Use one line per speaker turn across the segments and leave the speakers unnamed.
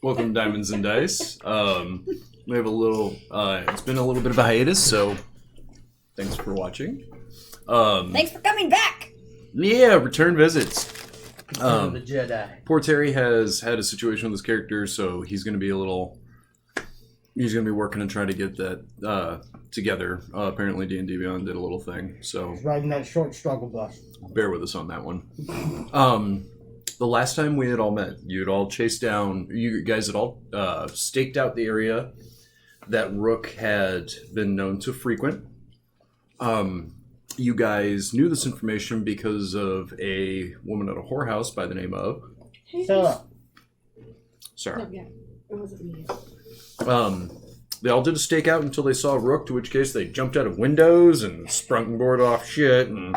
Welcome to Diamonds and Dice. We have a little, it's been a little bit of a hiatus, so thanks for watching.
Thanks for coming back!
Yeah, return visits.
The Jedi.
Poor Terry has had a situation with his character, so he's going to be working and trying to get that together. Apparently D&D Beyond did a little thing, so
He's riding that short struggle bus.
bear with us on that one. The last time we had all met, you had all chased down, you guys had all staked out the area that Rook had been known to frequent. You guys knew this information because of a woman at a whorehouse by the name of Sarah.
No, yeah, it wasn't me.
They all did a stakeout until they saw Rook, to which case they jumped out of windows and sprung board off shit and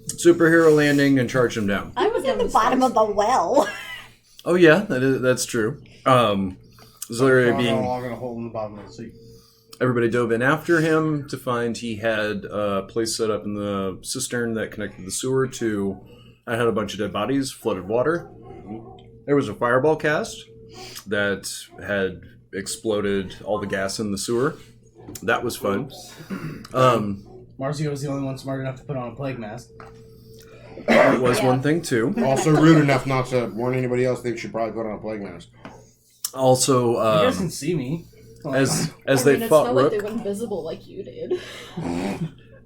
superhero landing and charged him down.
I was at the bottom of the well.
Oh yeah, that's true. Zolaria being
log in a hole in the bottom of the sea.
everybody dove in after him to find he had a place set up in the cistern that connected the sewer to. I had a bunch of dead bodies, flooded water. There was a fireball cast that had exploded all the gas in the sewer. That was fun.
Marcio was the only one smart enough to put on a plague mask.
It was one thing too.
Also rude enough not to warn anybody else they should probably put on a plague mask.
Also,
You guys can see me.
as
I
they
mean,
fought
it's not
Rook,
like they went invisible like you did.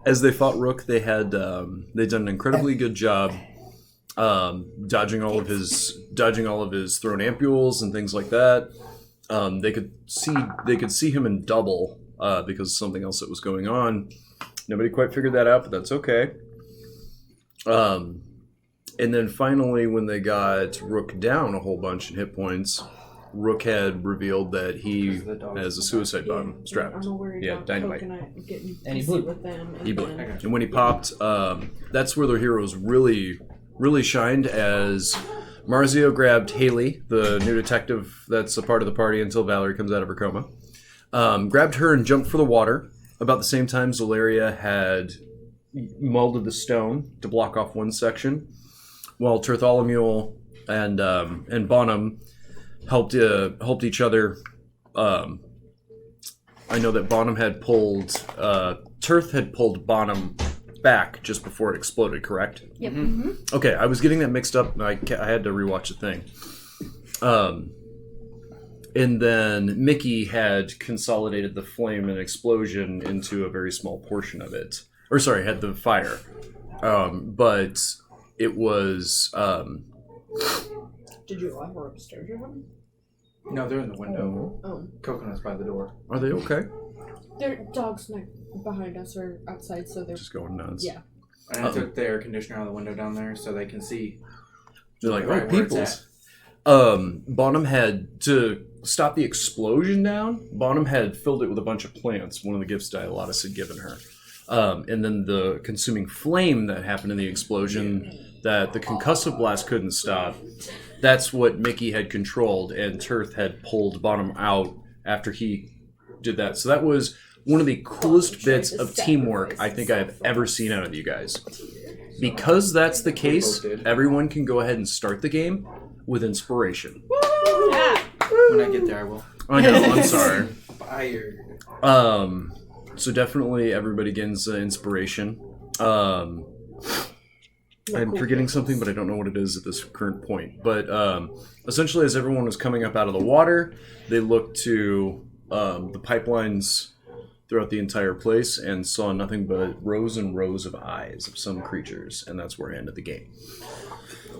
as they fought Rook, they had they'd done an incredibly good job dodging all of his thrown ampules and things like that. They could see him in double because of something else that was going on. Nobody quite figured that out, but that's okay. And then finally, when they got Rook down a whole bunch in hit points, Rook had revealed that he has a suicide bomb strapped.
I'm worried about
dynamite.
Coconut getting
And he
pissy
blew.
with them.
He blew.
then-
And when he popped, that's where their heroes really shined, as Marzio grabbed Haley, the new detective that's a part of the party until Valerie comes out of her coma. Grabbed her and jumped for the water. About the same time, Zolaria had molded the stone to block off one section, while Bartholomew and Bonham helped each other. I know that Bonham had pulled Tirth had pulled Bonham back just before it exploded, correct?
Yep.
Mm-hmm.
Okay, I was getting that mixed up, and I had to rewatch the thing. And then Mickey had consolidated the flame and explosion into a very small portion of it. Or sorry, had the fire. But it was...
Did you allow her upstairs or something?
No, they're in the window.
Oh.
Coconut's by the door.
Are they okay?
Their dog's not behind us or outside, so they're...
Just going nuts.
Yeah.
And I took the air conditioner out of the window down there so they can see.
They're like,
Right
oh,
where it's
peoples. Bonham had, to stop the explosion down, Bonham had filled it with a bunch of plants, one of the gifts Dialotus had given her. And then the consuming flame that happened in the explosion that the concussive blast couldn't stop, that's what Mickey had controlled, and Tirth had pulled Bonham out after he did that. So that was one of the coolest bits of teamwork I think I've ever seen out of you guys. Because that's the case, everyone can go ahead and start the game with inspiration.
Yeah.
When I get there, I will.
I know, I'm sorry.
Fire.
So definitely everybody gains inspiration. I'm forgetting something, but I don't know what it is at this current point. But essentially, as everyone was coming up out of the water, they looked to the pipelines throughout the entire place and saw nothing but rows and rows of eyes of some creatures, and that's where I ended the game.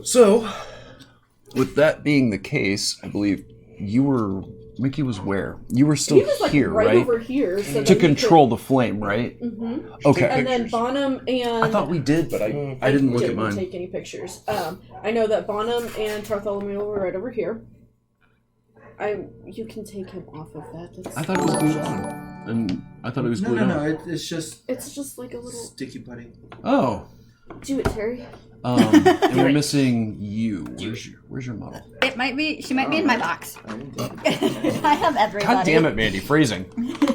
So, with that being the case, I believe Mickey was where? You were still
He was like
here,
right
right?
over here. So
To control the flame, right?
Mm-hmm.
Okay.
And then Bonham and...
I thought we did, but I didn't look at mine.
take any pictures. I know that Bonham and Bartholomew were right over here. You can take him off of that.
I thought it was glued on. And I thought it was glued on.
It's just
It's just like a little...
sticky putty.
Oh.
Do it, Terry.
And we're missing you. Where's your model?
It might be. She might be in my box. I have everybody.
God damn it, Mandy. Phrasing.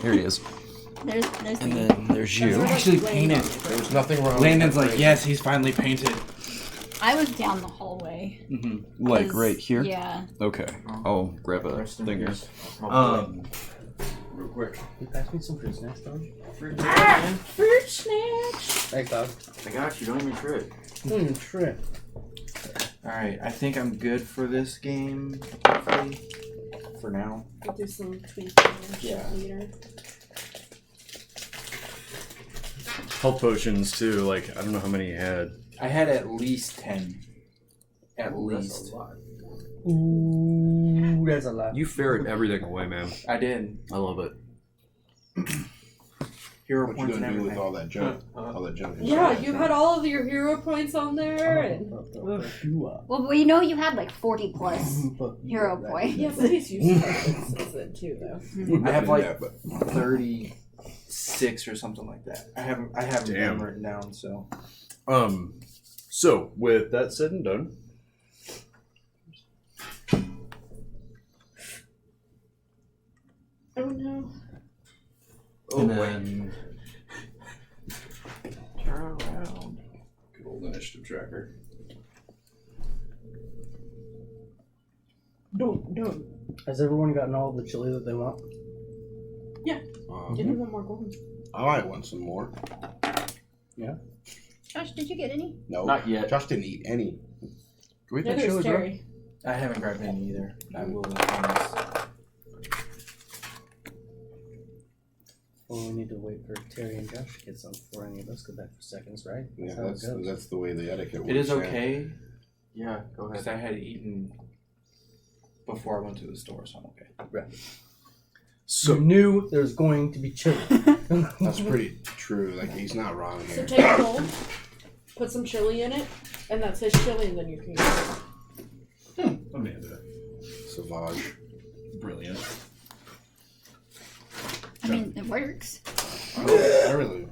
Here he is.
There's
And then there's you.
Actually painted.
There's nothing wrong
Landon's
with
like, yes, he's finally painted.
I was down the hallway.
way.
Like
'Cause-
right here?
Yeah.
Okay. I'll grab a
Rest in
thing here.
peace.
Real quick.
You pass me some fruit snacks, dog?
Fruit snacks.
Thanks, dog.
I got you. Don't even trip.
Don't even trip.
All right. I think I'm good for this game. Hopefully, for now.
We'll do some tweaking and shit later.
Health potions too. Like I don't know how many you had.
I had at least 10. At least.
Ooh, that's a lot.
You ferret everything away, man.
I did.
I love it.
Hero
What you
points and
gonna do with
everything.
all that junk? All that junk.
Yeah, you had all of your hero points on there, and
Well, we know you had like 40 plus hero points.
yeah, but he's used to it too, though.
I have like
Yeah, but
36 or something like that. I haven't
Damn.
them written down. So
So with that said and done,
Oh no.
and then
turn around.
good old initiative tracker.
Don't.
Has everyone gotten all the chili that they want?
Give me one more gold.
I might want some more.
Josh, did you get any?
No,
Not yet.
Josh didn't eat any.
Do we
Yeah, there's Terry.
I haven't grabbed any either. I will. I promise.
Well, we need to wait for Terry and Josh to get some before any of us go back for seconds, right?
Yeah,
how it goes.
that's the way the etiquette works.
It is
yeah.
okay
Yeah, go
because
ahead.
I had eaten before I went to the store, so I'm okay.
Right.
So
You knew there was going to be chili.
That's pretty true. Like he's not wrong
So
here.
take a bowl, put some chili in it, and that says chili, and then you can use it.
Amanda,
Savage.
brilliant.
I mean, it works.
I really,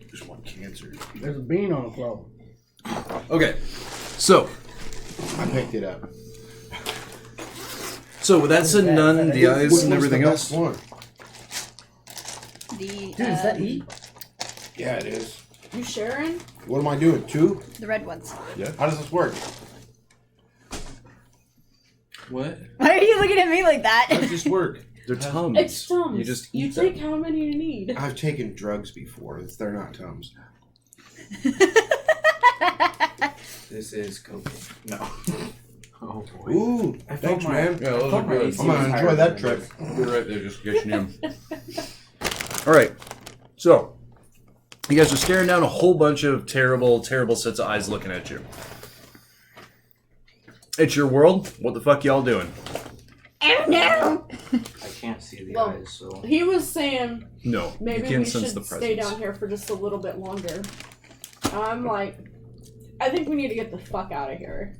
just want cancer.
There's a bean on the floor.
Okay, so
I picked it up.
with that said and done, the eyes
Which
and
one's
everything
the
else.
best one?
The
Dude, is that heat?
Yeah, it is.
You sharing?
What am I doing? 2?
the red ones.
How does this work?
What?
Why are you looking at me like
How does
that?
this work?
They're Tums.
It's Tums.
You just
you
eat
take
them.
how many you need.
I've taken drugs before. They're not Tums.
This is cocaine. No.
Oh boy.
Ooh,
I
thanks,
felt
man.
Yeah, those
felt
are
my
good.
AC
I'm gonna
was
enjoy
higher
that
than
trip.
this.
You're right, they're just getting in. All right, so you guys are staring down a whole bunch of terrible, terrible sets of eyes looking at you. It's your world. What the fuck y'all doing?
Oh no!
I can't see the
Well,
eyes, so.
He was saying
No,
maybe
you can't
we
sense
should
the
stay
presence.
down here for just a little bit longer. I'm like, I think we need to get the fuck out of here.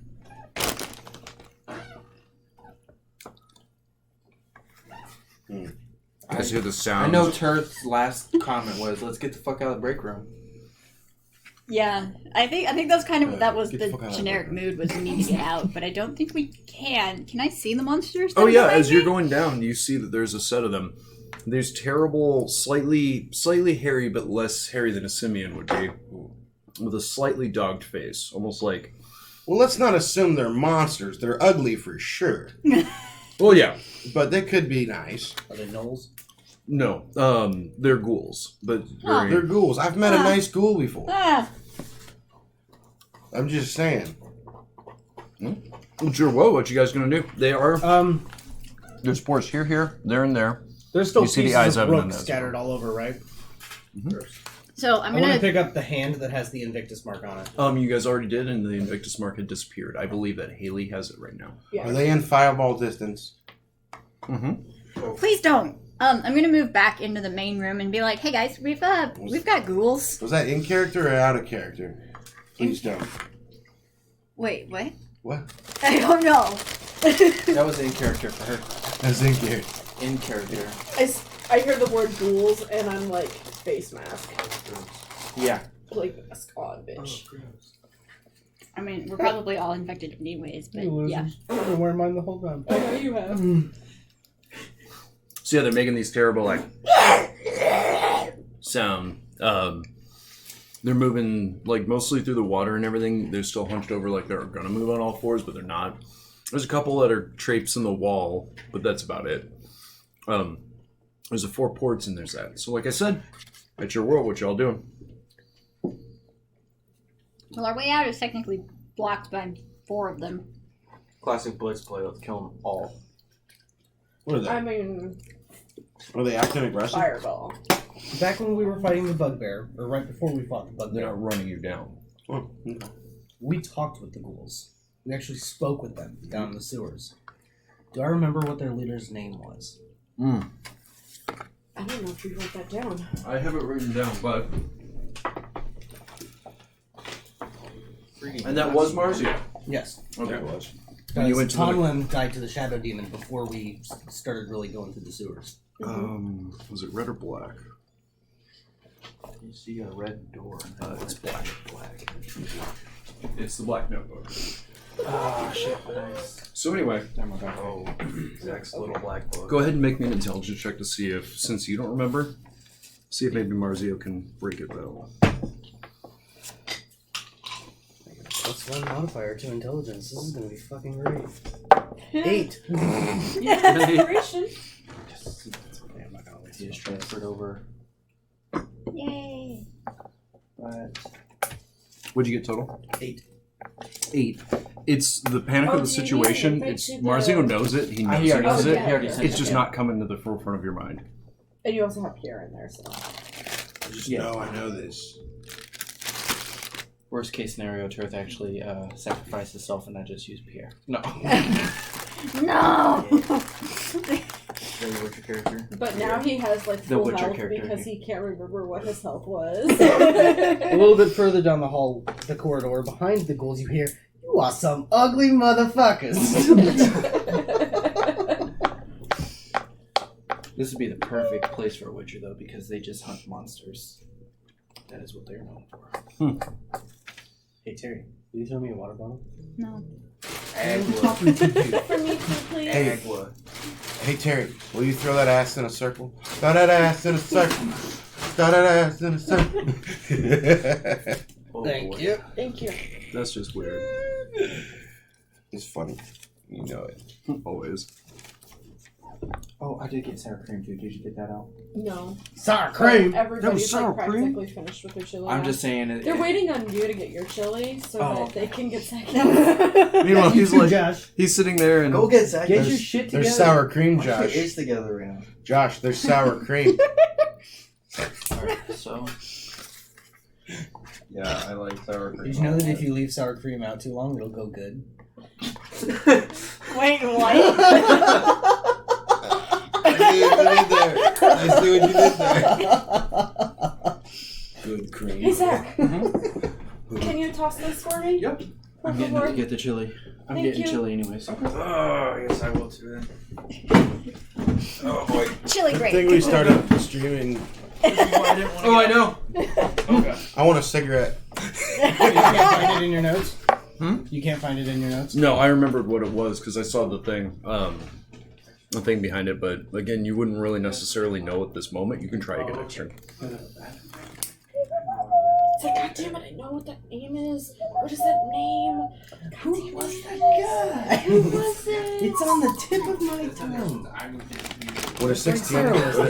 I just hear the sound.
I know Turth's last comment was, "Let's get the fuck out of the break room."
Yeah, I think that's kind of that was
Get the
the
fuck out of
generic
here.
mood was we need to get out, but I don't think we can. Can I see the monsters?
Oh
that are
yeah,
behind
as you're
me?
going down, you see that there's a set of them. There's terrible, slightly hairy, but less hairy than a simian would be, with a slightly dogged face, almost like.
Well, let's not assume they're monsters. They're ugly for sure.
Well, yeah,
But they could be nice.
Are they gnolls?
no, they're ghouls, but very,
They're ghouls. I've met a
Ah.
nice ghoul before.
Ah,
I'm just saying.
Sure. Whoa, what you guys gonna do? They are. There's spores here, there, and there.
There's still
You see the
pieces
eyes
of
of them in
Rook
those.
scattered all over, right?
so I'm
I want to
gonna.
pick up the hand that has the Invictus mark on it.
You guys already did, and the Invictus mark had disappeared. I believe that Haley has it right now.
Yeah.
Are they in fireball distance?
Mm-hmm.
Please don't. I'm gonna move back into the main room and be like, "Hey guys, we've got ghouls."
Was that in character or out of character? Please don't.
Wait, what?
What?
I don't know.
That was in character for her.
That's in character.
In character.
I hear the word ghouls, and I'm like, face mask.
Yeah.
Like, mask on, bitch.
I mean, we're probably all infected anyways, but
You
yeah.
losers. I've been wearing mine the whole time.
I know you have.
So yeah, they're making these terrible like sound. They're moving like mostly through the water and everything. They're still hunched over like they're gonna move on all fours, but they're not. There's a couple that are traipsing the wall, but that's about it. There's 4 ports and there's that. So like I said, it's your world. What y'all doing?
Well, our way out is technically blocked by 4 of them.
Classic blitz play. Let's kill them all.
What are they?
I mean,
Are they acting aggressive?
fireball.
Back when we were fighting the bugbear, or right before we fought the
They're
bugbear,
not running you down.
Oh, okay.
we talked with the ghouls. We actually spoke with them down in the sewers. Do I remember what their leader's name was?
I don't know if you wrote that down.
I have it written down, but and that was Marzia.
Yes.
Okay.
It was.
And you went to the-
Tomlin died to the Shadow Demon before we started really going through the sewers.
Was it red or black?
You see a red door.
It's black. It's the black notebook.
Oh shit! Nice.
So anyway,
Oh, Zach's little black book.
go ahead and make me an intelligence check to see if, since you don't remember, see if maybe Marzio can break it though.
+1 modifier to intelligence. This is gonna be fucking great. 8.
Inspiration.
Okay, I'm not gonna waste
He
it.
just transferred over.
Yay!
But
What'd you get total?
8.
8. It's the panic
Oh,
of the
do you need
situation.
it?
It's
Right to the-
Marzio knows it. He knows
he
he
already
knows
said
it.
it. He already said
It's
it,
just
yeah.
not coming to the forefront of your mind.
And you also have Pierre in there, so.
Just
Yeah.
know I know this.
worst case scenario, Turth actually sacrificed himself and I just used Pierre. No.
No!
Very Witcher character.
But now he has like
The
full
Witcher
health
character.
because he can't remember what his health was.
A little bit further down the hall, the corridor, behind the ghouls, you hear, "You are some ugly motherfuckers."
This would be the perfect place for a Witcher though, because they just hunt monsters. That is what they're known for.
Hey, Terry, will you throw me a water bottle?
No.
Agua.
For me too, please.
Hey.
Agua.
Hey Terry, will you throw that ass in a circle? Throw that ass in a circle. Throw that ass in a circle.
Oh,
Thank
boy.
you.
Thank you.
That's just weird.
It's funny. You know it.
Always.
Oh, I did get sour cream too. Did you get that out?
No.
Sour cream.
Everybody's
sour
like
cream?
practically finished with their chili.
I'm
now.
just saying it.
They're waiting on you to get your chili so
Oh.
that they can get second.
Meanwhile,
You
he's
too,
like,
Josh.
he's sitting there and
get Zach.
Get your shit together.
There's sour cream,
Get your
Josh.
ace together right now.
Josh, there's sour cream.
Alright, so.
Yeah, I like sour cream.
Did you know that if you leave sour cream out too long, it'll go good?
Wait, what?
I see what you did there. Good cream.
Hey Zach, can you toss this for me?
Yep.
Por
I'm getting
favor.
to get the chili. I'm
Thank
getting
you.
chili anyways.
Oh, yes, I will too then.
Oh boy.
Chili
I
grape.
think we started streaming.
oh, I know.
Okay.
I want a cigarette.
You can't find it in your notes?
Hmm?
You can't find it in your notes?
No, I remembered what it was because I saw the thing behind it. But again, you wouldn't really necessarily know at this moment. You can try again next turn.
It's like, God damn it, I know what that name is. What is that name?
Who was that guy?
Who was it?
It's on the tip of my tongue.
Would a 16?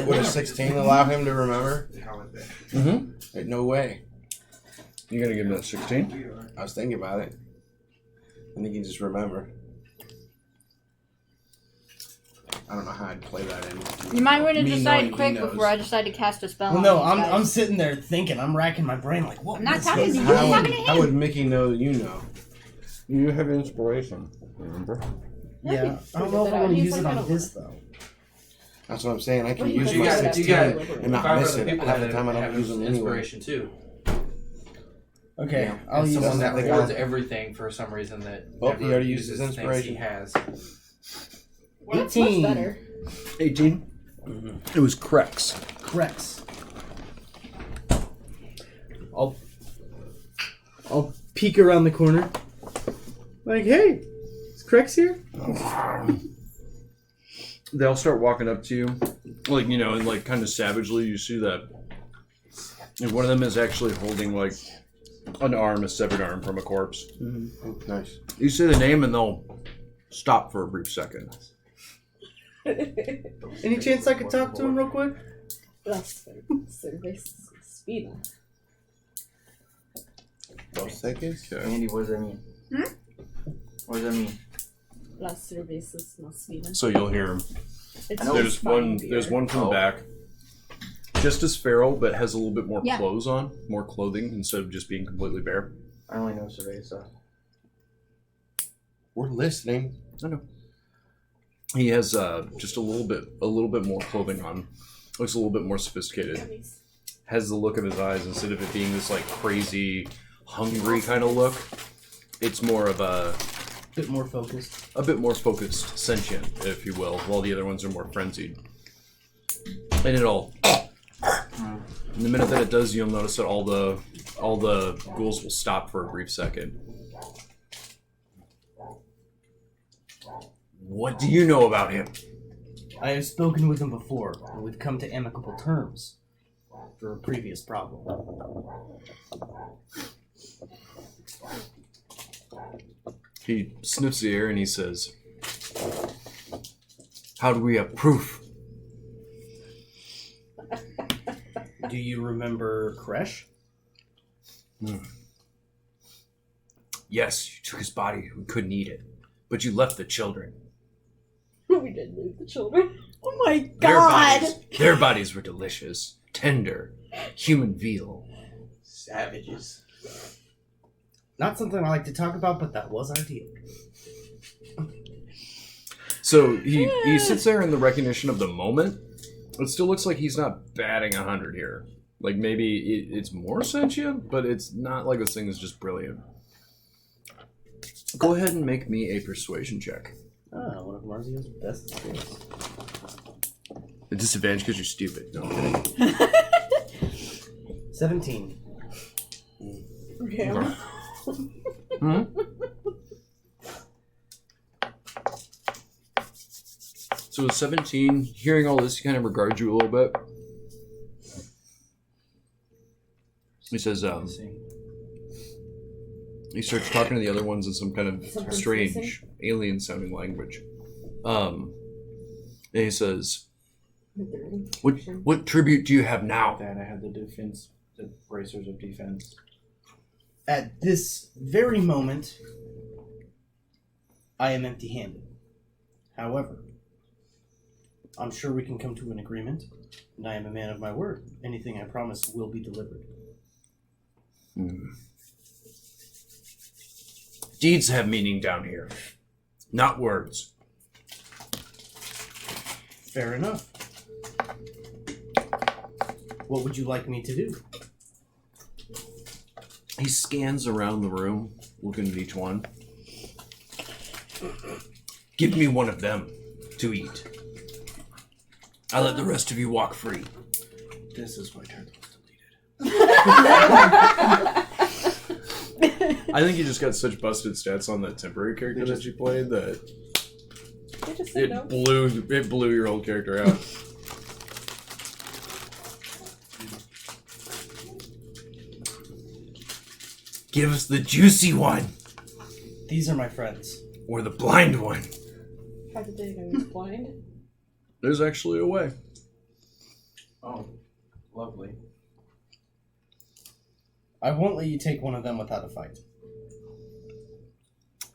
Would a 16 allow him to remember?
Mm-hmm.
Like, no way.
You gonna give him that 16?
I was thinking about it. I think he just remember. I don't know how I'd play that in.
You might want to
Me
decide
knowing he
quick
knows.
before I decide to cast a spell.
Well,
on
no,
these
I'm
guys.
sitting there thinking. I'm racking my brain like, what?
I'm not
was
talking
this?
to you.
How
I'm
would,
talking to
how
him.
would Mickey know that you know?
You have inspiration. Remember?
Yeah, I don't
Figured
know if
that
I
out.
want to
He's
use it
like, I
on
don't
this though.
That's what I'm saying. I can
Well,
use
you
my
got-
16
you got-
and not
5
miss
other
it.
people
Half the
have
time I don't
have
use them anyway.
inspiration too.
Okay,
Yeah.
I'll
And
use
someone
it.
that
Like,
rewards
I-
everything for some reason that
Oh,
never
he already used his
uses things
inspiration.
he has.
That's much
18.
better.
18. It was Crex.
Crex. I'll peek around the corner. Like, hey, is Crex here?
They'll start walking up to you, like and like kind of savagely. You see that And one of them is actually holding like an arm, a severed arm from a corpse.
Mm-hmm. Nice.
You say the name and they'll stop for a brief second.
Any chance I could talk to him real quick?
Las Cervezas.
Dos seconds?
Andy, what does that mean? What does that mean?
Las Cervezas más finas.
So you'll hear him.
It's
There's
fine
one.
beer.
There's one from the
Oh.
back, just as feral, but has a little bit more
Yeah.
clothes on, more clothing instead of just being completely bare.
I only know cerveza.
We're listening.
I know. He has just a little bit more clothing on. Looks a little bit more sophisticated. Has the look of his eyes instead of it being this like crazy, hungry kind of look. It's more of a
Bit more focused.
bit more focused, sentient, if you will, while the other ones are more frenzied. And it'll. In the minute that it does, you'll notice that all the ghouls will stop for a brief second. What do you know about him?
I have spoken with him before, and we've come to amicable terms for a previous problem.
He sniffs the air and he says, "How do we have proof?"
Do you remember Kresh?
Yes, you took his body. We couldn't eat it, but you left the children.
We did lose the children.
Oh my
Their
god!
their bodies were delicious, tender, human veal.
Savages.
Not something I like to talk about, but that was our deal.
So he sits there in the recognition of the moment. It still looks like he's not batting 100 here. Like maybe it's more sentient, but it's not like this thing is just brilliant. Go ahead and make me a persuasion check.
One of Marzio's best skills.
A disadvantage because you're stupid. No, I'm kidding.
17.
Okay.
Hmm? So at 17, hearing all this, he kind of regards you a little bit. He says, he starts talking to the other ones in some kind of
Something's
strange,
missing?
alien-sounding language. And he says, what tribute do you have now?
That I had the bracers of defense.
At this very moment, I am empty-handed. However, I'm sure we can come to an agreement, and I am a man of my word. Anything I promise will be delivered.
Deeds have meaning down here, not words.
Fair enough. What would you like me to do?
He scans around the room, looking at each one. Give me one of them to eat. I let the rest of you walk free.
This is why Turtle was deleted.
I think you just got such busted stats on that temporary character that you played that
They just said no.
it blew your old character out. Give us the juicy one
These are my friends.
or the blind one.
How did they know he was blind?
There's actually a way.
Oh, lovely.
I won't let you take one of them without a fight.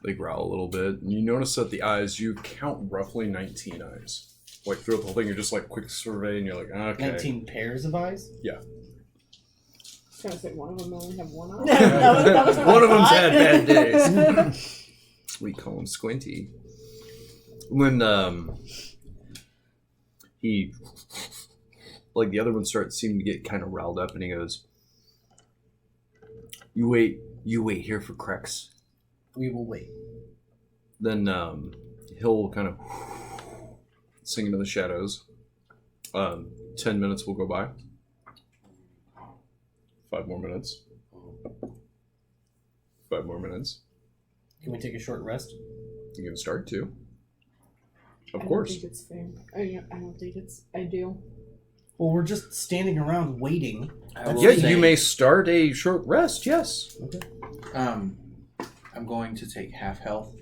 They growl a little bit, and you notice that the eyes, you count roughly 19 eyes. Like throughout the whole thing, you're just like quick survey, and you're like, okay.
19 pairs of eyes?
Yeah.
I was gonna say one of them only have one eye.
That was
One of them's had bad days. We call him Squinty. When he, like the other one starts seeming to get kind of riled up, and he goes, You wait here for Crex."
We will wait.
Then he'll kind of sing into the shadows. 10 minutes will go by. 5 more minutes. 5 more minutes.
Can we take a short rest?
You can start to. Of
I
course.
don't think it's fair. I don't think it's ideal.
Well, we're just standing around waiting.
I will
Yeah,
say,
you may start a short rest, yes.
I'm going to take half health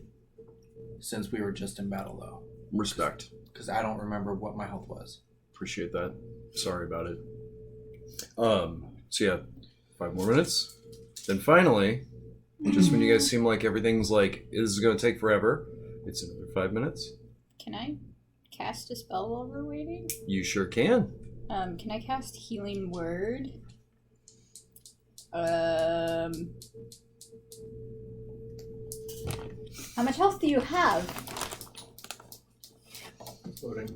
since we were just in battle, though.
Respect.
Because I don't remember what my health was.
Appreciate that. Sorry about it. So yeah, 5 more minutes. Then finally, just when you guys seem like everything's like, this is going to take forever, it's another 5 minutes.
Can I cast a spell while we're waiting?
You sure can.
Can I cast Healing Word? How much health do you have?
Loading.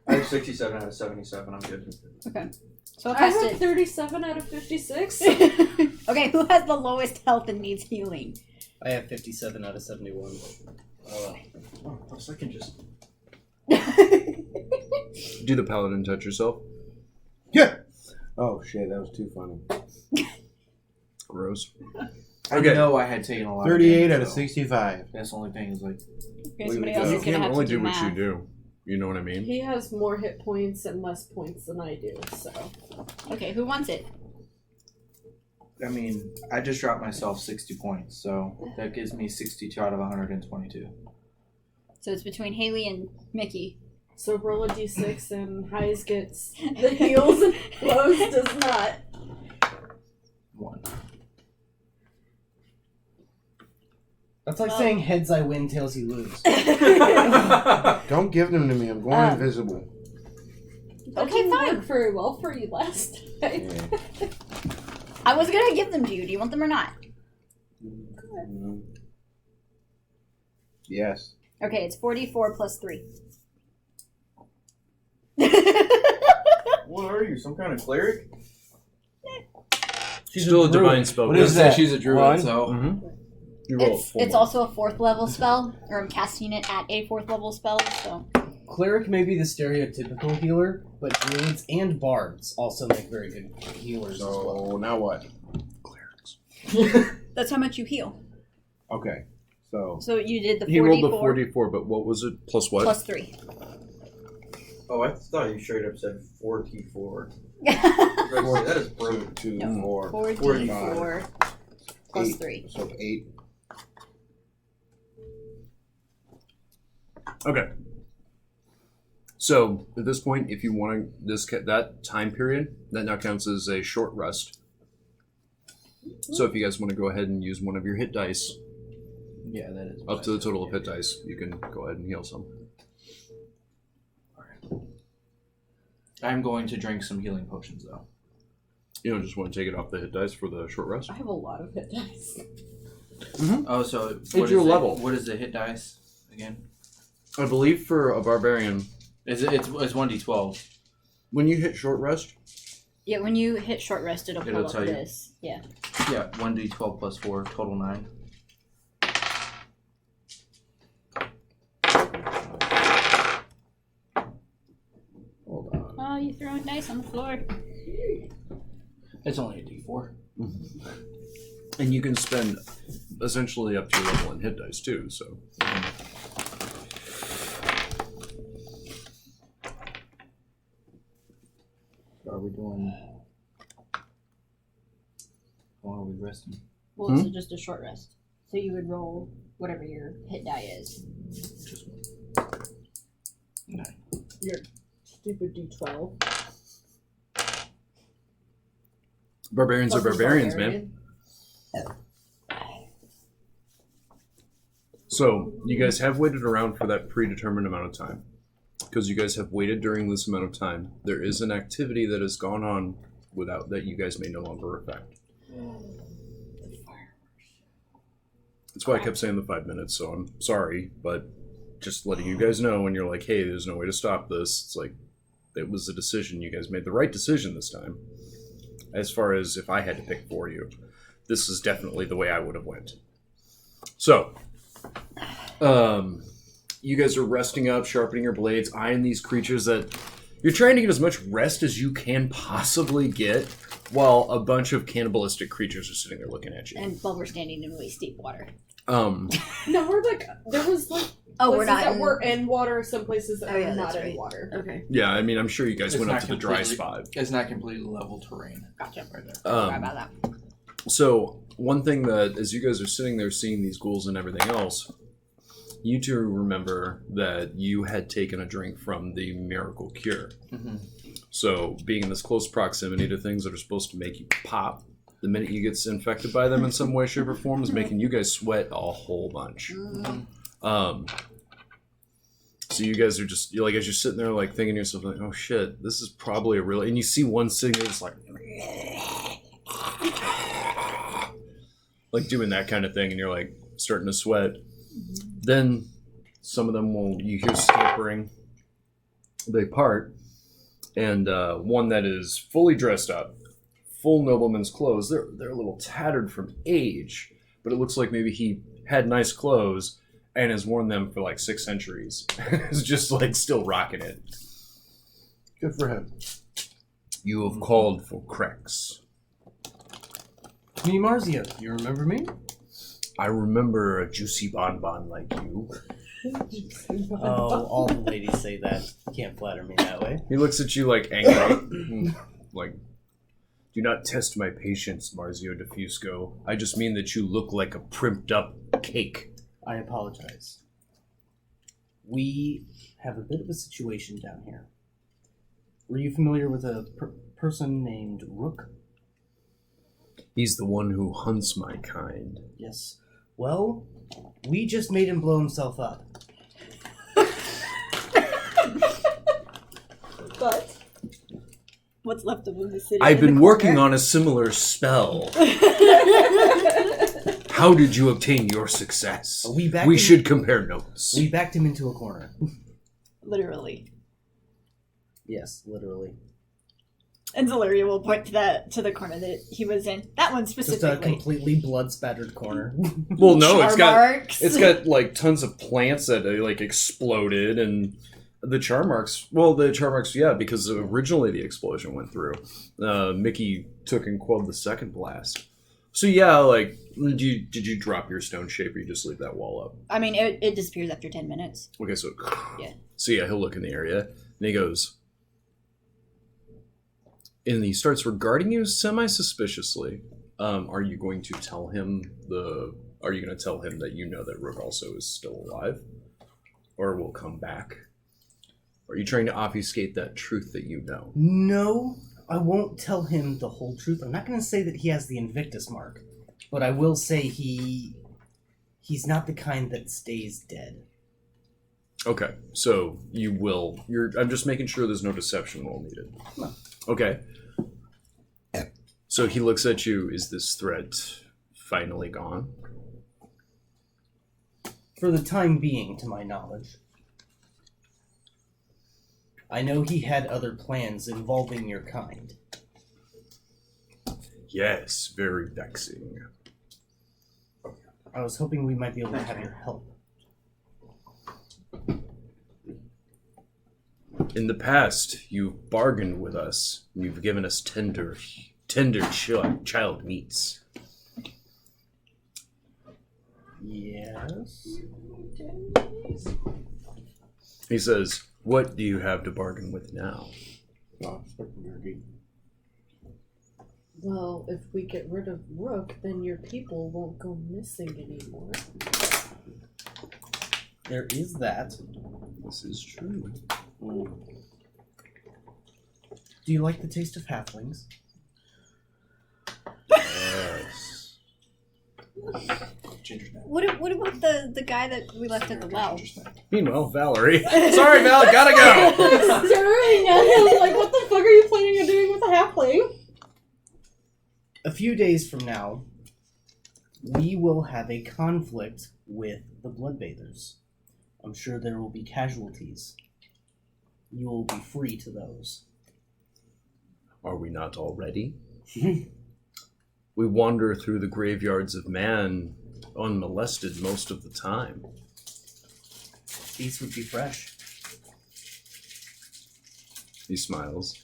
I have 67 out of 77. I'm good.
Okay. So I'll
I
cast
have
it.
37 out of 56.
Okay, who has the lowest health and needs healing?
I have 57 out of 71.
Plus I can just...
Do the paladin touch yourself?
Yeah. Oh shit, that was too funny.
Gross.
I know I had taken a lot
38
of
out
damage,
of 65.
That's the only thing is like,
Okay, somebody else
You
is gonna
can't
have
only
to
do
do
what
math.
you do. You know what I mean?
He has more hit points and less points than I do, so.
Okay, who wants it?
I mean, I just dropped myself 60 points, so that gives me 62 out of 122.
So it's between Haley and Mickey.
So roll a d6 and highs gets the heals and lows does not.
1.
That's like
Well-
saying heads I win, tails you lose.
Don't give them to me. I'm going invisible.
That
Okay,
didn't
fine.
work very well for you last time.
Yeah.
I was gonna give them to you. Do you want them or not?
Mhm. Yes.
Okay, it's 44 plus 3.
What are you? Some kind of cleric?
She's
Still a
druid.
divine spell.
What is that?
She's a druid,
One?
so
Mm-hmm. You roll
It's also a 4th level spell, or I'm casting it at a 4th level spell, so.
Cleric may be the stereotypical healer, but druids and bards also make very good healers as well.
So now what?
That's how much you heal.
Okay. So
So you did the 44
He rolled the 44, but what was it? Plus what?
plus 3.
Oh, I thought you straight up said 44.
4
That is broken.
2,
No.
4,
44 plus
8.
3.
So 8.
Okay. So at this point, if you want that time period, that now counts as a short rest. So if you guys want to go ahead and use one of your hit dice,
yeah, that is.
up to the total of hit dice, you can go ahead and heal some.
I'm going to drink some healing potions, though.
You don't just want to take it off the hit dice for the short rest.
I have a lot of hit dice.
Oh, so
It's your level.
What is the hit dice again?
I believe for a barbarian,
It's 1d12.
when you hit short rest,
Yeah, when you hit short rest, it'll pull
It'll
up
tell you.
this. Yeah.
Yeah, 1d12 plus 4, total 9.
Hold on.
Oh, you throwing dice on the floor.
It's only a d4.
and you can spend essentially up to your level in hit dice too. So
Are we doing? How long are we resting?
Well, it's just a short rest. So you would roll whatever your hit die is.
Just 1. 9.
Your stupid d12.
barbarians are
Plus a
barbarians,
barbarian.
man. So you guys have waited around for that predetermined amount of time. Because you guys have waited during this amount of time, there is an activity that has gone on without that you guys may no longer affect. That's why I kept saying the 5 minutes, so I'm sorry, but just letting you guys know when you're like, hey, there's no way to stop this, it's like, it was a decision. You guys made the right decision this time. As far as if I had to pick for you, this is definitely the way I would have went. So, you guys are resting up, sharpening your blades, eyeing these creatures that you're trying to get as much rest as you can possibly get, while a bunch of cannibalistic creatures are sitting there looking at you.
And while we're standing in waist deep water.
No, we're like there was like
Oh, we're
places
not
that were in water, some places that
Oh,
were
yeah,
not
that's
in
right.
water.
Okay.
Yeah, I mean, I'm sure you guys
It's
went up
not
to the dry
completely-
spot.
It's not completely level terrain.
Gotcha.
Right there.
Sorry about that.
So, one thing that, as you guys are sitting there seeing these ghouls and everything else, you two remember that you had taken a drink from the miracle cure.
Mm-hmm.
So, being in this close proximity to things that are supposed to make you pop the minute you get infected by them in some way, shape, or form is making you guys sweat a whole bunch. So you guys are just, like, as you're sitting there, like, thinking to yourself, like, oh shit, this is probably a real, and you see one sitting there just like doing that kind of thing, and you're like starting to sweat. Then some of them you hear scampering. They part, and one that is fully dressed up, full nobleman's clothes. They're a little tattered from age, but it looks like maybe he had nice clothes and has worn them for like 6 centuries. Is just like still rocking it.
Good for him.
You have called for Crex.
Me, Marzio. You remember me?
I remember a juicy bonbon like you.
Oh, all the ladies say that. Can't flatter me that way.
He looks at you like angry. Like, do not test my patience, Marzio de Fusco. I just mean that you look like a primped up cake.
I apologize. We have a bit of a situation down here. Were you familiar with a person named Rook?
He's the one who hunts my kind.
Yes. Well, we just made him blow himself up.
But
What's left of him is sitting
I've
in the
been working
corner.
on a similar spell. How did you obtain your success? We should compare notes.
We backed him into a corner.
Literally.
Yes, literally.
And Zalaria will point to the corner that he was in. That one
Just a
specifically.
completely blood-spattered corner.
Well, no,
Char marks.
it's got like tons of plants that like exploded, and the char marks. Well, the char marks, yeah, because originally the explosion went through. Mickey took and quelled the second blast. So yeah, like, did you drop your stone shape, or you just leave that wall up?
I mean, it disappears after 10 minutes.
Okay, so
Yeah.
So yeah, he'll look in the area, and he goes, and he starts regarding you semi-suspiciously. Are you going to tell him Are you going to tell him that you know that Rook also is still alive, or will come back? Or are you trying to obfuscate that truth that you know?
No, I won't tell him the whole truth. I'm not going to say that he has the Invictus mark, but I will say he's not the kind that stays dead.
Okay, so you will. I'm just making sure there's no deception roll needed.
No.
Okay. So he looks at you. Is this threat finally gone?
For the time being, to my knowledge. I know he had other plans involving your kind.
Yes, very vexing.
I was hoping we might be able to have your help.
In the past, you've bargained with us. You've given us tender child meats.
Yes.
He says, "What do you have to bargain with now?"
well, if we get rid of Rook, then your people won't go missing anymore.
There is that.
This is true.
Do you like the taste of halflings?
Yes.
Ginger snap.
What about the guy that we left at the well?
Ginger snap.
Meanwhile, Valerie. Sorry, Val, gotta go.
Staring at him like, what the fuck are you planning on doing with a halfling?
A few days from now, we will have a conflict with the Bloodbathers. I'm sure there will be casualties. You will be free to those.
Are we not already? We wander through the graveyards of man unmolested most of the time.
These would be fresh.
He smiles.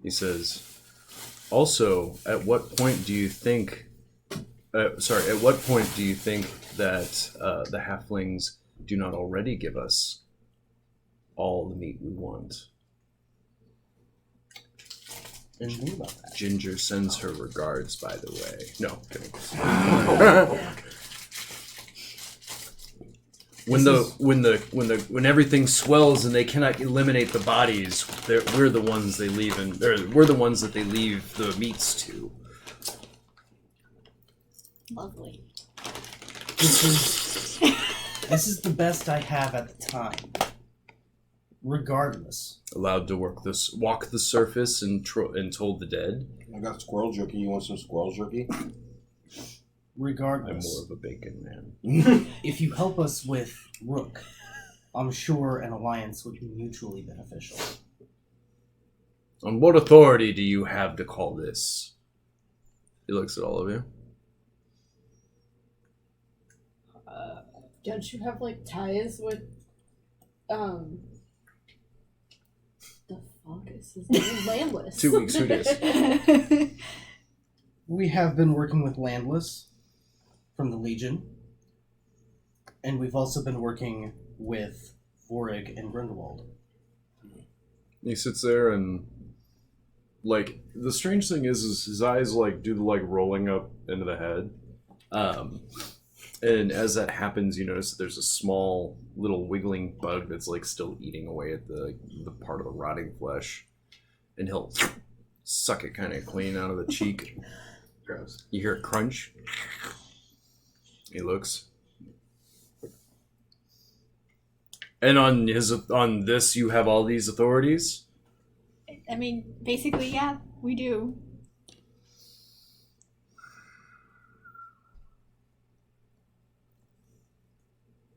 He says, "Also, at what point do you think At what point do you think that the halflings do not already give us all the meat we want?
Didn't think about that.
Ginger sends her regards, by the way. No, kidding. When everything swells and they cannot eliminate the bodies, we're the ones they leave, we're the ones that they leave the meats to.
Lovely.
This is the best I have at the time. Regardless.
Allowed to walk the surface and told the dead.
I got squirrel jerky. You want some squirrel jerky?
Regardless.
I'm more of a bacon man.
If you help us with Rook, I'm sure an alliance would be mutually beneficial.
On what authority do you have to call this? He looks at all of you.
Don't you have like ties with the fuck is his name? Landless.
2 weeks, who dis?
We have been working with Landless from the Legion, and we've also been working with Vorig and Grindelwald.
He sits there and, like, the strange thing is his eyes, like, do the, like, rolling up into the head. And as that happens, you notice that there's a small little wiggling bug that's, like, still eating away at the part of the rotting flesh. And he'll suck it kind of clean out of the cheek.
Gross.
You hear it crunch. He looks. And on this, you have all these authorities?
I mean, basically, yeah, we do.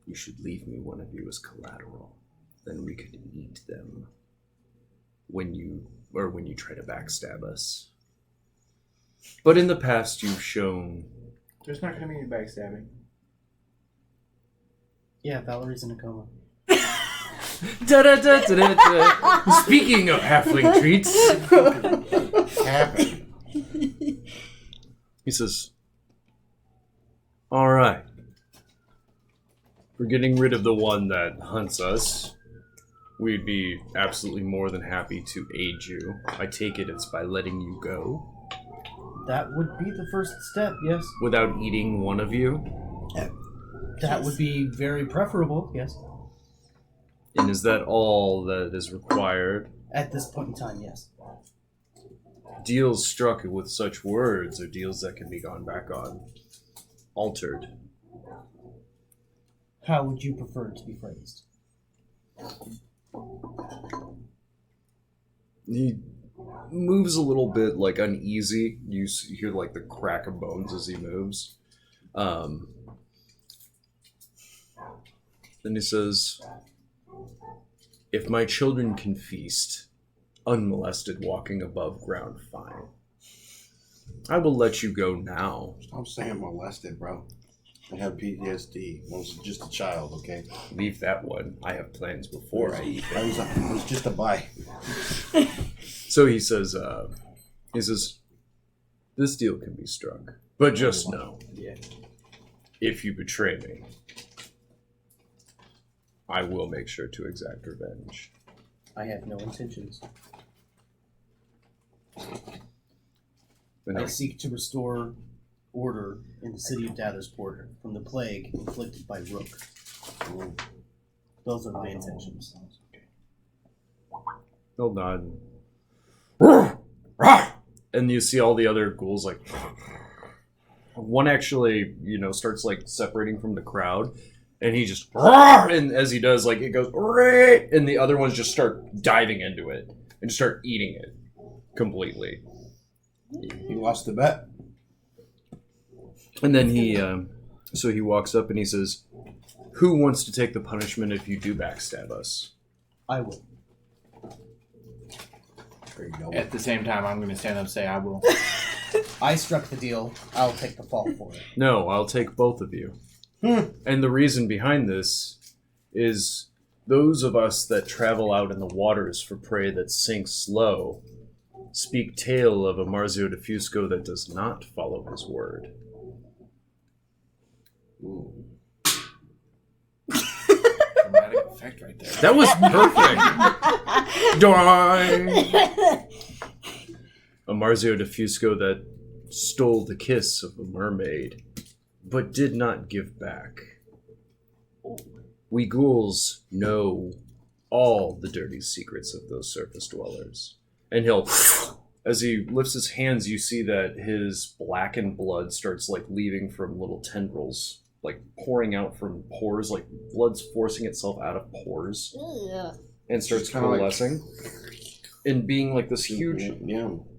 You should leave me one of you as collateral. Then we could eat them when you try to backstab us. But in the past, you've shown...
There's not going to be any backstabbing.
Yeah, Valerie's in a coma.
Da-da-da-da-da-da. Speaking of halfling treats...
Happen.
He says, all right. For getting rid of the one that hunts us, we'd be absolutely more than happy to aid you. I take it's by letting you go.
That would be the first step, yes.
Without eating one of you.
That would be very preferable, yes.
And is that all that is required?
At this point in time, yes.
Deals struck with such words are deals that can be gone back on. Altered.
How would you prefer it to be phrased?
He moves a little bit, like, uneasy. You hear, like, the crack of bones as he moves. Then he says, if my children can feast, unmolested walking above ground, fine. I will let you go now.
I'm saying molested, bro. I have PTSD. I was just a child, okay?
Leave that one. I have plans before I eat it.
It was just a bye.
So he says, this deal can be struck. But just know, if you betray me, I will make sure to exact revenge.
I have no intentions.
But
I seek to restore order in the city of Dathersport from the plague inflicted by Rook. Those are my intentions.
he'll nod. And you see all the other ghouls, like... One actually, starts, like, separating from the crowd. And he just... And as he does, like, it goes... And the other ones just start diving into it. And just start eating it. Completely.
He lost the bet.
And then he... So he walks up and he says... Who wants to take the punishment if you do backstab us?
I will.
There you go.
At the same time, I'm going to stand up and say I will.
I struck the deal. I'll take the fall for it.
No, I'll take both of you. And the reason behind this is those of us that travel out in the waters for prey that sinks slow speak tale of a Marzio de Fusco that does not follow his word.
Ooh. Dramatic effect right there.
That was perfect. Doing. A Marzio Diffusco that stole the kiss of a mermaid, but did not give back. We ghouls know all the dirty secrets of those surface dwellers. And he'll, as he lifts his hands, you see that his blackened blood starts like leaving from little tendrils, like pouring out from pores, like blood's forcing itself out of pores, and starts coalescing. And being like this huge,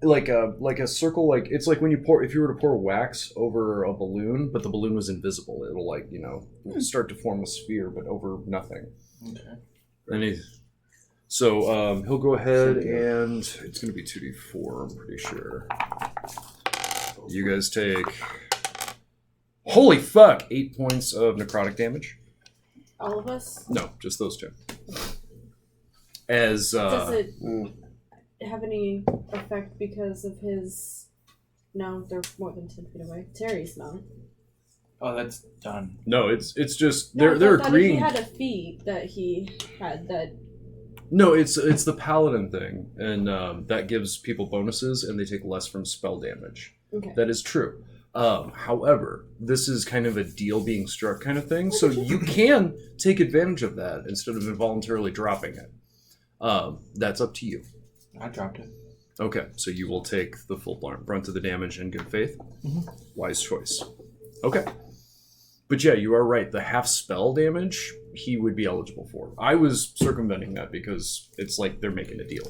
like a circle, like it's like when you pour, if you were to pour wax over a balloon, but the balloon was invisible, it'll like start to form a sphere, but over nothing.
Okay.
And he'll go ahead and it's going to be 2d4, I'm pretty sure. You guys take, holy fuck, 8 points of necrotic damage.
All of us?
No, just those two. As
Does it have any effect because of his... No, they're more than 10 feet away. Terry's not.
Oh, that's done.
no, it's just
No,
they're
I thought
agreeing.
He had a feat that he had that...
No, it's the paladin thing, and that gives people bonuses, and they take less from spell damage.
Okay.
That is true. However, this is kind of a deal being struck kind of thing, so you can take advantage of that instead of involuntarily dropping it. That's up to you.
I dropped it.
Okay, so you will take the full brunt of the damage in good faith.
Mm-hmm.
Wise choice. Okay. But yeah, you are right. The half spell damage he would be eligible for. I was circumventing that because it's like they're making a deal.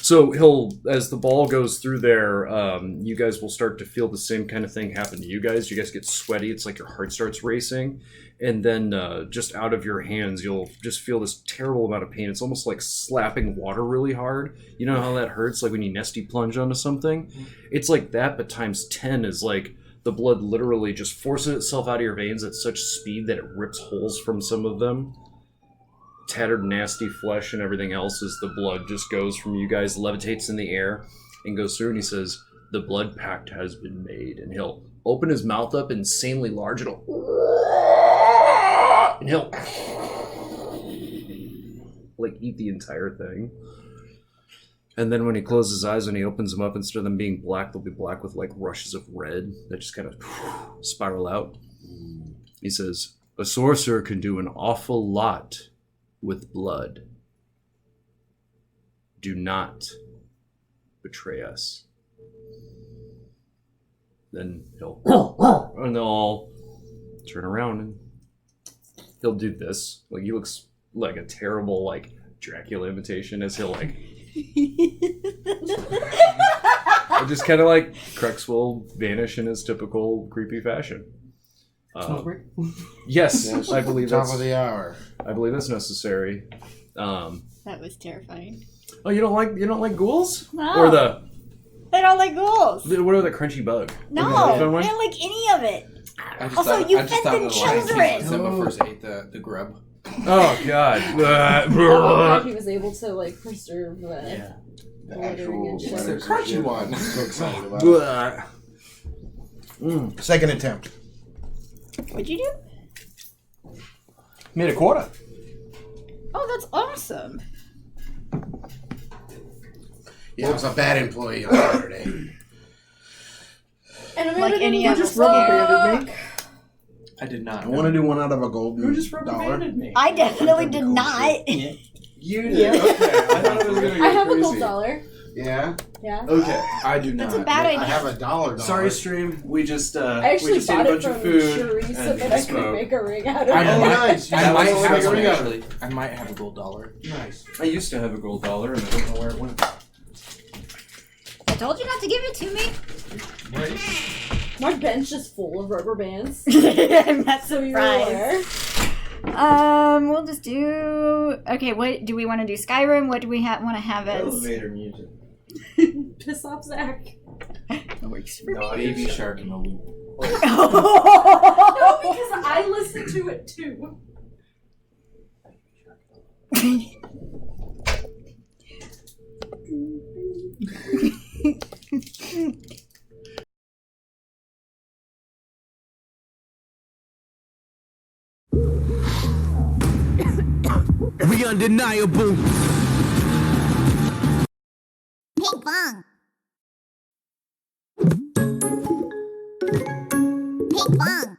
So he'll, as the ball goes through there, you guys will start to feel the same kind of thing happen to you guys. You guys get sweaty. It's like your heart starts racing. And then just out of your hands, you'll just feel this terrible amount of pain. It's almost like slapping water really hard. You know how that hurts? Like when you nesty plunge onto something? It's like that, but times 10 is like the blood literally just forces itself out of your veins at such speed that it rips holes from some of them. Tattered, nasty flesh and everything else as the blood just goes from you guys, levitates in the air, and goes through, and he says, the blood pact has been made. And he'll open his mouth up insanely large, and he'll like eat the entire thing. And then when he closes his eyes, when he opens them up, instead of them being black, they'll be black with like rushes of red that just kind of spiral out. He says, a sorcerer can do an awful lot with blood. Do not betray us. Then he'll and they'll all turn around and he'll do this. Like he looks like a terrible like Dracula imitation as he'll like just kind of like Crux will vanish in his typical creepy fashion. Yes, I believe
Top
that's
of the hour.
I believe that's necessary.
That was terrifying.
Oh, you don't like ghouls?
No.
Or the
I don't like ghouls.
what are the crunchy bug?
No,
Is that
I
the one?
don't like any of it.
I just
Also,
thought,
you
I just
fed
thought
them
of the line
children.
Simba first ate the grub.
Oh God!
I love how he was able to like preserve the
The
lettering
actual
and shit.
It's the crunchy one.
I'm so excited about it. Second attempt.
What'd you do?
Made a quarter.
Oh, that's awesome.
Yeah, I was a bad employee on Saturday.
And I'm
Like any other
Just rubber banded me.
I did not.
I want to do one out of a golden
Who just rubber
dollar.
banded me?
I definitely did not.
You did. Okay. I thought it was gonna get
I have
crazy.
a gold dollar.
Yeah?
Yeah.
Okay. I do not.
That's a bad
I
idea.
have a dollar.
Sorry, stream. We just
I actually
we just ate
bought
a
it
bunch
from
of food
Cherie so
and
that I could
spoke.
make a ring out of
I
it.
Oh,
might,
nice.
I might
That was
have
the
one
ring out.
actually. I might have a gold dollar.
Nice.
I used to have a gold dollar, and I don't know where it went.
I told you not to give it to me.
Right.
My bench is full of rubber bands.
I'm not
So you're
surprised.
aware.
We'll just do. Okay, what do we want to do? Skyrim. What do we want to have as?
Elevator music.
Piss off Zach.
That works for
No, Baby Shark in the loop.
me.
No, because I listen to it too.
undeniable.
Ping pong. Ping pong.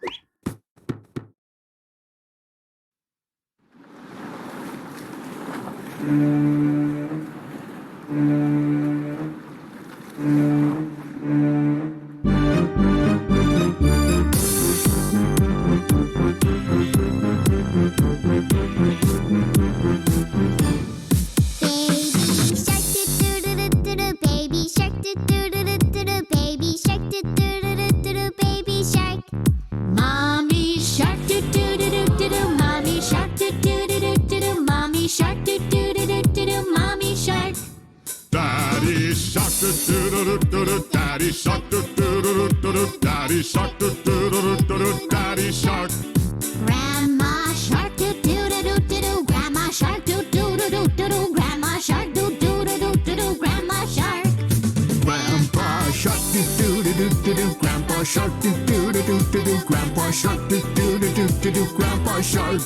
Baby shark doo doo doo doo doo doo, baby shark doo doo doo doo doo doo, baby shark. Mommy shark doo doo doo doo doo doo, mommy shark doo doo doo doo doo doo, mommy shark doo doo doo doo doo doo, mommy shark.
Daddy shark doo doo doo doo doo, daddy shark doo doo doo doo doo, daddy shark doo doo doo doo doo, daddy shark.
Grandma shark doo doo doo doo doo doo, grandma shark doo doo doo doo doo doo, grandma shark doo doo doo doo doo doo, grandma shark.
Grandpa shark doo doo doo doo doo doo. Grandpa shark doo doo doo doo doo doo. Grandpa shark doo doo doo doo doo doo. Grandpa shark.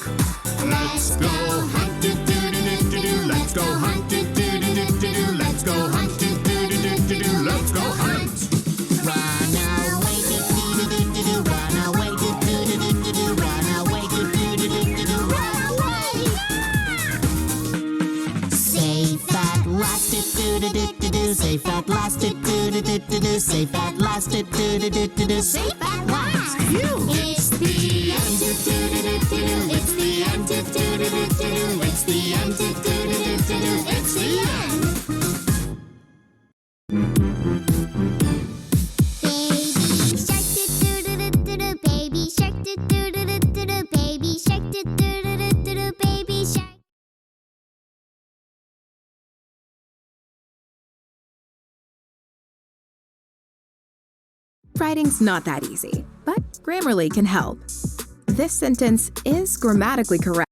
Let's go hunt doo doo doo doo doo doo. Let's go hunt doo doo doo doo doo doo. Let's go hunt doo doo doo doo doo doo. Let's go hunt.
Run away doo doo doo doo doo doo, run away doo doo doo doo doo doo, run away doo doo doo doo doo doo, run away. Safe at last doo doo doo doo doo doo, safe at last doo doo doo doo doo doo, safe at last doo doo doo doo doo doo, safe at last. It's the end doo doo doo doo doo doo, it's the end doo doo doo doo doo doo, it's the end doo doo doo doo doo doo, it's the end. Baby shark doo doo doo doo doo doo, baby shark doo doo doo doo doo doo, baby shark.
Writing's not that easy, but Grammarly can help. This sentence is grammatically correct.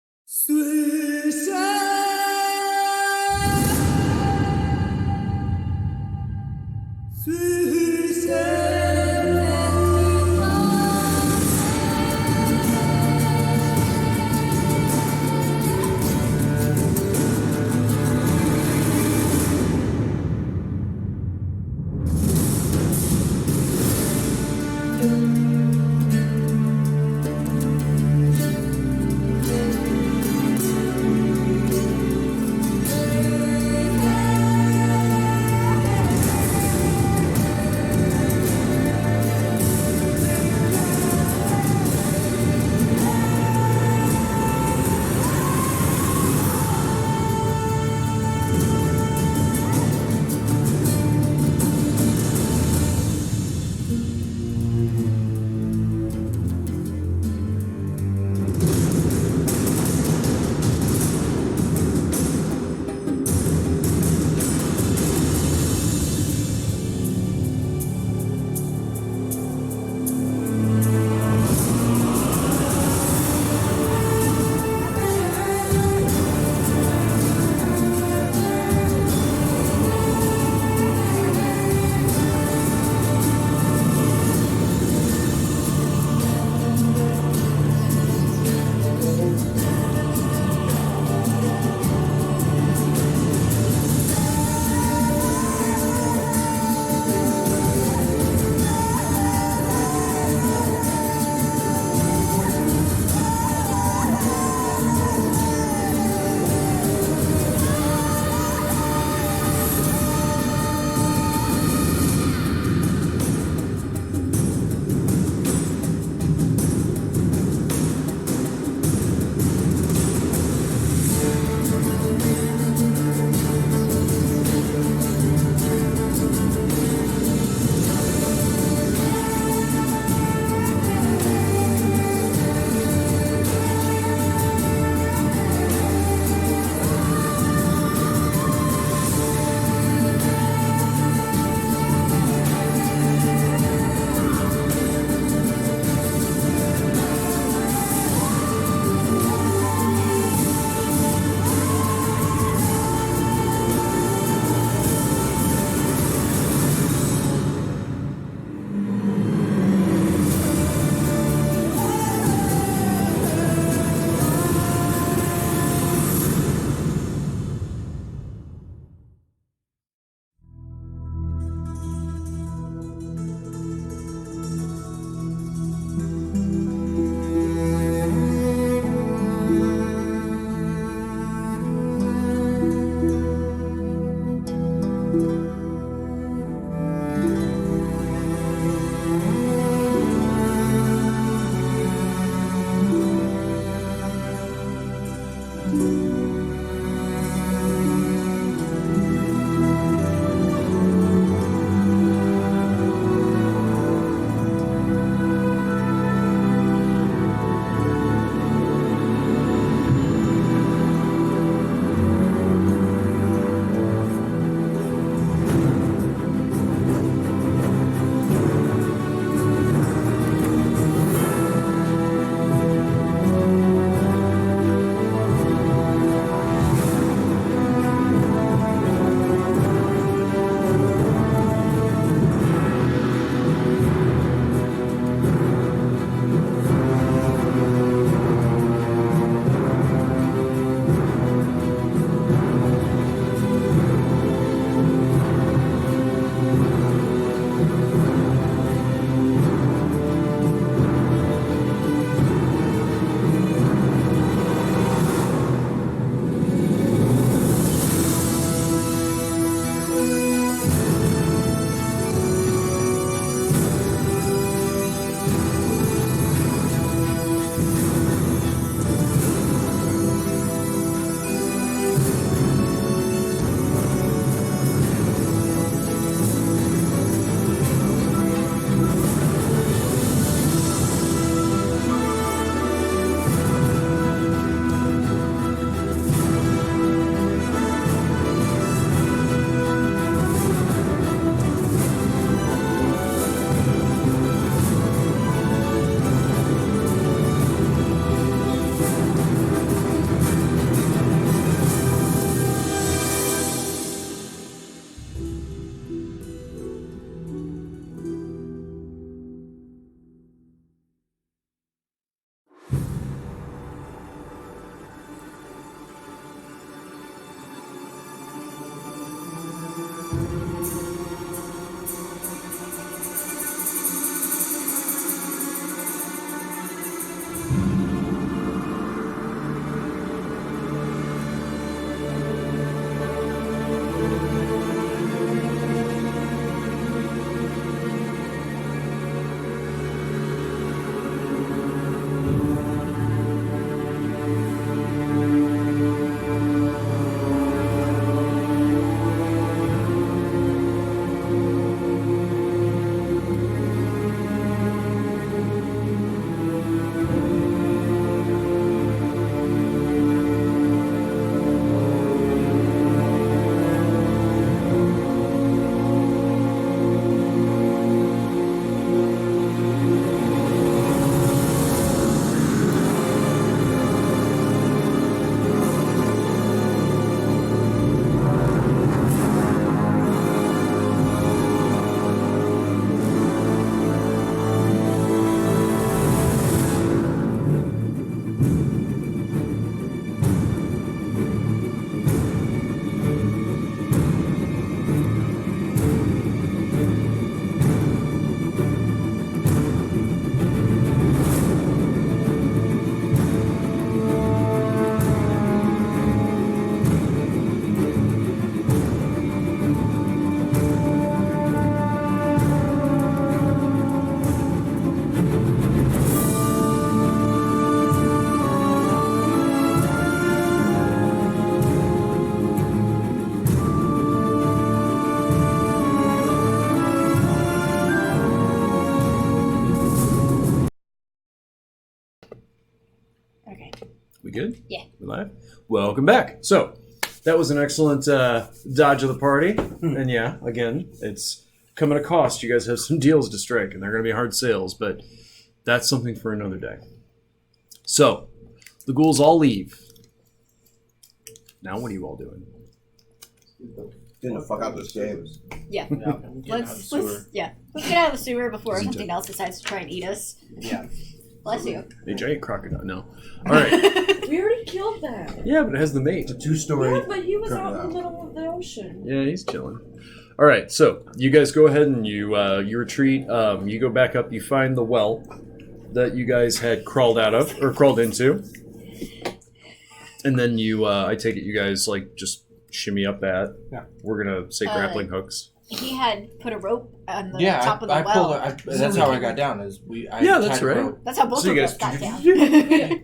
good?
Yeah.
We live? Welcome back. So, that was an excellent dodge of the party. And yeah, again, it's coming at a cost. You guys have some deals to strike, and they're going to be hard sales, but that's something for another day. So, the ghouls all leave. Now what are you all doing?
Getting the fuck out of this game.
Yeah. Let's get out of the sewer before
Is it
something else decides to try and eat us.
Yeah.
Bless you.
A giant crocodile. No. All right.
We already killed that.
Yeah, but it has the mate.
It's a 2-story.
Yeah, but he was out in the
crocodile.
middle of the ocean.
Yeah, he's chilling. All right, so you guys go ahead and you retreat. You go back up. You find the well that you guys had crawled out of or crawled into, and then I take it you guys just shimmy up that.
Yeah.
We're gonna say grappling hooks.
He had put a rope on the
Yeah,
top of the
I
well.
pulled. That's how I got down.
Yeah, that's right.
Rope.
That's how both
So
of
you
us
guys-
got down.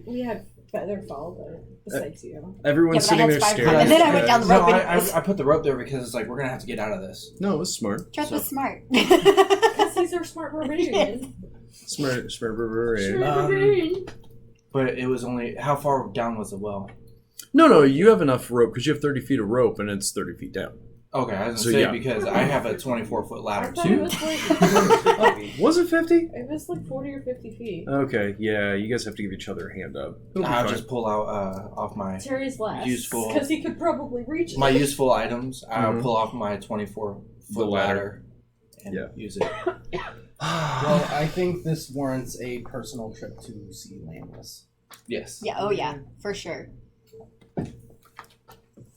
We had Featherfall, but besides you.
Everyone's
Yeah, but I
sitting
had
there
Spider-Man,
staring.
and then I went down the rope.
No,
and
I put the rope there because it's like we're gonna have to get out of this.
No, it was smart.
Trust was smart.
Because he's our smart barbarian.
Smart.
Smart
Barbarian.
barbarian.
But it was only how far down was the well?
No, you have enough rope because you have 30 feet of rope and it's 30 feet down.
Okay, I was
So,
gonna say
yeah.
because I have a 24-foot
I
ladder
thought it
too.
was like
Was it 50?
it was like 40 or 50 feet.
Okay, yeah, you guys have to give each other a hand up. It'll be
I'll
fine.
just pull out off my
Terry's last.
Useful.
Because he could probably reach it.
my useful items. I'll
Mhm.
pull off my 24-foot
The ladder.
ladder and
Yeah.
use it.
Well, I think this warrants a personal trip to see Landless.
Yes.
Yeah, oh yeah, for sure.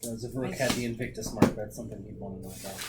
Because if Rook had the Invictus mark, that's something he'd want to know about.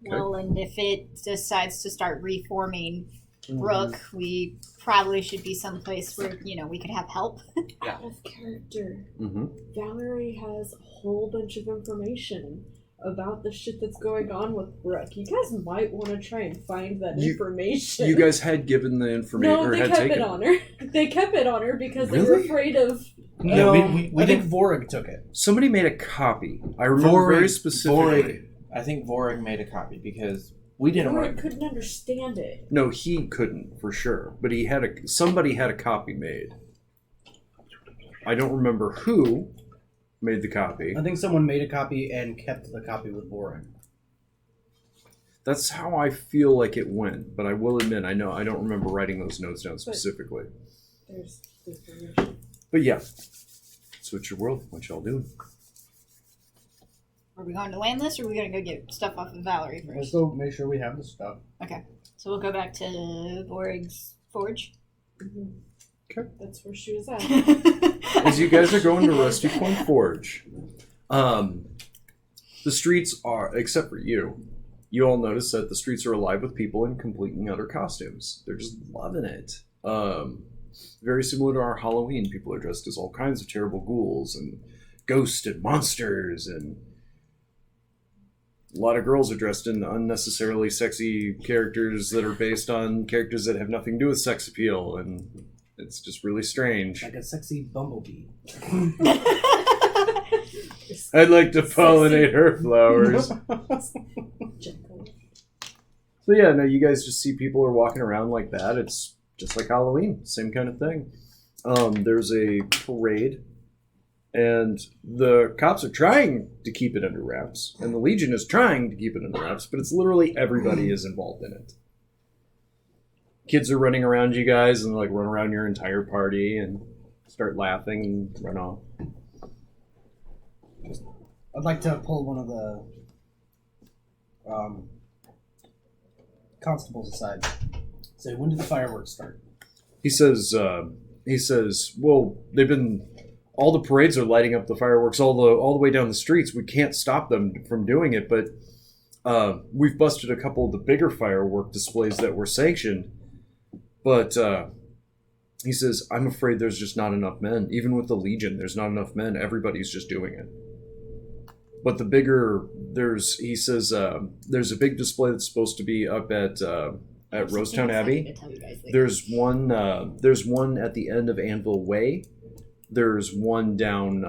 Well, and if it decides to start reforming Rook, we probably should be someplace where, we could have help.
Out of character.
Mm-hmm.
Valerie has a whole bunch of information about the shit that's going on with Rook. You guys might want to try and find that information.
You guys had given the information
No,
or
they
had
kept
taken
it on her. They kept it on her because they were
Really?
afraid of.
No, we
I think
didn't.
Vorag took it.
Somebody made a copy. I remember very specifically.
I think Vorag made a copy because we didn't
Or
want.
couldn't understand it.
No, he couldn't for sure, but somebody had a copy made. I don't remember who made the copy.
I think someone made a copy and kept the copy with Vorag.
That's how I feel like it went, but I will admit I don't remember writing those notes down specifically.
There's information.
But yeah, switch your world. What y'all doing?
Are we going to Landless or are we going to go get stuff off of Valerie
Let's
first?
go make sure we have the stuff.
Okay, so we'll go back to Vorig's forge.
Okay.
That's where she was at.
As you guys are going to Rusty Point Forge, the streets are, except for you all notice that the streets are alive with people in complete and utter costumes. They're just loving it. Very similar to our Halloween. People are dressed as all kinds of terrible ghouls and ghosts and monsters, and a lot of girls are dressed in unnecessarily sexy characters that are based on characters that have nothing to do with sex appeal, and it's just really strange.
Like a sexy bumblebee.
I'd like to pollinate her flowers. So yeah, no, you guys just see people are walking around like that. It's just like Halloween, same kind of thing. There's a parade, and the cops are trying to keep it under wraps, and the Legion is trying to keep it under wraps, but it's literally everybody is involved in it. Kids are running around you guys and run around your entire party and start laughing and run off.
I'd like to pull one of the constables aside. Say, when did the fireworks start?
He says, well, all the parades are lighting up the fireworks all the way down the streets. We can't stop them from doing it, but we've busted a couple of the bigger firework displays that were sanctioned. But he says, I'm afraid there's just not enough men. Even with the Legion, there's not enough men. Everybody's just doing it. But there's a big display that's supposed to be up at Rosetown Abbey. There's one at the end of Anvil Way. There's one down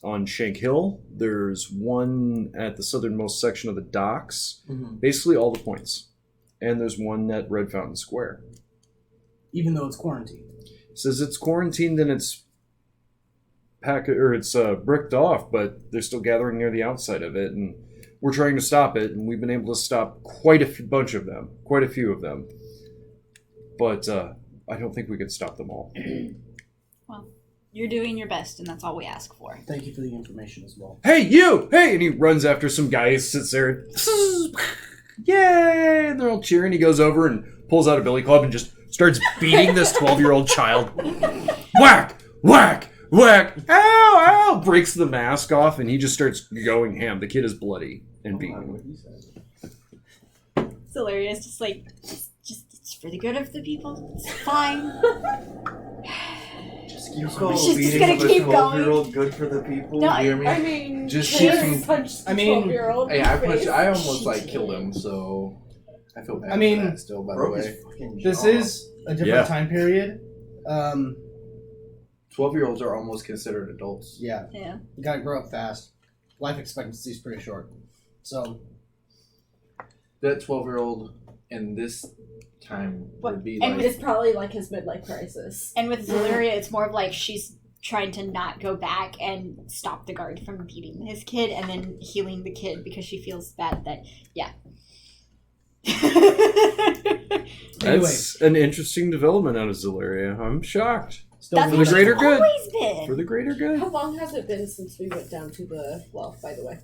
on Shank Hill. There's one at the southernmost section of the docks.
Mm-hmm.
Basically all the points. And there's one at Red Fountain Square.
Even though it's quarantined.
Says it's quarantined and it's bricked off, but they're still gathering near the outside of it, and we're trying to stop it, and we've been able to stop quite a few of them. But I don't think we could stop them all.
Well, you're doing your best, and that's all we ask for.
Thank you for the information as well.
Hey, you! Hey! And he runs after some guy who sits there. Yay! And they're all cheering. He goes over and pulls out a billy club and just starts beating this 12-year-old child. Whack! Whack! Whack! Ow! Ow! Breaks the mask off, and he just starts going ham. The kid is bloody and beaten.
Hilarious, just like, it's for the good of the people. It's fine.
Just keep
She's just gonna keep going.
12-year-old good for the people.
No,
you hear me?
I mean,
Just
kids punched the 12-year-old.
Yeah, I almost like killed him, so I feel bad.
I mean,
for that still, by the
Rook
way.
is fucking
This
jaw.
is a different time period.
12-year-olds are almost considered adults.
Yeah.
Yeah.
You gotta grow up fast. Life expectancy is pretty short. So
That 12-year-old in this time would be
and
like...
It's probably like his midlife crisis.
And with Zaleria, it's more of like she's trying to not go back and stop the guard from beating his kid and then healing the kid because she feels bad that, yeah.
That's an interesting development out of Zaleria. I'm shocked.
That's
For
what
the greater
she's
good.
always been.
For the greater good.
How long has it been since we went down to the well, by the way?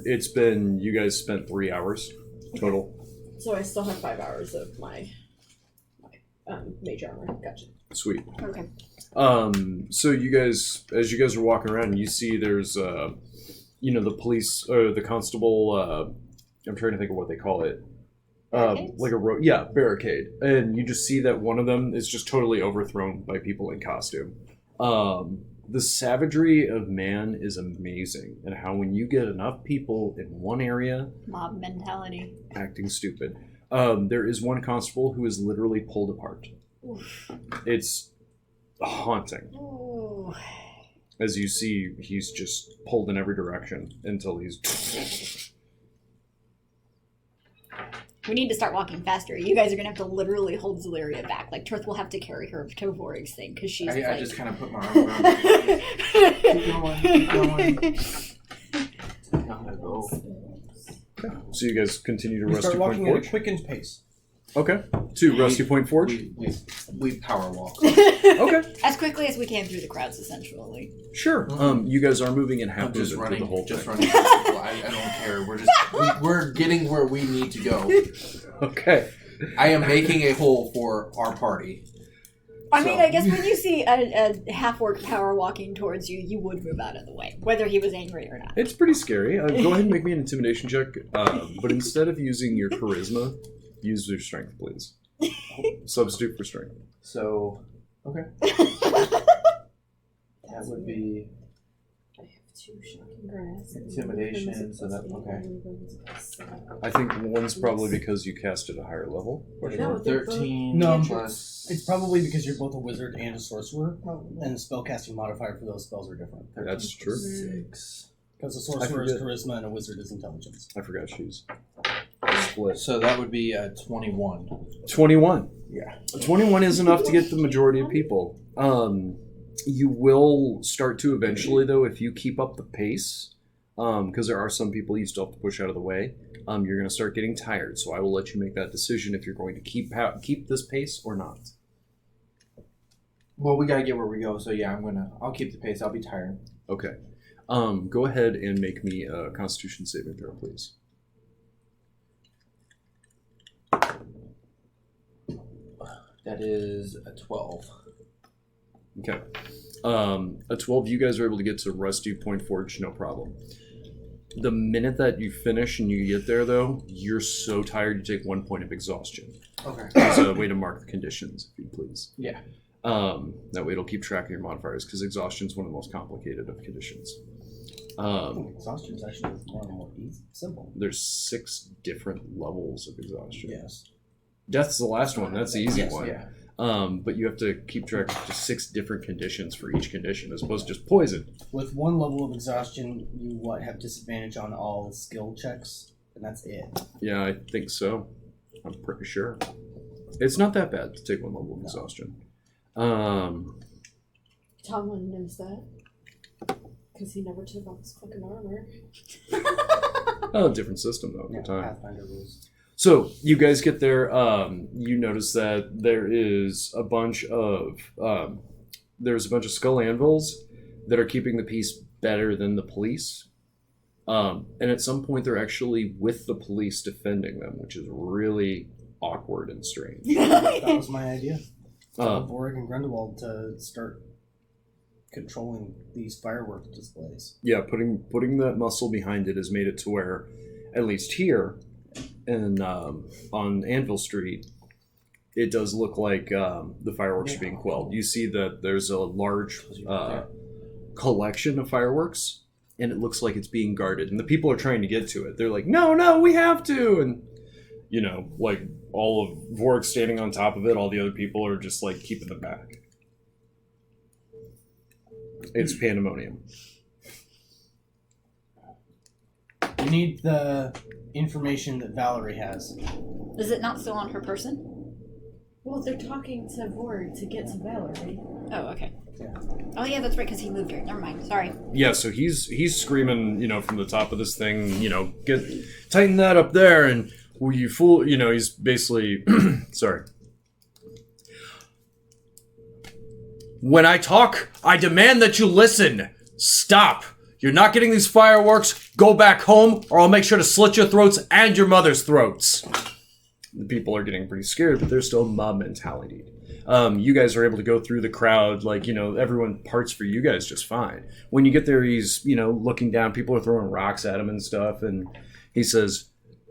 It's been, you guys spent 3 hours total.
So I still have 5 hours of my major armor. Gotcha.
Sweet.
Okay.
So you guys, as you guys are walking around, you see there's, the police, or the constable, I'm trying to think of what they call it. Like a barricade. And you just see that one of them is just totally overthrown by people in costume. The savagery of man is amazing, and how when you get enough people in one area,
Mob mentality.
acting stupid, there is one constable who is literally pulled apart.
Oof.
It's haunting.
Ooh.
As you see, he's just pulled in every direction until he's...
We need to start walking faster. You guys are gonna have to literally hold Zaleria back. Like Turth will have to carry her to Vorig's thing because she's.
I just kind of put my arm around her. Keep going, keep going.
Gotta go.
So you guys continue to
we
Rusty
start
Point
walking at a
Forge?
quickened pace.
Okay. To Rusty Point Forge?
We power walk.
Okay.
As quickly as we can through the crowds, essentially.
Sure. You guys are moving in half
I'm just
movement through
running.
the whole
Just
thing.
running. I don't care. We're getting where we need to go.
Okay.
I am making a hole for our party.
I mean, I guess when you see a half-orc power walking towards you, you would move out of the way, whether he was angry or not.
It's pretty scary. Go ahead and make me an intimidation check. But instead of using your charisma, use your strength, please. Substitute for strength.
So, okay. That would be
I have 2 shocking grasp.
intimidation, so that, okay.
I think one's probably because you cast at a higher level.
No, they're
13
No.
plus...
It's probably because you're both a wizard and a sorcerer, and the spellcasting modifier for those spells are different.
That's true.
6.
Because a sorcerer is charisma and a wizard is intelligence.
I forgot she's split.
So that would be 21.
21.
Yeah.
21 is enough to get the majority of people. You will start to eventually, though, if you keep up the pace, because there are some people you still have to push out of the way. You're going to start getting tired, so I will let you make that decision if you're going to keep this pace or not.
Well, we gotta get where we go, so yeah, I'll keep the pace. I'll be tired.
Okay. Go ahead and make me a Constitution saving throw, please.
That is a 12.
Okay. A 12, you guys are able to get to Rusty Point Forge, no problem. The minute that you finish and you get there, though, you're so tired you take 1 point of exhaustion.
Okay.
As a way to mark the conditions, if you please.
Yeah.
That way it'll keep track of your modifiers, because exhaustion is one of the most complicated of conditions.
Exhaustion is actually one of the more simple.
There's 6 different levels of exhaustion.
Yes.
Death's the last one. That's the easy
Yes,
one.
Yeah.
But you have to keep track of just 6 different conditions for each condition, as opposed to just poison.
With 1 level of exhaustion, you have disadvantage on all skill checks, and that's it.
Yeah, I think so. I'm pretty sure. It's not that bad to take 1 level of exhaustion.
Tomlin knows that. Because he never took off his fucking armor.
Oh, different system though at the time.
Pathfinder rules.
So you guys get there. You notice that there is a bunch of skull anvils that are keeping the peace better than the police. And at some point, they're actually with the police defending them, which is really awkward and strange.
That was my idea. Borg and Grindelwald to start controlling these fireworks displays.
Yeah, putting that muscle behind it has made it to where, at least here, and on Anvil Street, it does look like the fireworks are being quelled. You see that there's a large collection of fireworks, and it looks like it's being guarded. And the people are trying to get to it. They're like, no, we have to! And, like, all of Vorg standing on top of it, all the other people are just, like, keeping them back. It's pandemonium.
We need the information that Valerie has.
Is it not still on her person?
Well, they're talking to Vorg to get to Valerie.
Oh, okay.
Yeah.
Oh, yeah, that's right, because he moved her. Never mind. Sorry.
Yeah, so he's screaming, from the top of this thing, tighten that up there, and will you fool, he's basically, sorry. When I talk, I demand that you listen. Stop. You're not getting these fireworks. Go back home, or I'll make sure to slit your throats and your mother's throats. The people are getting pretty scared, but they're still mob mentality. You guys are able to go through the crowd, everyone parts for you guys just fine. When you get there, he's, looking down. People are throwing rocks at him and stuff, and he says,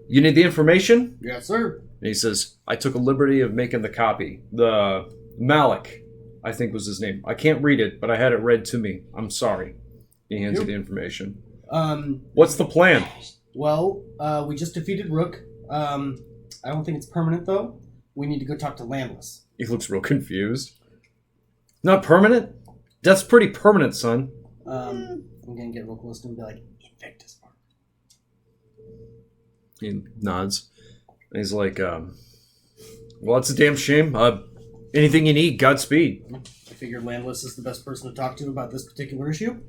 you need the information?
Yes, sir.
And he says, I took a liberty of making the copy. The Malik, I think was his name. I can't read it, but I had it read to me. I'm sorry. He hands you the information. What's the plan?
Well, we just defeated Rook. I don't think it's permanent, though. We need to go talk to Landless.
He looks real confused. Not permanent? That's pretty permanent, son.
I'm going to get real close to him and be like, Invictus Mark.
He nods. And he's like, well, it's a damn shame. Anything you need, Godspeed.
I figured Landless is the best person to talk to about this particular issue.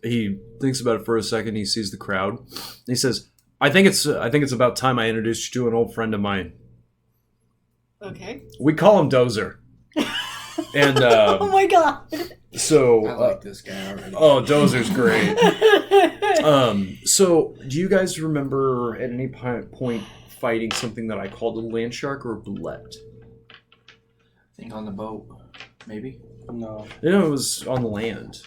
He thinks about it for a second. He sees the crowd. He says, I think it's about time I introduced you to an old friend of mine.
Okay.
We call him Dozer. And
oh my god.
So
I like this guy already.
Oh, Dozer's great. So do you guys remember at any point fighting something that I called a land shark or a bulette?
I think on the boat, maybe.
No.
It was on land.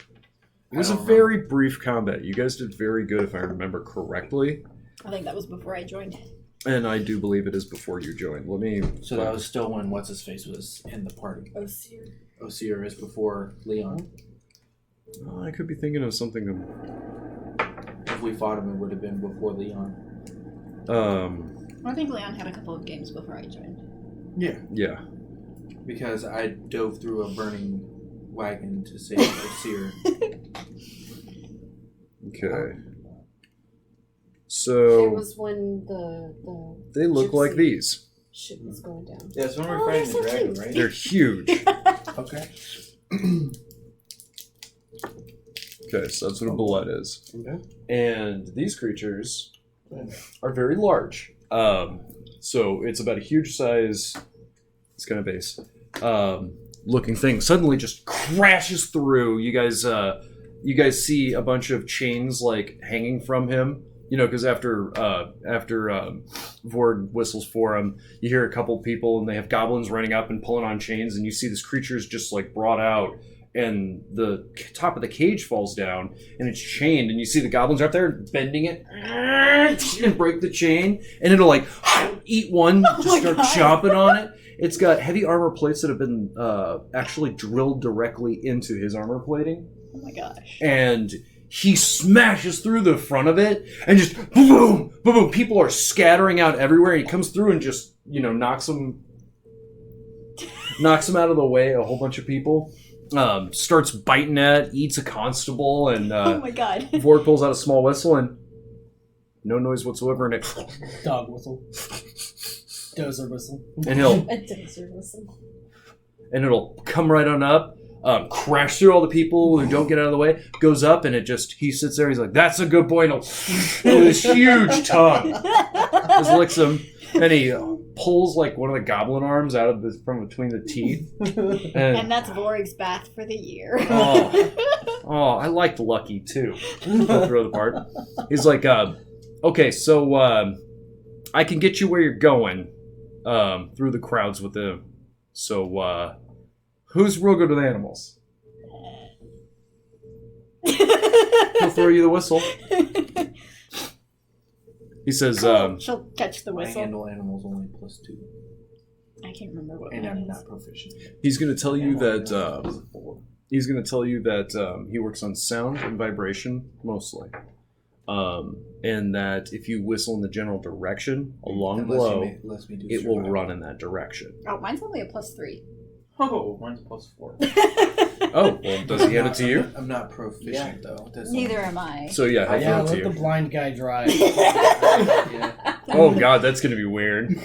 It was a very brief combat. You guys did very good, if I remember correctly.
I think that was before I joined.
And I do believe it is before you joined. Let me...
So that was still when What's-His-Face was in the party. Osir is before Leon.
I could be thinking of something...
If we fought him, it would have been before Leon.
I think Leon had a couple of games before I joined.
Yeah.
Yeah.
Because I dove through a burning wagon to save Osir.
Okay. So
it was when the
they look like these.
Shit was going down.
Yeah, it's when we're fighting the dragon, right?
They're huge.
Okay.
Okay, so that's what a bullet is.
Okay.
And these creatures are very large. So it's about a huge size. It's kind of base. Looking thing suddenly just crashes through. You guys see a bunch of chains like hanging from him. Because after Vorg whistles for him, you hear a couple people and they have goblins running up and pulling on chains, and you see this creature's just like brought out, and the top of the cage falls down and it's chained, and you see the goblins right there bending it and break the chain, and it'll like eat one, just start chomping on it. It's got heavy armor plates that have been actually drilled directly into his armor plating.
Oh my gosh.
And he smashes through the front of it and just boom, boom, boom. People are scattering out everywhere. He comes through and just, knocks them out of the way, a whole bunch of people. Starts biting at, eats a constable, and
oh my god.
Vorg pulls out a small whistle and no noise whatsoever in it.
Dog whistle. Dozer whistle.
and he'll
A dozer whistle.
and it'll come right on up, crash through all the people who don't get out of the way, goes up, and he sits there, he's like, that's a good boy, and he'll, with his huge tongue, just licks him, and he pulls like one of the goblin arms out of from between the teeth.
And that's Vorig's bath for the year.
Oh, I liked Lucky, too. I'll throw the part. He's like, okay, so I can get you where you're going through the crowds with him. So, who's real good with animals? He'll throw you the whistle. He says,
she'll catch the
I
whistle.
handle animals only +2.
I can't remember what
And
mine
I'm
is.
not proficient.
he's going to tell you that
Four.
he's going to tell you that he works on sound and vibration mostly, and that if you whistle in the general direction a long
Unless
blow,
you lets me do
it will
survival.
run in that direction.
Oh, mine's only a +3.
Oh, mine's +4.
Oh, well, does he hand it to you?
I'm not proficient though. That's
Neither am I.
So yeah, he'll
Yeah,
hand it
let
to
the
you.
blind guy drive.
Yeah.
Oh god, that's going to be weird.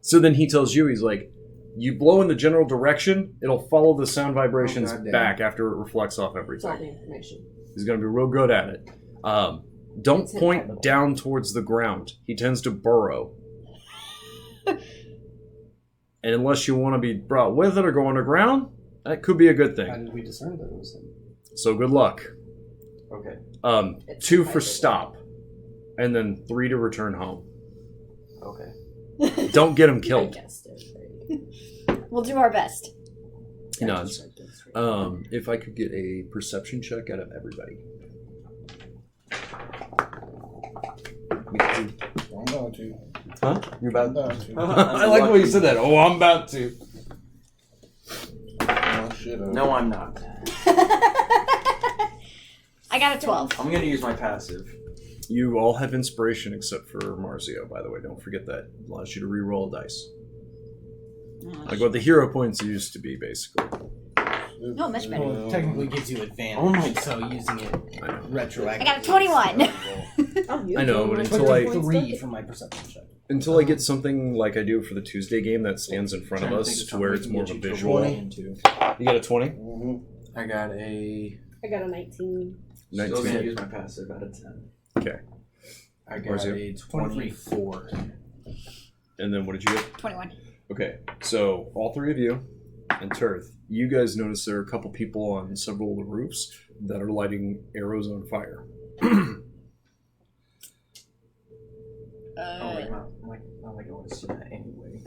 So then he tells you, he's like, you blow in the general direction, it'll follow the sound vibrations
goddamn.
back after it reflects off
It's all the
everything.
information.
He's going to be real good at it. Don't
It's
point
inevitable.
down towards the ground. He tends to burrow. And unless you want to be brought with it or go underground, that could be a good
How
thing.
did we discern that it was him?
So good luck.
Okay.
It's
2 for
inevitable.
stop, and then 3 to return home.
Okay.
Don't get him
I
killed.
guessed it, right?
We'll do our best.
He nods. If I could get a perception check out of everybody.
I'm going to.
Huh? You're
I'm
about
about to.
I like the way you said that. Oh, I'm about to.
Oh, shit.
No, I'm not.
I got a 12.
I'm gonna use my passive.
You all have inspiration except for Marzio, by the way. Don't forget that. It allows you to re-roll dice. Like what the hero points used to be, basically.
No, much better.
Well, it technically gives you advantage.
Oh my
so using it
I know.
retroactively.
I got a 21.
I know, but
Put
until
the
I
3 from my perception check.
until I get something like I do for the Tuesday game that stands in front of us, to where it's more of a visual. You got a 20?
Mm-hmm.
I got a.
I got a 19.
Still gonna
19.
use my passive out of 10.
Okay.
I got
Where's
a 24.
And then what did you get?
21.
Okay, so all 3 of you and Turth, you guys notice there are a couple people on several of the roofs that are lighting arrows on fire.
Oh, wait, not like I want to see that anyway.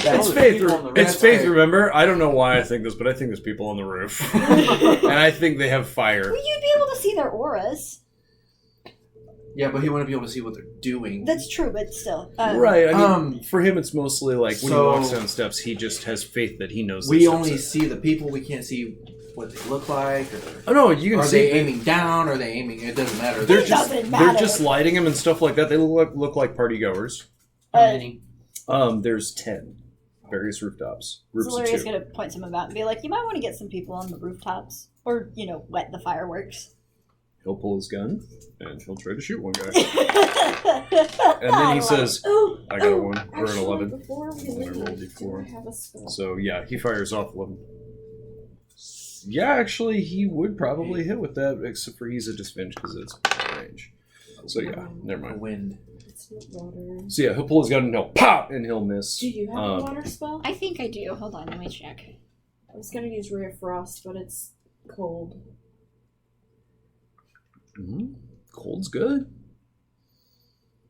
It's faith, remember? I don't know why I think this, but I think there's people on the roof. And I think they have fire.
Well, you'd be able to see their auras.
Yeah, but he wouldn't be able to see what they're doing.
That's true, but still.
Right, I mean, for him it's mostly like when he
so-
walks down steps, he just has faith that he knows
We
these
only
steps
see the people. We can't see what they look like. Or
Oh no, you can
are
see
they aiming down? Are they aiming? It doesn't matter.
they're
It
just
doesn't
they're
matter.
just lighting them and stuff like that. They look like party goers.
How many?
There's 10 various rooftops. Groups of
Valeria's
2.
going to point some about and be like, you might want to get some people on the rooftops. Or, wet the fireworks.
He'll pull his gun and he'll try to shoot one guy.
And
And then he says,
Oh,
I got one. We're an
actually,
11.
Before we
And I
leave,
rolled
do
D4.
I have a spell?
So yeah, he fires off 11. Yeah, actually, he would probably hit with that, except for he's a disadvantage because it's range. So yeah, never mind.
Wind.
It's not water.
So yeah, he'll pull his gun and he'll pop and he'll miss.
Do you have a water spell?
I think I do. Hold on, let me check.
I was gonna use Ray of Frost, but it's cold.
Cold's good.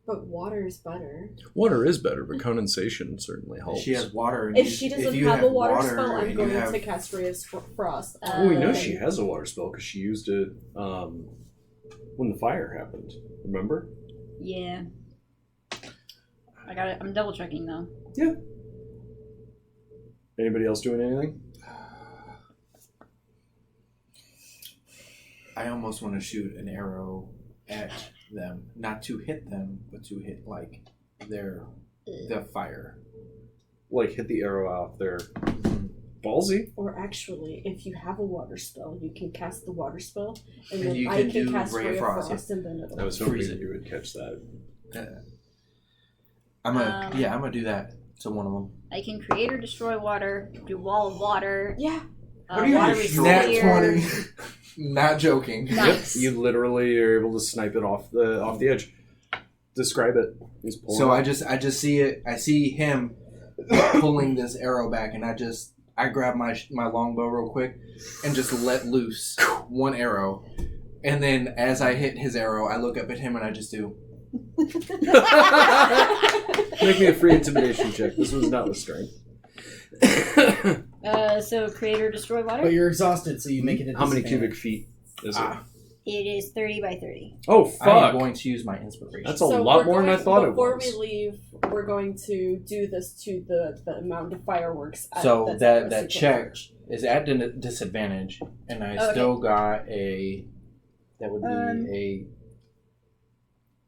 But water is better.
Water is better, but condensation certainly helps.
She has water. And
If she doesn't
you
have a water spell,
and
I'm
you
going
have-
to cast Ray of Frost.
Oh, we know she has a water spell because she used it when the fire happened. Remember?
Yeah. I got it. I'm double checking though.
Yeah. Anybody else doing anything?
I almost want to shoot an arrow at them, not to hit them, but to hit like the fire.
Like hit the arrow out there. Ballsy.
Or actually, if you have a water spell, you can cast the water spell, and
And
then
you
I
can
can
do
cast
Ray
Ray
of
of
Frost,
Frost, and then it'll
I was hoping
freeze
that
it.
you would catch that.
I'm gonna do that to one of them.
I can create or destroy water, do wall of water.
Yeah.
Water
Nat
sphere.
20. Not joking.
Nice.
Yep, you literally are able to snipe it off the edge. Describe it. He's pulling.
So I just see it. I see him pulling this arrow back, and I grab my longbow real quick and just let loose one arrow. And then as I hit his arrow, I look up at him and I just do.
Make me a free intimidation check. This was not with strength.
So create or destroy water?
But you're exhausted, so you make it a
How many
disadvantage.
cubic feet is it?
It is 30 by 30.
Oh,
I am
fuck.
going to use my inspiration.
That's a lot more than I thought it was.
Before we leave, we're going to do this to the amount of fireworks.
So
that's
that
at
that check is at a disadvantage, and I still got a. That would be a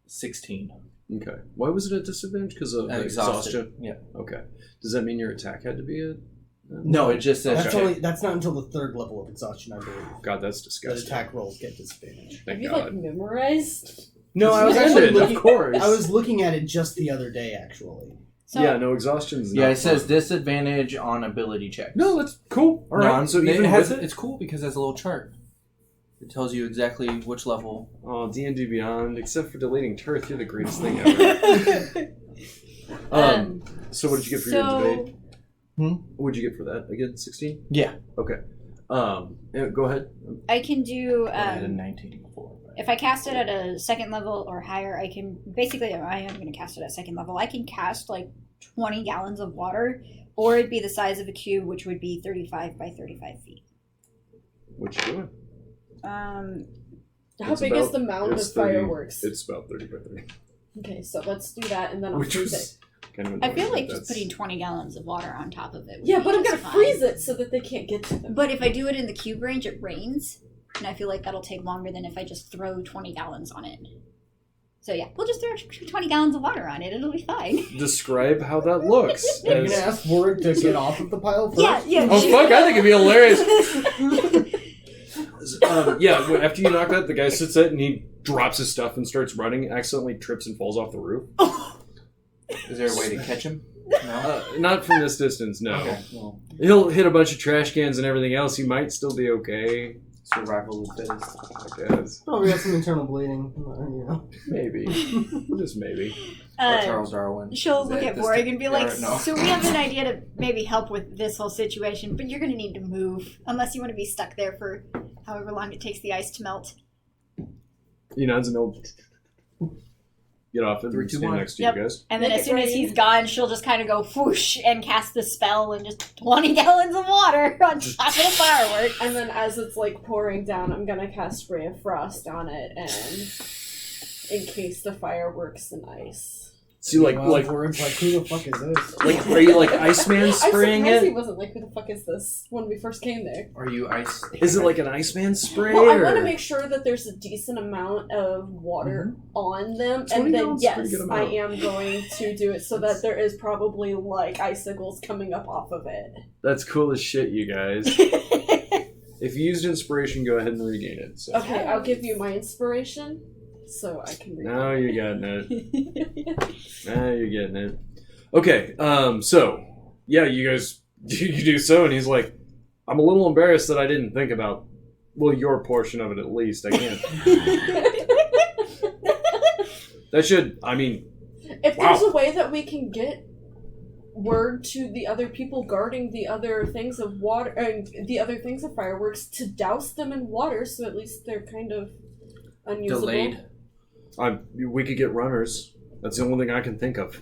16.
Okay. Why was it a disadvantage? Because of exhaustion?
Yeah.
Okay. Does that mean your attack had to be a...
No, it just says.
That's not until the 3rd level of exhaustion, I believe.
God, that's
The
disgusting.
attack rolls get disadvantage.
Thank
Have you
God.
memorized?
No, I was
Yes,
actually
of
looking.
course.
I was looking at it just the other day, actually.
So,
Yeah, no, exhaustion's
Yeah,
not
it says
fun.
disadvantage on ability checks.
No, that's cool. All right. So even with it...
it's cool because it has a little chart. It tells you exactly which level.
Oh, D&D Beyond, except for deleting Turth, you're the greatest thing ever. So what did you get for your intimidate? What did you get for that? Again, 16?
Yeah.
Okay. Go ahead.
I can do...
I had a 19 before.
if I cast it at a 2nd level or higher, I can... Basically, I am going to cast it at 2nd level. I can cast, like, 20 gallons of water, or it'd be the size of a cube, which would be 35 by 35 feet.
What you doing?
How big is the mound of fireworks?
It's about 30 by 30.
Okay, so let's do that, and then I'll
Which
freeze
was
it.
kind of
I feel
annoying,
like
but
just putting 20 gallons of water on top of it would
Yeah,
be
but I'm
just
gonna
fine.
freeze it so that they can't get to them.
But if I do it in the cube range, it rains, and I feel like that'll take longer than if I just throw 20 gallons on it. So yeah, we'll just throw 20 gallons of water on it. It'll be fine.
Describe how that looks.
Are you gonna ask for it to get off of the pile first?
Yeah.
Oh fuck! I think it'd be hilarious. After you knock that, the guy sits it and he drops his stuff and starts running. Accidentally trips and falls off the roof.
Is there a way to catch him? No.
Not from this distance. No.
Okay. Well,
He'll hit a bunch of trash cans and everything else. He might still be okay.
survival of the fittest.
I guess.
Probably got some internal bleeding. You know.
Maybe. Just maybe.
Or Charles Darwin.
She'll look at Borg and be like,
no.
so we have an idea to maybe help with this whole situation, but you're going to need to move, unless you want to be stuck there for however long it takes the ice to melt.
He nods and he'll get off and
3, 2,
stand
1.
next to
Yep.
you guys.
And then
Make
as
it
soon as
rain.
he's gone, she'll just kind of go whoosh and cast the spell and just 20 gallons of water on top of the fireworks.
And then as it's like pouring down, I'm gonna cast Spray of Frost on it and encase the fireworks in ice.
See, like
words like, who the fuck is this?
like, are you like Iceman spraying
I'm surprised he
it?
wasn't like, who the fuck is this when we first came there.
Are you ice?
Is it like an Iceman spray?
Well, I
or...
want to make sure that there's a decent amount of water on them,
20
and then
gallons is a pretty
yes,
good
I
amount.
am going to do it so that there is probably like icicles coming up off of it.
That's cool as shit, you guys. If you used inspiration, go ahead and regain it. So.
Okay, I'll give you my inspiration, so I can read.
Now you're getting it. Now you're getting it. Okay, so, yeah, you guys, you do so, and he's like, I'm a little embarrassed that I didn't think about, well, your portion of it at least. I can't. That should, I mean,
If
wow.
there's a way that we can get word to the other people guarding the other things of water and the other things of fireworks to douse them in water, so at least they're kind of unusable.
Delayed.
we could get runners. That's the only thing I can think of.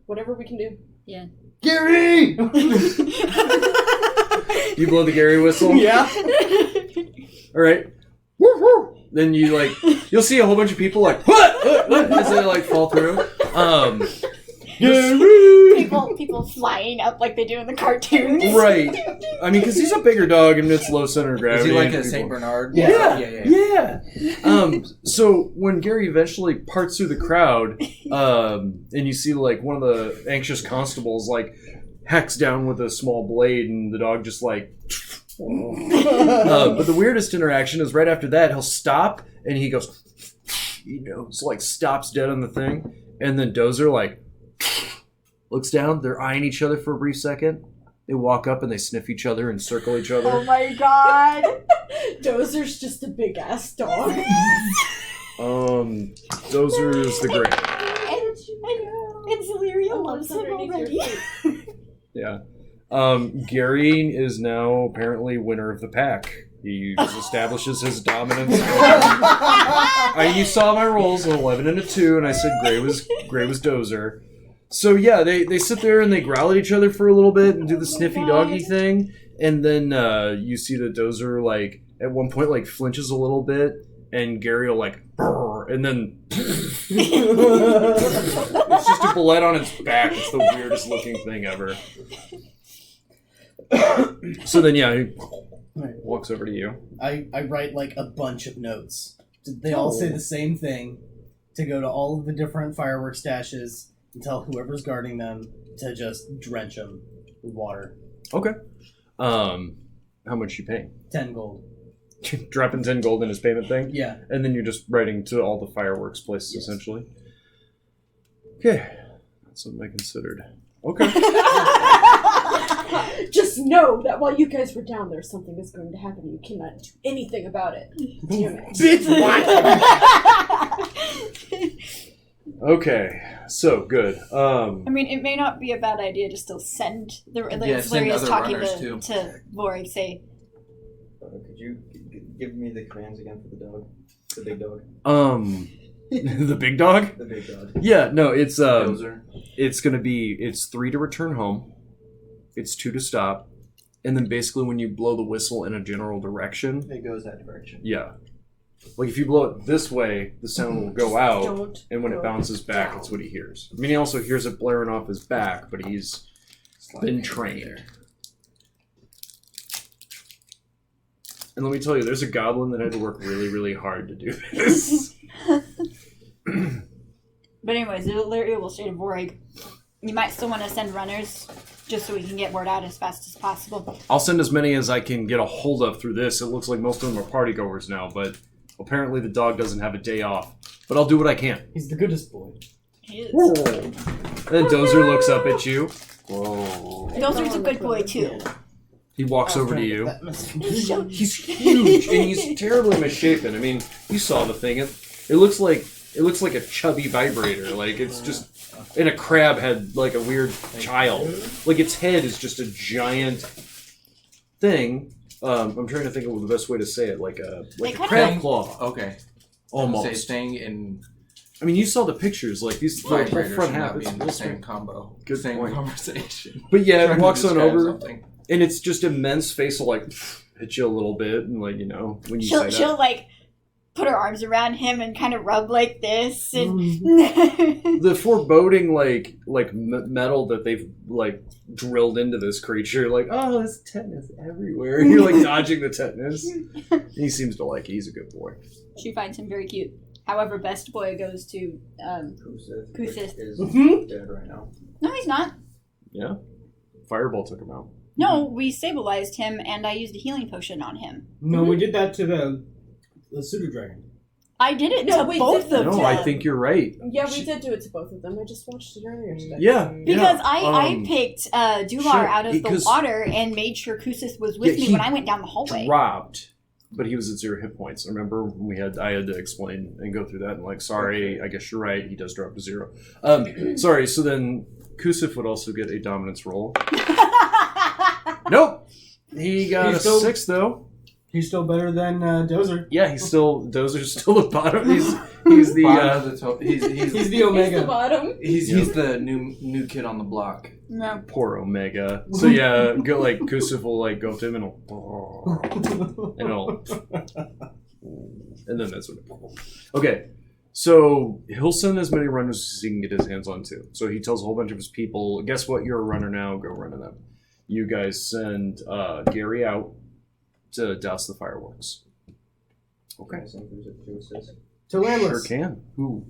Whatever we can do.
Yeah.
Gary!
You blow the Gary whistle?
Yeah.
All right. Woo, woo. Then you'll see a whole bunch of people like, what? As they like fall through.
People flying up like they do in the cartoons.
Right. I mean, because he's a bigger dog and it's low center of
Is
gravity.
he like
and
a
people-
Saint Bernard?
Yeah. So when Gary eventually parts through the crowd, and you see like one of the anxious constables like hacks down with a small blade, and the dog just like. But the weirdest interaction is right after that he'll stop and he goes, it's like stops dead on the thing, and then Dozer like looks down. They're eyeing each other for a brief second. They walk up and they sniff each other and circle each other.
Oh my god.
Dozer's just a big ass dog.
Dozer's the great.
And Zaleria loves him already.
Yeah. Gary is now apparently winner of the pack. He establishes his dominance. You saw my rolls, an 11 and a 2, and I said Gray was Dozer. So yeah, they sit there and they growl at each other for a little bit and do the sniffy doggy thing, and then you see that Dozer like at one point like flinches a little bit, and Gary will like brrr, and then it's just a bullet on its back. It's the weirdest looking thing ever. So then yeah, he walks over to you.
I write like a bunch of notes. They all say the same thing, to go to all of the different fireworks stashes and tell whoever's guarding them to just drench them with water.
Okay. How much you paying?
10 gold.
Dropping 10 gold in his payment thing?
Yeah.
And then you're just writing to all the fireworks places, essentially. Okay. That's something I considered. Okay.
Just know that while you guys were down there, something is going to happen. You cannot do anything about it. Damn it.
Bitch, what?
Okay. So, good.
I mean, it may not be a bad idea to still send the... Like,
send
Valeria's
other
talking
runners, too.
to Vorig, say...
Could you give me the commands again for the dog? The big dog?
The big dog?
The big dog.
Yeah, no, it's
Dozer.
it's gonna be 3 to return home, it's 2 to stop, and then basically when you blow the whistle in a general direction,
It goes that direction.
yeah. Like if you blow it this way, the sound will go out,
Don't
and when it
go
bounces back,
down.
that's what he hears. I mean, he also hears it blaring off his back, but he's been trained. And let me tell you, there's a goblin that had to work really, really hard to do this.
But anyways, Valeria will say to Vorig, you might still want to send runners, just so we can get word out as fast as possible.
I'll send as many as I can get a hold of through this. It looks like most of them are party goers now, but apparently the dog doesn't have a day off. But I'll do what I can.
He's the goodest boy.
He is.
And then Dozer looks up at you. Whoa.
Dozer's a good boy, too.
He walks over to you.
That must be
He's huge and he's terribly misshapen. I mean, you saw the thing. It looks like a chubby vibrator. Like it's just, and a crab had like a weird child. Like its head is just a giant thing. I'm trying to think of the best way to say it. Like a crab claw.
Okay.
Almost.
Say thing and
I mean, you saw the pictures. Like these the whole
vibrators
front
should
half.
not be
It's
in the
real
same
strange.
combo.
Good
same
point.
conversation.
But yeah,
Trying
it
to
walks on
describe
over.
something.
And it's just immense face will like hit you a little bit, and like when you say
She'll
that.
like put her arms around him and kind of rub like this, and
The foreboding like metal that they've like drilled into this creature, like oh, there's tetanus everywhere. And you're like dodging the tetanus. And he seems to like it. He's a good boy.
she finds him very cute. However, best boy goes to Kusith.
Is dead right now.
No, he's not.
Yeah, Fireball took him out.
No, we stabilized him, and I used a healing potion on him.
No, we did that to the pseudo dragon.
I did it
No,
to
we
both
did
of
No,
them.
I think you're right.
Yeah, we did do it to both of them. I just watched it earlier today.
Yeah,
Because
yeah.
I picked Dular
sure,
out of the
because-
water and made sure Kusith was with
Yeah,
me
he
when I went down the hallway.
dropped, but he was at 0 hit points. Remember, I had to explain and go through that, and like, sorry, I guess you're right. He does drop to 0. Sorry. So then Kusif would also get a dominance roll. Nope, he got
He's
a
still-
6 though.
He's still better than Dozer.
Yeah, Dozer's still the bottom. He's the
Bottom of the he's
He's the
He's the
Omega.
bottom.
he's the new kid on the block.
No.
poor Omega. So yeah, go like Kusif will like go up to him and and then that's what. Okay, so he'll send as many runners as he can get his hands on to. So he tells a whole bunch of his people, guess what? You're a runner now. Go run to them. You guys send Gary out to douse the fireworks. Okay.
To
Sure
Landless.
can. Who?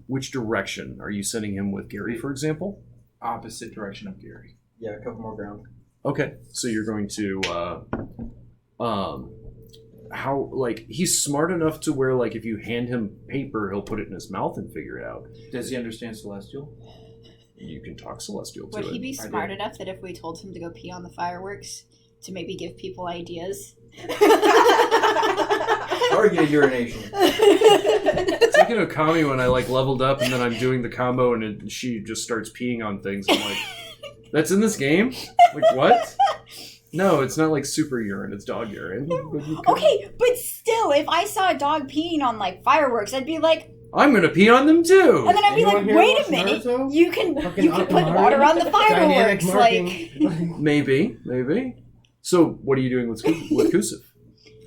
Which direction? Are you sending him with Gary, for example?
Opposite direction of Gary.
Yeah, a couple more ground.
Okay, so you're going to how, like, he's smart enough to where, like, if you hand him paper, he'll put it in his mouth and figure it out.
Does he understand Celestial?
You can talk Celestial to
Would
it.
he be smart enough that if we told him to go pee on the fireworks to maybe give people ideas?
Targeted urination.
It's like in Okami when I, like, leveled up and then I'm doing the combo and she just starts peeing on things. I'm like, that's in this game? Like, what? No, it's not like super urine, it's dog urine.
Okay, but still, if I saw a dog peeing on, like, fireworks, I'd be like,
I'm gonna pee on them too!
and then I'd be like,
Anyone here
wait
watch
a minute,
Naruto?
you can
Fucking
put
Akamaru?
water on the
Dynamic
fireworks,
marking.
like...
Maybe. So, what are you doing with Kusif?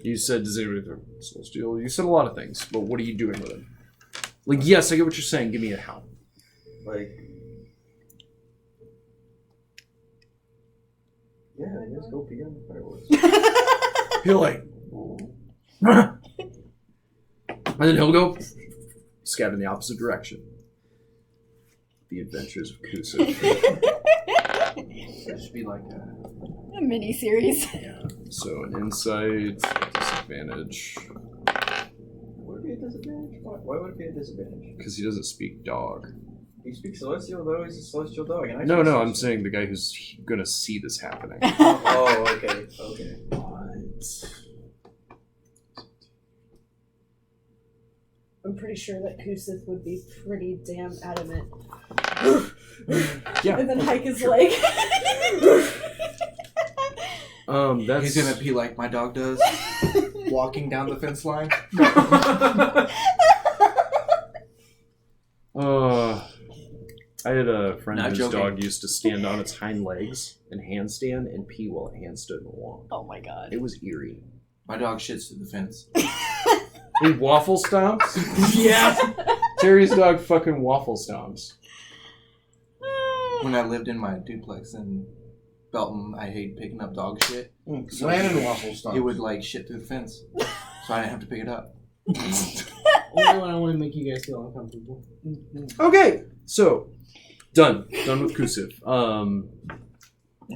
You said, does anyone Celestial? You said a lot of things, but what are you doing with him? Like, yes, I get what you're saying, give me a how.
Like, yeah, I guess go pee on the fireworks.
He'll like, and then he'll go scab in the opposite direction. The Adventures of Kusif.
It'd just be like
A mini-series.
So an insight, disadvantage,
Would it be a disadvantage? Why would it be a disadvantage?
because he doesn't speak dog.
He speaks Celestial, though. He's a Celestial dog. And I
No,
speak
I'm
Celestial.
saying the guy who's gonna see this happening.
Oh, okay.
I'm pretty sure that Kusith would be pretty damn adamant.
Yeah.
And then hike his leg.
That's
he's gonna pee like my dog does, walking down the fence line.
I had a friend
Not
whose
joking.
dog used to stand on its hind legs and handstand and pee while it handstood and walked.
Oh my god.
It was eerie.
My dog shits through the fence.
He waffle stomps?
Yeah.
Terry's dog fucking waffle stomps.
When I lived in my duplex in Belton, I hated picking up dog shit. So
Land waffle stomps.
it would like shit through the fence, so I didn't have to pick it up.
Only when I want to make you guys feel uncomfortable.
Okay, so done with Kusif.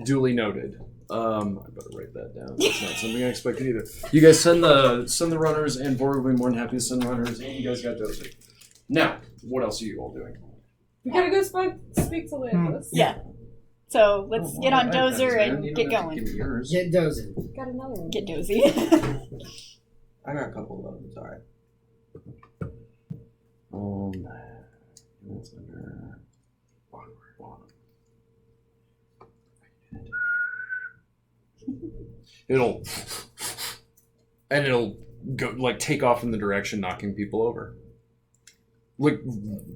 Duly noted. I better write that down. That's not something I expected either. You guys send the runners, and Borg will be more than happy to send runners. And you guys got Dozer. Now, what else are you all doing?
We gotta go speak to Landis.
Yeah. So let's get on Dozer and get going.
Get dozing.
Got another one.
Get dozy.
I got a couple of those. All right.
That's under bottom. It'll go like take off in the direction, knocking people over. Like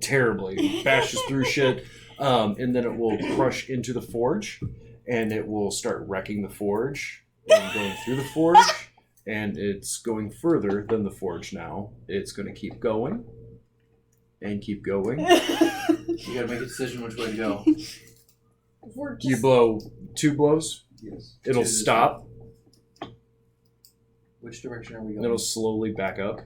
terribly, bashes through shit, and then it will crush into the forge, and it will start wrecking the forge and going through the forge, and it's going further than the forge now. It's going to keep going and keep going.
You gotta make a decision which way to go.
We're just...
You blow 2 blows.
Yes.
It'll
Two to the
stop.
Which direction are we
And
going?
it'll slowly back up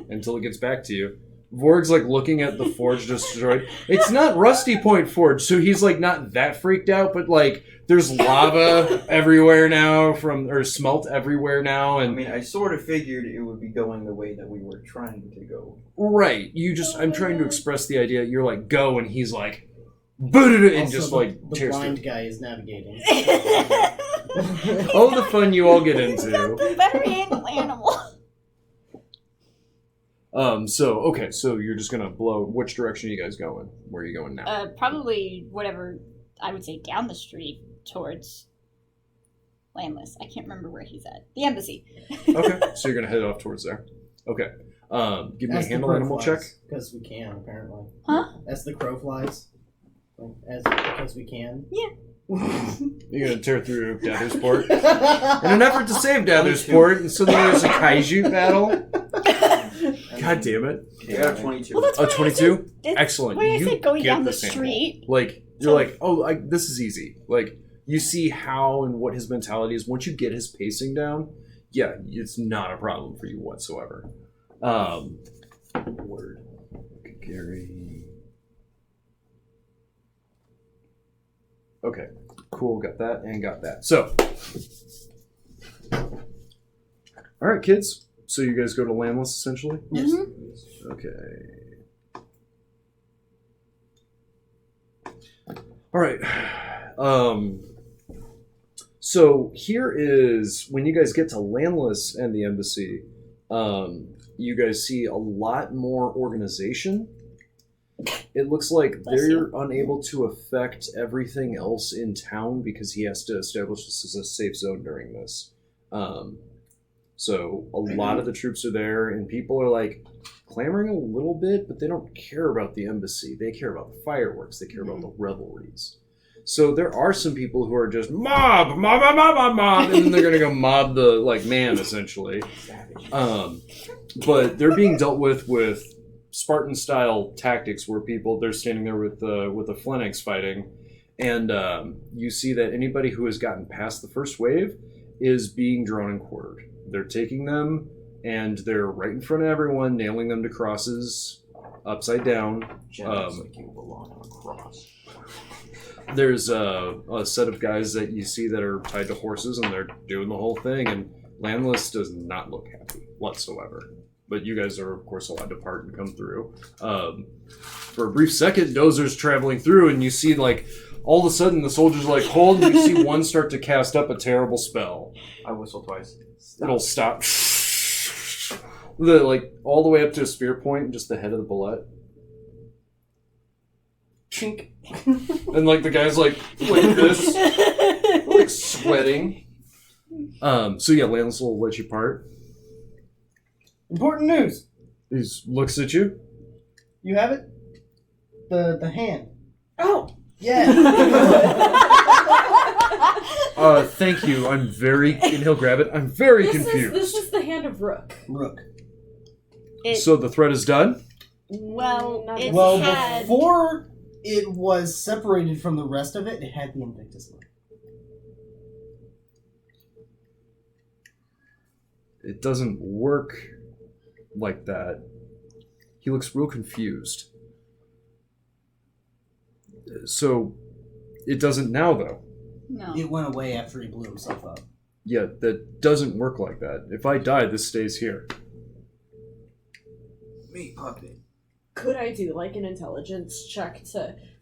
until it gets back to you. Vorg's like looking at the forge destroyed. It's not Rusty Point Forge, so he's like not that freaked out, but like there's lava everywhere now or smelt everywhere now,
I
and
mean, I sort of figured it would be going the way that we were trying to go.
right. I'm trying to express the idea. You're like go, and he's like, and
Also,
just
the,
like
the
tears
blind
through.
guy is navigating.
All the fun you all get
He's got
into.
the better animal.
So you're just gonna blow. Which direction are you guys going? Where are you going now?
Probably whatever, I would say down the street towards Landless. I can't remember where he's at. The embassy.
Okay, so you're gonna head off towards there. Okay. Give me a handle animal check.
Because we can, apparently.
Huh?
As the crow flies. Because we can.
Yeah.
You're gonna tear through Dathersport in an effort to save Dathersport, and so there's a kaiju battle. God damn it!
I got a 22.
Well, that's
A
why I
22?
said-
Excellent.
When I
You
said going
get
down the
this animal.
street.
Like you're like, oh, this is easy. Like you see how and what his mentality is. Once you get his pacing down, yeah, it's not a problem for you whatsoever. Word. Gary. Okay, cool. Got that and got that. So, All right, kids. So you guys go to Landless, essentially?
Yes.
Okay. All right. So here is, when you guys get to Landless and the embassy, you guys see a lot more organization. It looks like they're unable to affect everything else in town because he has to establish this as a safe zone during this. So a lot of the troops are there, and people are like clamoring a little bit, but they don't care about the embassy. They care about the fireworks. They care about the revelries. So there are some people who are just mob, and then they're gonna go mob the man essentially. But they're being dealt with Spartan style tactics where they're standing there with the phalanx fighting, and you see that anybody who has gotten past the first wave is being drawn and quartered. They're taking them and they're right in front of everyone, nailing them to crosses upside down.
Like you belong on a cross.
There's a set of guys that you see that are tied to horses, and they're doing the whole thing, and Landless does not look happy whatsoever. But you guys are, of course, allowed to part and come through. For a brief second, Dozer's traveling through, and you see, all of a sudden, the soldiers hold, and you see one start to cast up a terrible spell.
I whistle twice.
It'll stop. All the way up to a spear point, and just the head of the bullet. Chink. And the guy's like this, sweating. So yeah, Landless will let you part.
Important news.
He looks at you.
You have it? The hand.
Oh.
Yeah.
Thank you. And he'll grab it. I'm very confused.
This is the hand of Rook.
Rook.
So the thread is done?
Well,
before it was separated from the rest of it, it had the Invictus mark.
It doesn't work like that. He looks real confused. So, it doesn't now, though.
No.
It went away after he blew himself up.
Yeah, that doesn't work like that. If I die, this stays here.
Me, puppet.
Could I do an intelligence check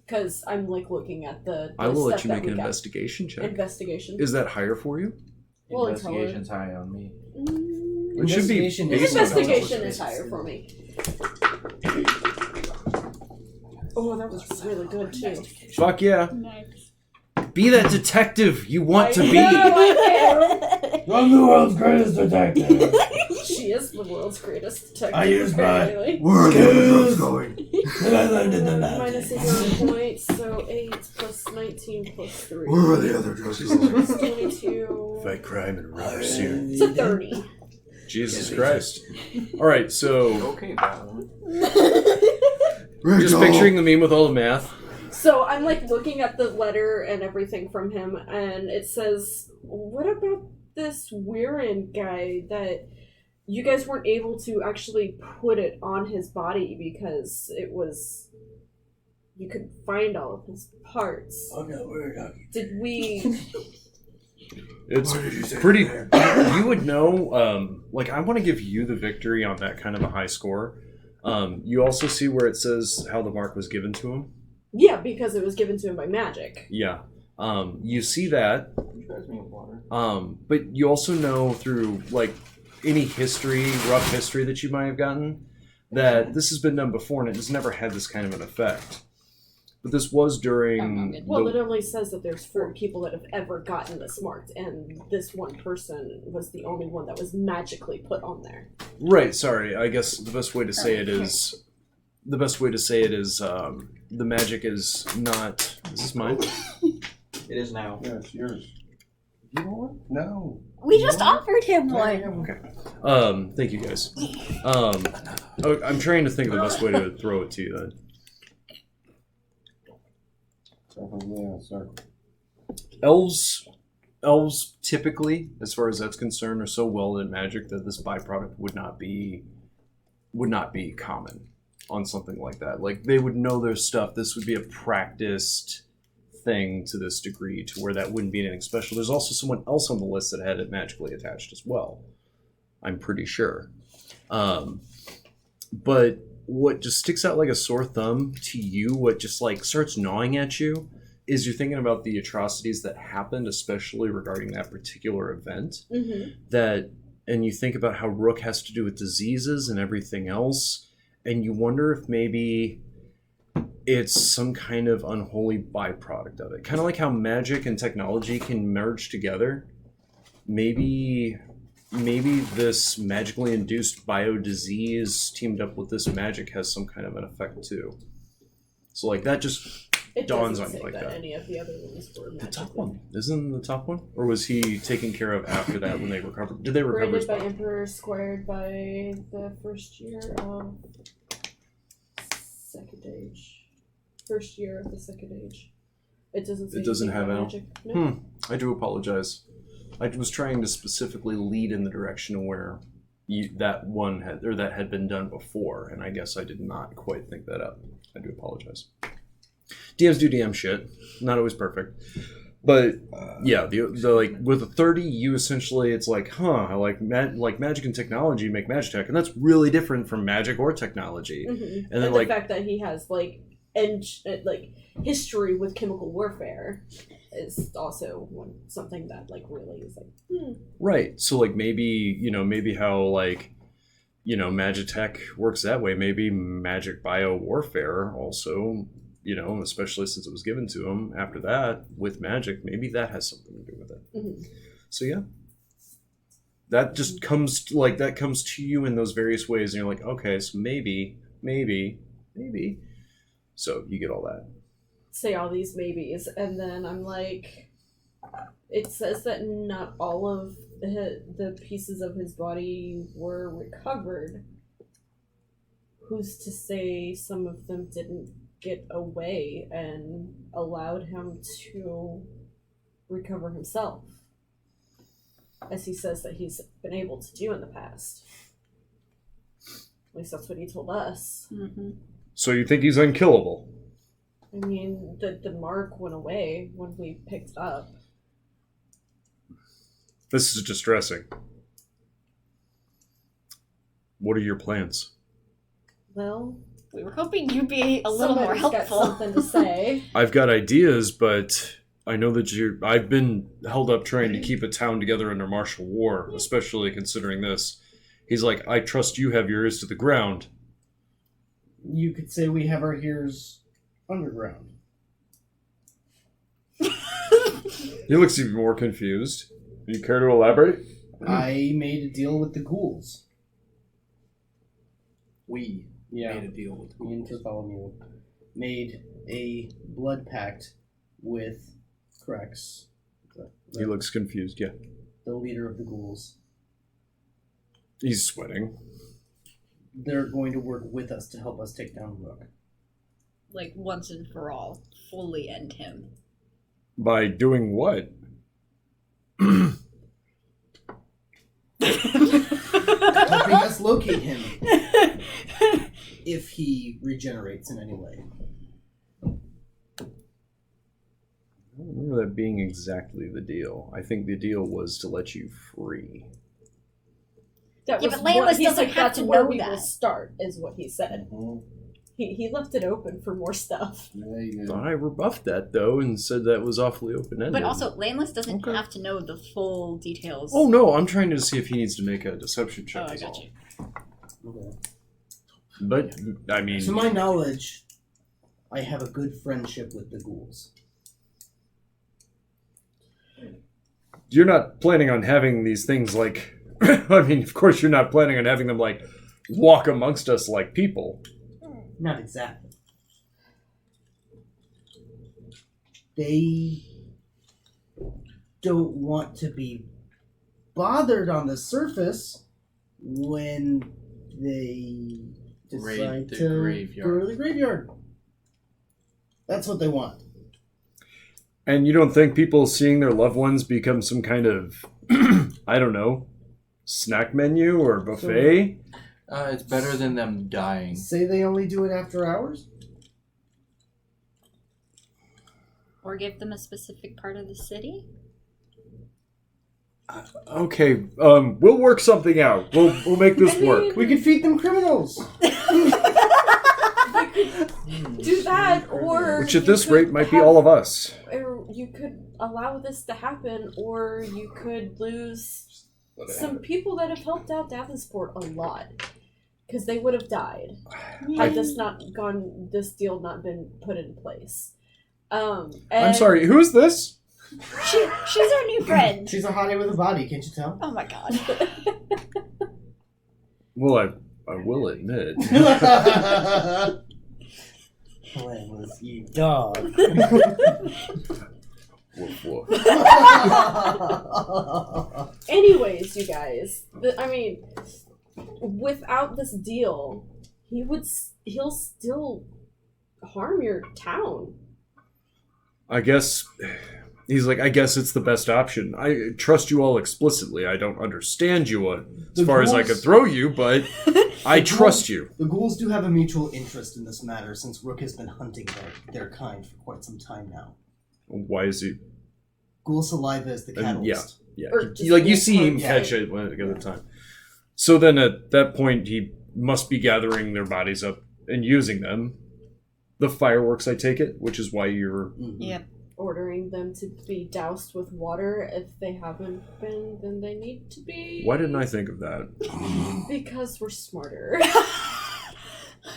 because I'm looking at the
I will
stuff
let you
that
make
we
an
got.
investigation check.
Investigation.
Is that higher for you?
Well,
Investigation's high on me.
It should be
Investigation
based on
Investigation
intelligence.
is higher for me. Oh, that was really good too.
Fuck yeah.
Nice.
Be that detective you want to be.
I'm the world's greatest detective.
She is the world's greatest detective.
I use my
apparently.
Where are the other drugs going?
I learned in the
Minus a 0 point, so 8 plus 19 plus 3.
Where are the other drugs going?
It's 22.
Fight crime and rob pursuit.
It's a 30.
Jesus Christ. Alright, so
Okay, Batman.
just picturing the meme with all the math.
So I'm looking at the letter and everything from him, and it says, what about this Weirin guy that you guys weren't able to actually put it on his body because you could find all of his parts.
I'm not worried about you.
Did we...
It's pretty... You would know, I want to give you the victory on that kind of a high score. You also see where it says how the mark was given to him.
Yeah, because it was given to him by magic.
Yeah. You see that.
You guys mean water?
But you also know through, any rough history that you might have gotten, that this has been done before and it has never had this kind of an effect. But this was during...
Well, it only says that there's 4 people that have ever gotten this marked, and this one person was the only one that was magically put on there.
Right, sorry. I guess the best way to say it is... The magic is not... Is this mine?
It is now.
Yeah, it's yours. You want one? No.
We just offered him one.
Okay. Thank you guys. I'm trying to think of the best way to throw it to you then. Elves typically, as far as that's concerned, are so well in magic that this byproduct would not be common on something like that. They would know their stuff. This would be a practiced thing to this degree to where that wouldn't be anything special. There's also someone else on the list that had it magically attached as well. I'm pretty sure. But what just sticks out like a sore thumb to you, what just like starts gnawing at you, is you're thinking about the atrocities that happened, especially regarding that particular event. And you think about how Rook has to do with diseases and everything else, and you wonder if maybe it's some kind of unholy byproduct of it. Kind of like how magic and technology can merge together. Maybe this magically induced biodisease teamed up with this magic has some kind of an effect too. So like that just dawns on you like that.
Any of the other ones were
the top one isn't the top one, or was he taken care of after that when they recovered? Did they recover?
Branded by Emperor, squared by the first year of Second Age. First year of the Second Age. It doesn't say.
It doesn't have
about
Al.
magic. No.
I do apologize. I was trying to specifically lead in the direction of where that had been done before, and I guess I did not quite think that up. I do apologize. DMs do DM shit. Not always perfect. But yeah, the like with a 30, you essentially it's like, I like magic and technology make Magitech, and that's really different from magic or technology.
Mm-hmm.
And then
the fact that he has history with chemical warfare is also something that really is
right. So maybe how Magitech works that way. Maybe magic bio warfare also. Especially since it was given to him after that with magic, maybe that has something to do with it.
Mm-hmm.
So yeah, that just comes to you in those various ways, and you're like, okay, so maybe. So you get all that.
Say all these maybes, and then I'm like, it says that not all of the pieces of his body were recovered. Who's to say some of them didn't get away and allowed him to recover himself, as he says that he's been able to do in the past. At least that's what he told us.
Mm-hmm.
So you think he's unkillable?
I mean, the mark went away when we picked it up.
This is distressing. What are your plans?
Well,
we were hoping you'd be a little more helpful.
Got something to say.
I've got ideas, but I know that I've been held up trying to keep a town together under martial war, especially considering this. He's like, I trust you have your ears to the ground.
You could say we have our ears underground.
He looks even more confused. Do you care to elaborate?
I made a deal with the ghouls.
We made a deal with
me and Bartholomew made a blood pact with Crex.
He looks confused, yeah.
The leader of the ghouls.
He's sweating.
They're going to work with us to help us take down Rook.
Like, once and for all, fully end him.
By doing what?
Helping us locate him. If he regenerates in any way.
I don't remember that being exactly the deal. I think the deal was to let you free.
But
Landless doesn't have to know
we
that.
will start, is what he said.
Mm-hmm.
He left it open for more stuff.
Thought I rebuffed that, though, and said that was awfully open-ended.
But also, Landless doesn't have to know the full details.
Oh, no, I'm trying to see if he needs to make a deception check.
I got you.
Okay.
But, I mean...
To my knowledge, I have a good friendship with the ghouls.
You're not planning on having these things like... I mean, of course you're not planning on having them, walk amongst us like people.
Not exactly. They don't want to be bothered on the surface when they decide to go to the graveyard. That's what they want.
And you don't think people seeing their loved ones become some kind of, I don't know, snack menu or buffet?
It's better than them dying.
Say they only do it after hours?
Or give them a specific part of the city?
Okay, we'll work something out. We'll make this work.
We could feed them criminals.
Do that, or
Which at
you
this
could
rate might be
have-
all of us.
Or you could allow this to happen, or you could lose some people that have helped out Davenport a lot, because they would have died had this deal not been put in place.
I'm
and-
sorry, who's this?
She's our new friend.
She's a hottie with a body, can't you tell?
Oh my god.
Well, I will admit.
When was you dog?
Woof, woof.
Anyways, you guys, without this deal, he'll still harm your town.
I guess he's like, I guess it's the best option. I trust you all explicitly. I don't understand you as far as I could throw you, but I trust you.
The ghouls do have a mutual interest in this matter, since Rook has been hunting their kind for quite some time now.
Why is he?
Ghoul saliva is the catalyst.
Yeah.
Or just
You see him
yeah.
catch it at the time. So then at that point, he must be gathering their bodies up and using them. The fireworks, I take it, which is why you're...
Yep.
Ordering them to be doused with water. If they haven't been, then they need to be.
Why didn't I think of that?
Because we're smarter.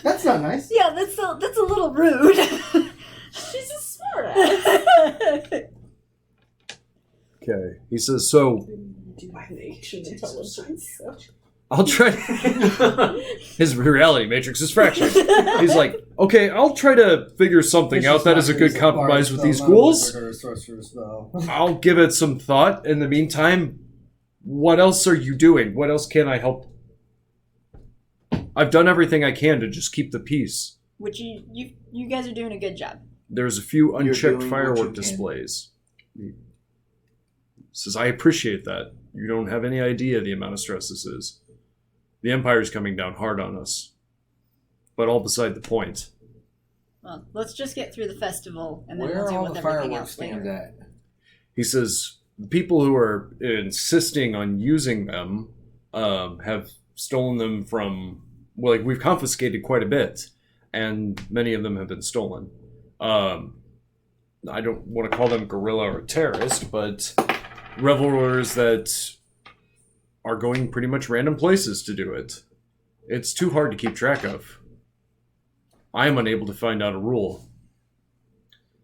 That's not nice.
Yeah, that's a little rude.
She's a smartass.
Okay. He says, so
Do action intelligence. So.
I'll try... His reality matrix is fractured. He's like, okay, I'll try to figure something out that is a good compromise with these ghouls. I'll give it some thought. In the meantime, what else are you doing? What else can I help? I've done everything I can to just keep the peace.
Which you guys are doing a good job.
There's a few
You're
unchecked
doing what you
firework
can.
displays. He says, I appreciate that. You don't have any idea the amount of stress this is. The Empire's coming down hard on us. But all beside the point.
Well, let's just get through the festival and then
Where
we'll
are
deal
all
with
the
everything
fireworks
else
stand
later.
at?
He says, the people who are insisting on using them have stolen them from... Well, like, we've confiscated quite a bit. And many of them have been stolen. I don't want to call them guerrilla or terrorist, but revelers that are going pretty much random places to do it. It's too hard to keep track of. I am unable to find out a rule.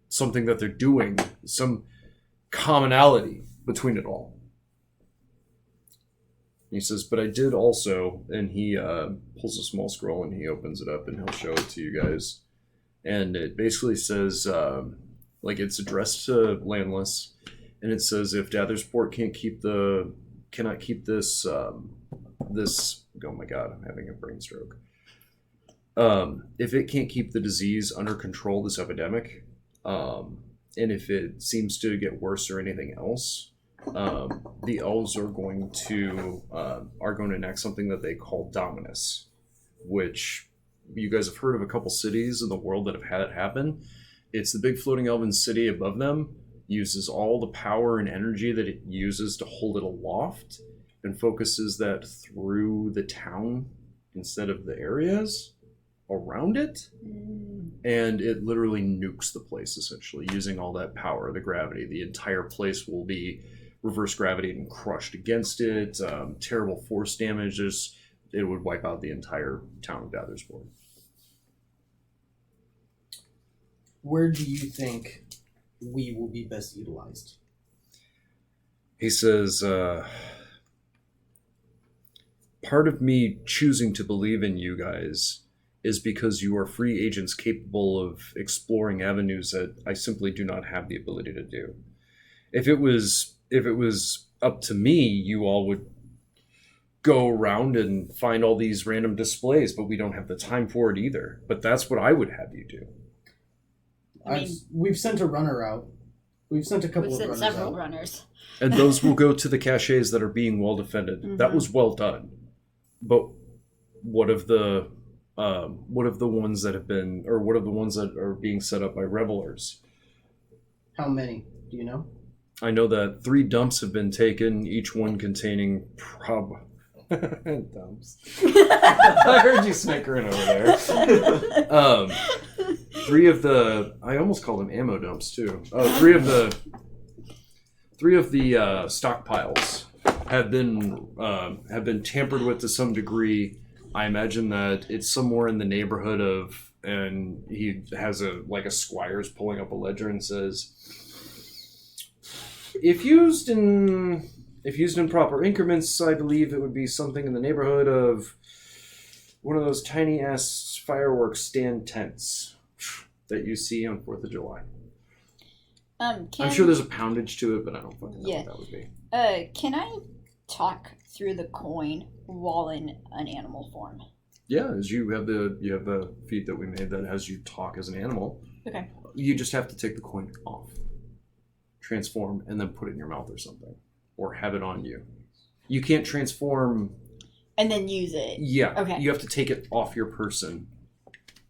Something that they're doing. Some commonality between it all. He says, but I did also, and he pulls a small scroll and he opens it up and he'll show it to you guys. And it basically says, like it's addressed to Landless, and it says if Dathersport cannot keep this, oh my god, I'm having a brain stroke. If it can't keep the disease under control, this epidemic, and if it seems to get worse or anything else, the elves are going to enact something that they call Dominus, which you guys have heard of a couple cities in the world that have had it happen. It's the big floating elven city above them, uses all the power and energy that it uses to hold it aloft, and focuses that through the town instead of the areas around it. And it literally nukes the place, essentially, using all that power, the gravity. The entire place will be reverse gravity and crushed against it. Terrible force damage. It would wipe out the entire town of Dathersport.
Where do you think we will be best utilized?
He says, part of me choosing to believe in you guys is because you are free agents capable of exploring avenues that I simply do not have the ability to do. If it was up to me, you all would go around and find all these random displays, but we don't have the time for it either. But that's what I would have you do.
We've sent a runner out. We've sent a couple
We've
of
sent
runners
several
out.
runners.
And those will go to the caches that are being well defended. That was well done. But what of the ones that have been, or what of the ones that are being set up by revelers?
How many? Do you know?
I know that 3 dumps have been taken, each one containing dumps. I heard you snickering over there. 3 of the, I almost call them ammo dumps too. 3 of the stockpiles have been tampered with to some degree. I imagine that it's somewhere in the neighborhood of, and he has a squire's pulling up a ledger and says, if used in proper increments, I believe it would be something in the neighborhood of one of those tiny ass fireworks stand tents that you see on 4th of July. I'm sure there's a poundage to it, but I don't fucking know what that would be.
Can I talk through the coin while in an animal form?
Yeah, as you have the feat that we made that has you talk as an animal.
Okay.
You just have to take the coin off, transform, and then put it in your mouth or something, or have it on you. You can't transform
and then use it.
Yeah.
Okay.
You have to take it off your person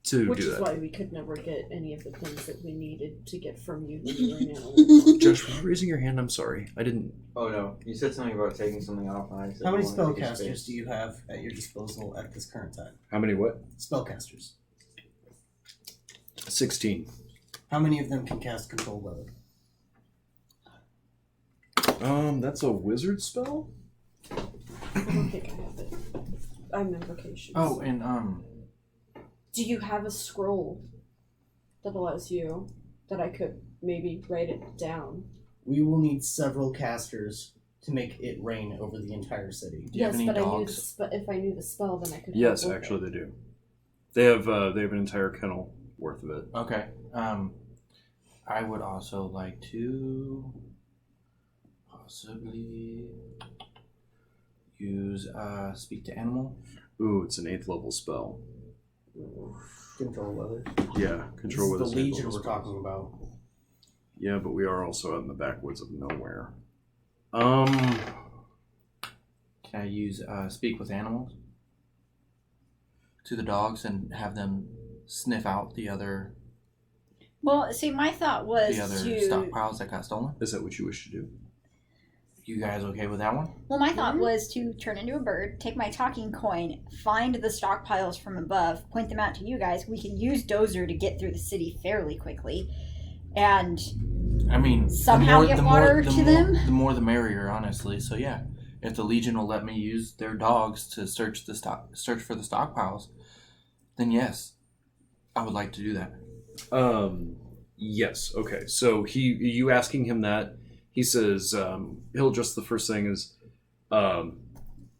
to
Which
do
is
that.
why we could never get any of the things that we needed to get from you when you were an animal.
Josh, were you raising your hand? I'm sorry. I didn't.
Oh no, you said something about taking something off. And I said
How many
I wanted to take
spellcasters
space.
do you have at your disposal at this current time?
How many what?
Spellcasters.
16.
How many of them can cast Control Weather?
That's a wizard spell?
I don't think I have it. I'm invocations.
Oh, and
do you have a scroll that allows you that I could maybe write it down?
We will need several casters to make it rain over the entire city.
Do you have any
but
dogs?
if I knew the spell, then I could.
Yes,
help with
actually
it.
they do. They have an entire kennel worth of it.
Okay. I would also like to possibly use speak to animal.
Ooh, it's an 8th level spell.
Control Weather.
Yeah, control
This
with
is the Legion we're talking about.
Yeah, but we are also out in the backwoods of nowhere.
Can I use speak with animals to the dogs and have them sniff out the other
Well, see, my thought was to...
stockpiles that got stolen?
Is that what you wish to do?
You guys okay with that one?
Well, my thought was to turn into a bird, take my talking coin, find the stockpiles from above, point them out to you guys. We can use Dozer to get through the city fairly quickly, and
I mean,
somehow get water to them.
The more the merrier, honestly. So yeah, if the Legion will let me use their dogs to search for the stockpiles, then yes, I would like to do that.
Yes. Okay. So you asking him that, he says he'll just the first thing is the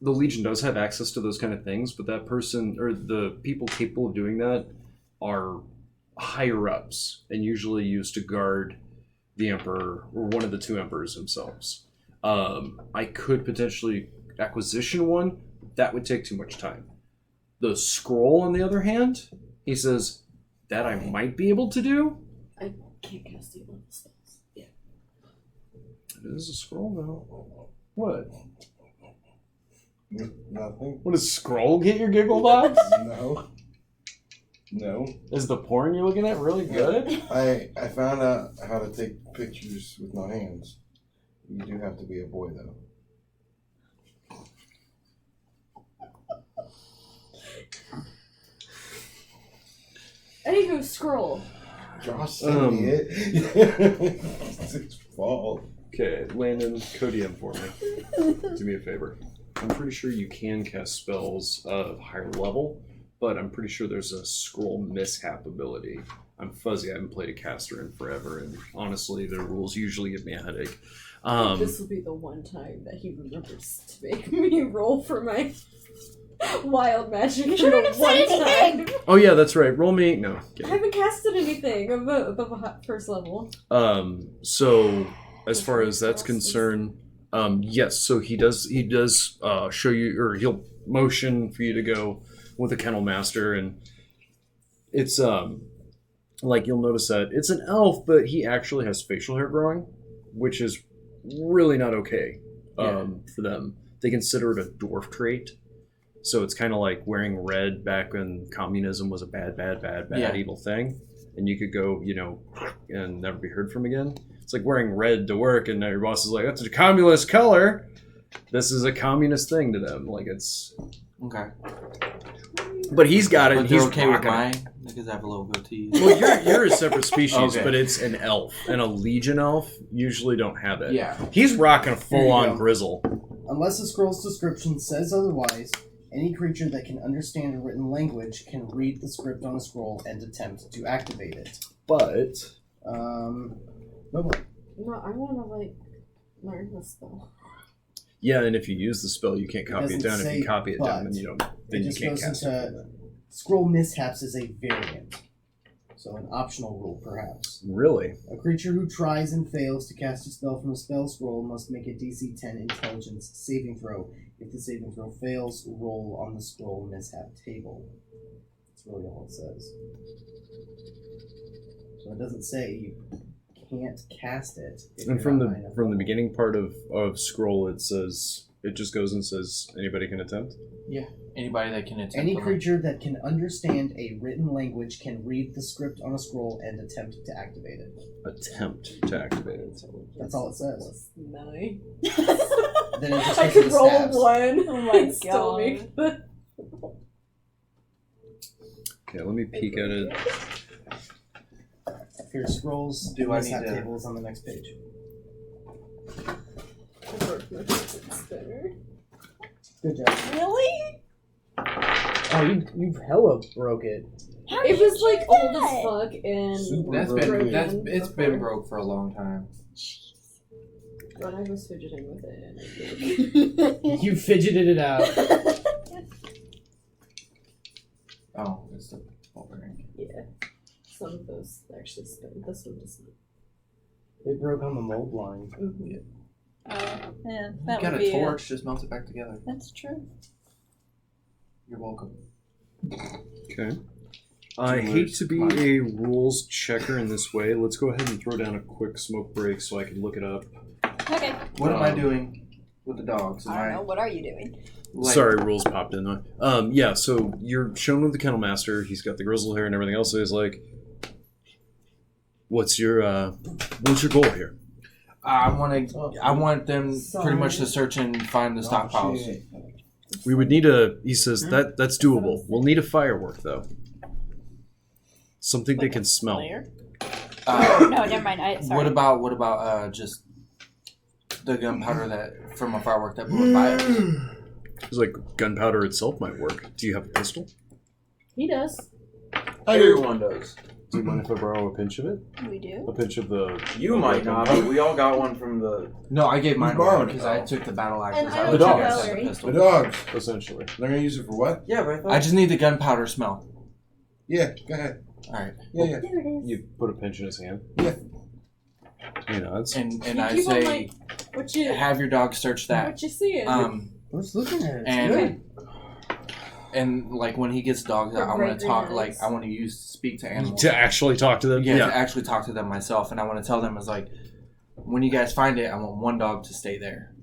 Legion does have access to those kind of things, but that person or the people capable of doing that are higher ups and usually used to guard the Emperor or one of the 2 emperors themselves. I could potentially acquisition one. That would take too much time. The scroll, on the other hand, he says that I might be able to do.
I can't cast the level spells. Yeah.
It is a scroll now. What?
Nothing.
What does scroll get your giggle box?
No. No.
Is the porn you're looking at really good?
I found out how to take pictures with no hands. You do have to be a boy though.
Anywho, scroll.
Josh sent me it. It's his fault.
Okay, Landon, code him for me. Do me a favor. I'm pretty sure you can cast spells of higher level, but I'm pretty sure there's a scroll mishap ability. I'm fuzzy. I haven't played a caster in forever, and honestly, the rules usually give me a headache.
This will be the one time that he remembers to make me roll for my wild magic.
You shouldn't have said anything!
Oh yeah, that's right. Roll me. No.
I
Kidding.
haven't casted anything above a first level.
So as far as that's concerned, yes. So he does show you, or he'll motion for you to go with the Kennel Master, and it's like you'll notice that it's an elf, but he actually has facial hair growing, which is really not okay for them. They consider it a dwarf trait. So it's kind of like wearing red back when communism was a bad, evil thing. And you could go, and never be heard from again. It's like wearing red to work, and your boss is like, "That's a communist color." This is a communist thing to them. Like it's
Okay.
But he's got it.
But
And
they're
he's
okay with
rocking it.
mine because I have a little goatee.
Well, you're a separate species,
Okay.
but it's an elf, and a legion elf usually don't have it.
Yeah.
He's rocking a full-on
go.
grizzle.
Unless the scroll's description says otherwise, any creature that can understand a written language can read the script on a scroll and attempt to activate it.
But
No.
No, I want to learn the spell.
yeah, and if you use the spell, you can't copy it
doesn't
down. If
say
you copy it down,
but.
then you don't.
It
Then you
just
can't
goes
cast
into
it.
scroll mishaps is a variant. So an optional rule, perhaps.
Really?
A creature who tries and fails to cast a spell from a spell scroll must make a DC 10 Intelligence saving throw. If the saving throw fails, roll on the scroll mishap table. That's really all it says. So it doesn't say you can't cast it. if
And
you're
from
not
the
high enough
from the
level.
beginning part of scroll, it says it just goes and says anybody can attempt.
Yeah. Anybody that can attempt.
Any
to
creature that can understand a written language can read the script on a scroll and attempt to activate it.
Attempt to activate it.
That's all it says.
Plus 9.
Then it just
I
goes to
could
the
roll
stats.
a 1
Oh my
and still
God.
make the...
Okay, let me peek at it.
Here, scrolls.
Do I need
mishap
to-
tables on the next page. Good job.
Really?
Oh, you've hella broke it.
How
It
did you
was like
do
old
that?
as fuck and
It's
broken
been
before.
broke for a long time.
But I was fidgeting with it and it broke.
You fidgeted it out.
Oh, it's the Wolverine.
Yeah. Some of those actually spin. This one does not.
It broke on the mold line.
Mm-hmm.
Yeah,
You
that
got
would
a
be
torch, just melt it back together.
That's true.
You're welcome.
Okay. I hate to be a rules checker in this way. Let's go ahead and throw down a quick smoke break so I can look it up.
Okay.
What am I doing with the dogs? Am
I don't know. What are you doing?
like-
Sorry, rules popped in there. Yeah, so you're shown with the kennel master. He's got the grizzle hair and everything else. So he's like, "What's your goal here?"
I want them pretty much to search and find the stockpiles.
We would need a. He says that's doable. We'll need a firework though. Something they can smell.
Oh, no, never mind. Sorry.
What about just the gunpowder that from a firework that blew by it?
It's like gunpowder itself might work. Do you have a pistol?
He does.
Everyone does.
Do you mind if I borrow a pinch of it?
We do.
A pinch of the.
You might not, but we all got one from the.
No, I gave mine
borrowed
because
it?
I took the battle axes.
And I
I
don't
let you
know
guys have
Valerie.
the pistol.
The dogs.
Essentially.
They're gonna use it for what?
Yeah, but I thought.
I just need the gunpowder smell.
Yeah, go ahead.
All right,
Yeah.
There it is.
You put a pinch in his hand.
Yeah.
He nods.
and
You
I
keep on,
say,
like, what you
have your dog search that.
what you seeing?
I was looking at it. It's
And
good.
and like when he gets dogs out, I want to talk. Like I want to speak to animals.
To actually talk to them.
Yeah, to actually talk to them myself, and I want to tell them is like, when you guys find it, I want one dog to stay there,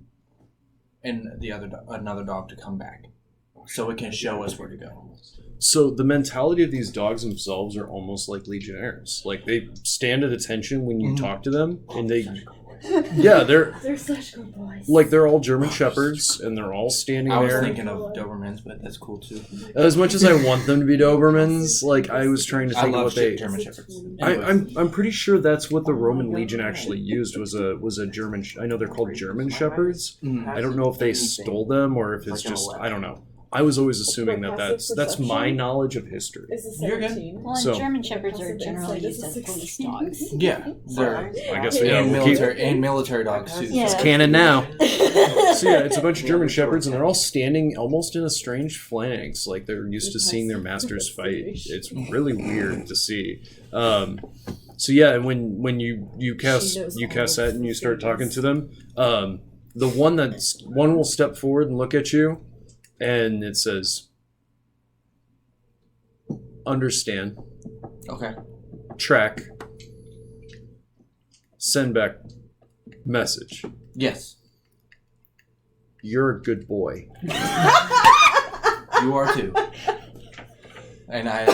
and another dog to come back, so it can show us where to go.
So the mentality of these dogs themselves are almost like legionnaires. Like they stand at attention when you talk to them, and they, yeah, they're
such good boys.
like they're all German shepherds, and they're all standing
I was
there.
thinking of Dobermans, but that's cool too.
As much as I want them to be Dobermans, like I was trying to
I
think of
love
what they.
German Shepherds.
I'm pretty sure that's what the Roman Legion actually used was a German. I know they're called German shepherds. I don't know if they stole them or if it's just I don't know. I was always assuming that that's my knowledge of history.
Is a
You're good.
17.
Well, and
So-
German Shepherds are
Passive
generally
insight is
used
a
as police
16.
dogs.
Yeah, they're
I guess
and
we'll keep-
military dogs too.
Yeah.
It's canon now. So yeah, it's a bunch of German shepherds, and they're all standing almost in a strange phalanx, like they're used to seeing their masters fight. It's really weird to see. So yeah, and when you cast that and you start talking to them, the one will step forward and look at you, and it says, "Understand,
Okay.
track, send back message.
Yes,
You're a good boy."
you are too. And I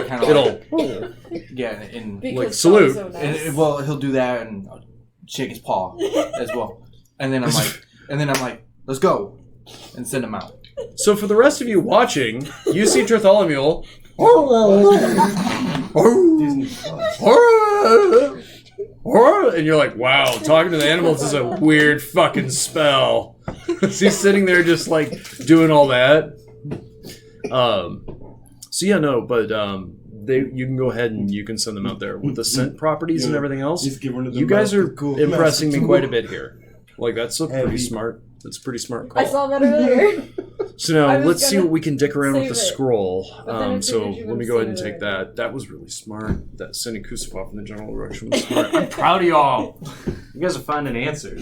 kind of
It'll
yeah, and
Because
Like, salute.
dogs are nice.
well, he'll do that, and shake his paw as well. And then I'm like, let's go, and send him out.
So for the rest of you watching, you see Bartholomew. And you're like, wow, talking to the animals is a weird fucking spell. He's sitting there just like doing all that. So yeah, no, but you can go ahead and you can send them out there with the scent properties and everything else. You guys are impressing me quite a bit here. Like that's pretty smart. That's a pretty smart call.
I saw that earlier.
So now let's see what we can dick around with the
save it.
scroll.
So
Let me go ahead and take that. That was really smart. That sending Kusapov in the general direction was smart. I'm proud of y'all. You guys are finding answers.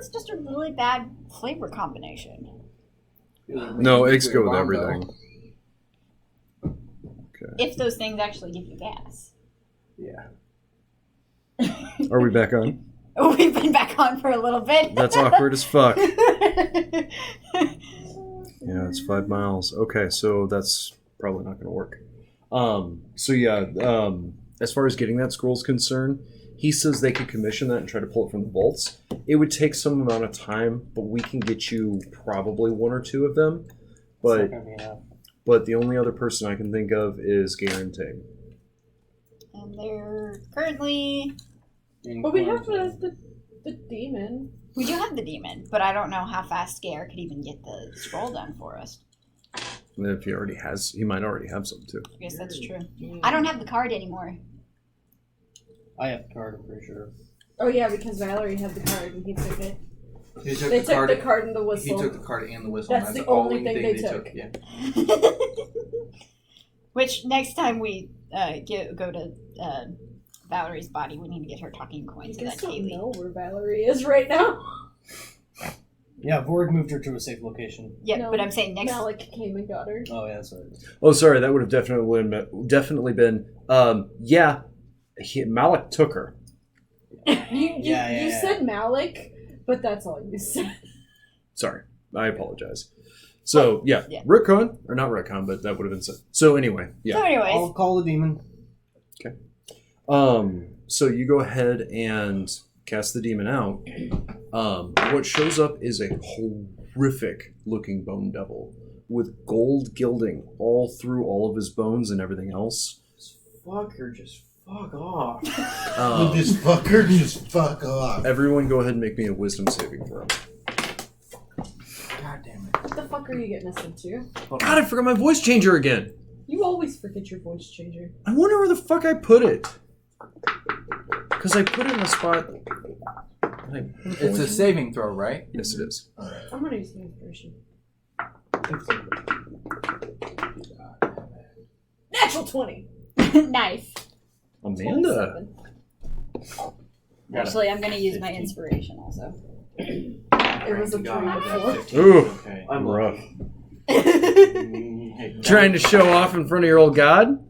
that's just a really bad flavor combination.
No, eggs go with everything. Okay.
If those things actually give you gas.
Yeah.
Are we back on?
We've been back on for a little bit.
That's awkward as fuck. Yeah, it's 5 miles. Okay, so that's probably not going to work. As far as getting that scroll's concerned, he says they could commission that and try to pull it from the vaults. It would take some amount of time, but we can get you probably 1 or 2 of them. But the only other person I can think of is Guaranteeing.
And they're currently...
But we have the demon.
We do have the demon, but I don't know how fast Gare could even get the scroll done for us.
And if he already has, he might already have some too.
I guess that's true. I don't have the card anymore.
I have the card, I'm pretty sure.
Oh yeah, because Valerie had the card and he took it.
He took
They
the
took
card.
the card and the whistle.
He took the card and the whistle.
That's
and
the
all
only thing they took.
Yeah.
Which next time we go to Valerie's body, we need to get her talking coins.
I
That
guess don't
Kaylee.
know where Valerie is right now.
Yeah, Vorg moved her to a safe location.
Yeah,
No,
but I'm saying next.
Malik came and got her.
Oh, yeah, that's right.
Oh, sorry, that would have definitely been. Malik took her.
You said Malik, but that's all you said.
Sorry, I apologize. So yeah,
Yeah.
retcon or not retcon, but that would have been said. So anyway, yeah.
So, anyways,
I'll call the demon.
So you go ahead and cast the demon out. What shows up is a horrific looking bone devil with gold gilding all through all of his bones and everything else.
Fucker, just fuck off.
This fucker, just fuck off.
Everyone go ahead and make me a wisdom saving throw.
God damn it.
What the fuck are you getting us into?
God, I forgot my voice changer again.
You always forget your voice changer.
I wonder where the fuck I put it. Because I put it in a spot.
It's a saving throw, right?
Yes, it is.
I'm gonna use my inspiration. Natural 20.
nice.
Amanda.
Actually, I'm going to use my inspiration also.
It was a 3 before.
Ooh,
Okay.
I'm rough.
Hey,
Trying to show off in front of your old god?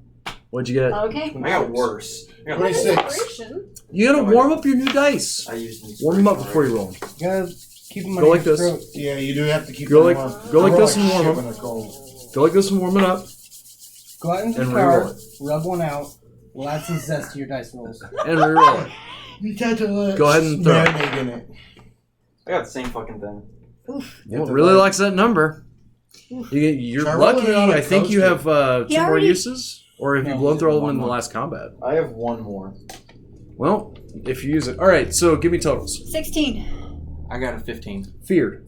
What'd you get?
Okay.
I got worse. I got
26.
Inspiration.
You gotta warm up your new dice.
I used an
Warm them up
inspiration
before you roll 'em.
You gotta keep them
Go like this.
Yeah, you do have to keep
Go
them
like
on.
go like this and
Shit
warm
when
them.
it's cold.
Go like this and warm it up.
Go out into
And
the
re-roll
car, rub one out. We'll add some zest to your dice rolls.
And reroll it.
You got to
Go ahead and throw it.
marinate in it.
I got the same fucking thing.
Well, it really likes that number. You're
Try rolling
lucky.
it on a
I think you have
coaster.
2 more
already-
uses, or have you
No,
blown through all of them
one
in the
more.
last combat?
I have one more.
Well, if you use it, all right. So give me totals.
16.
I got a 15.
Feared.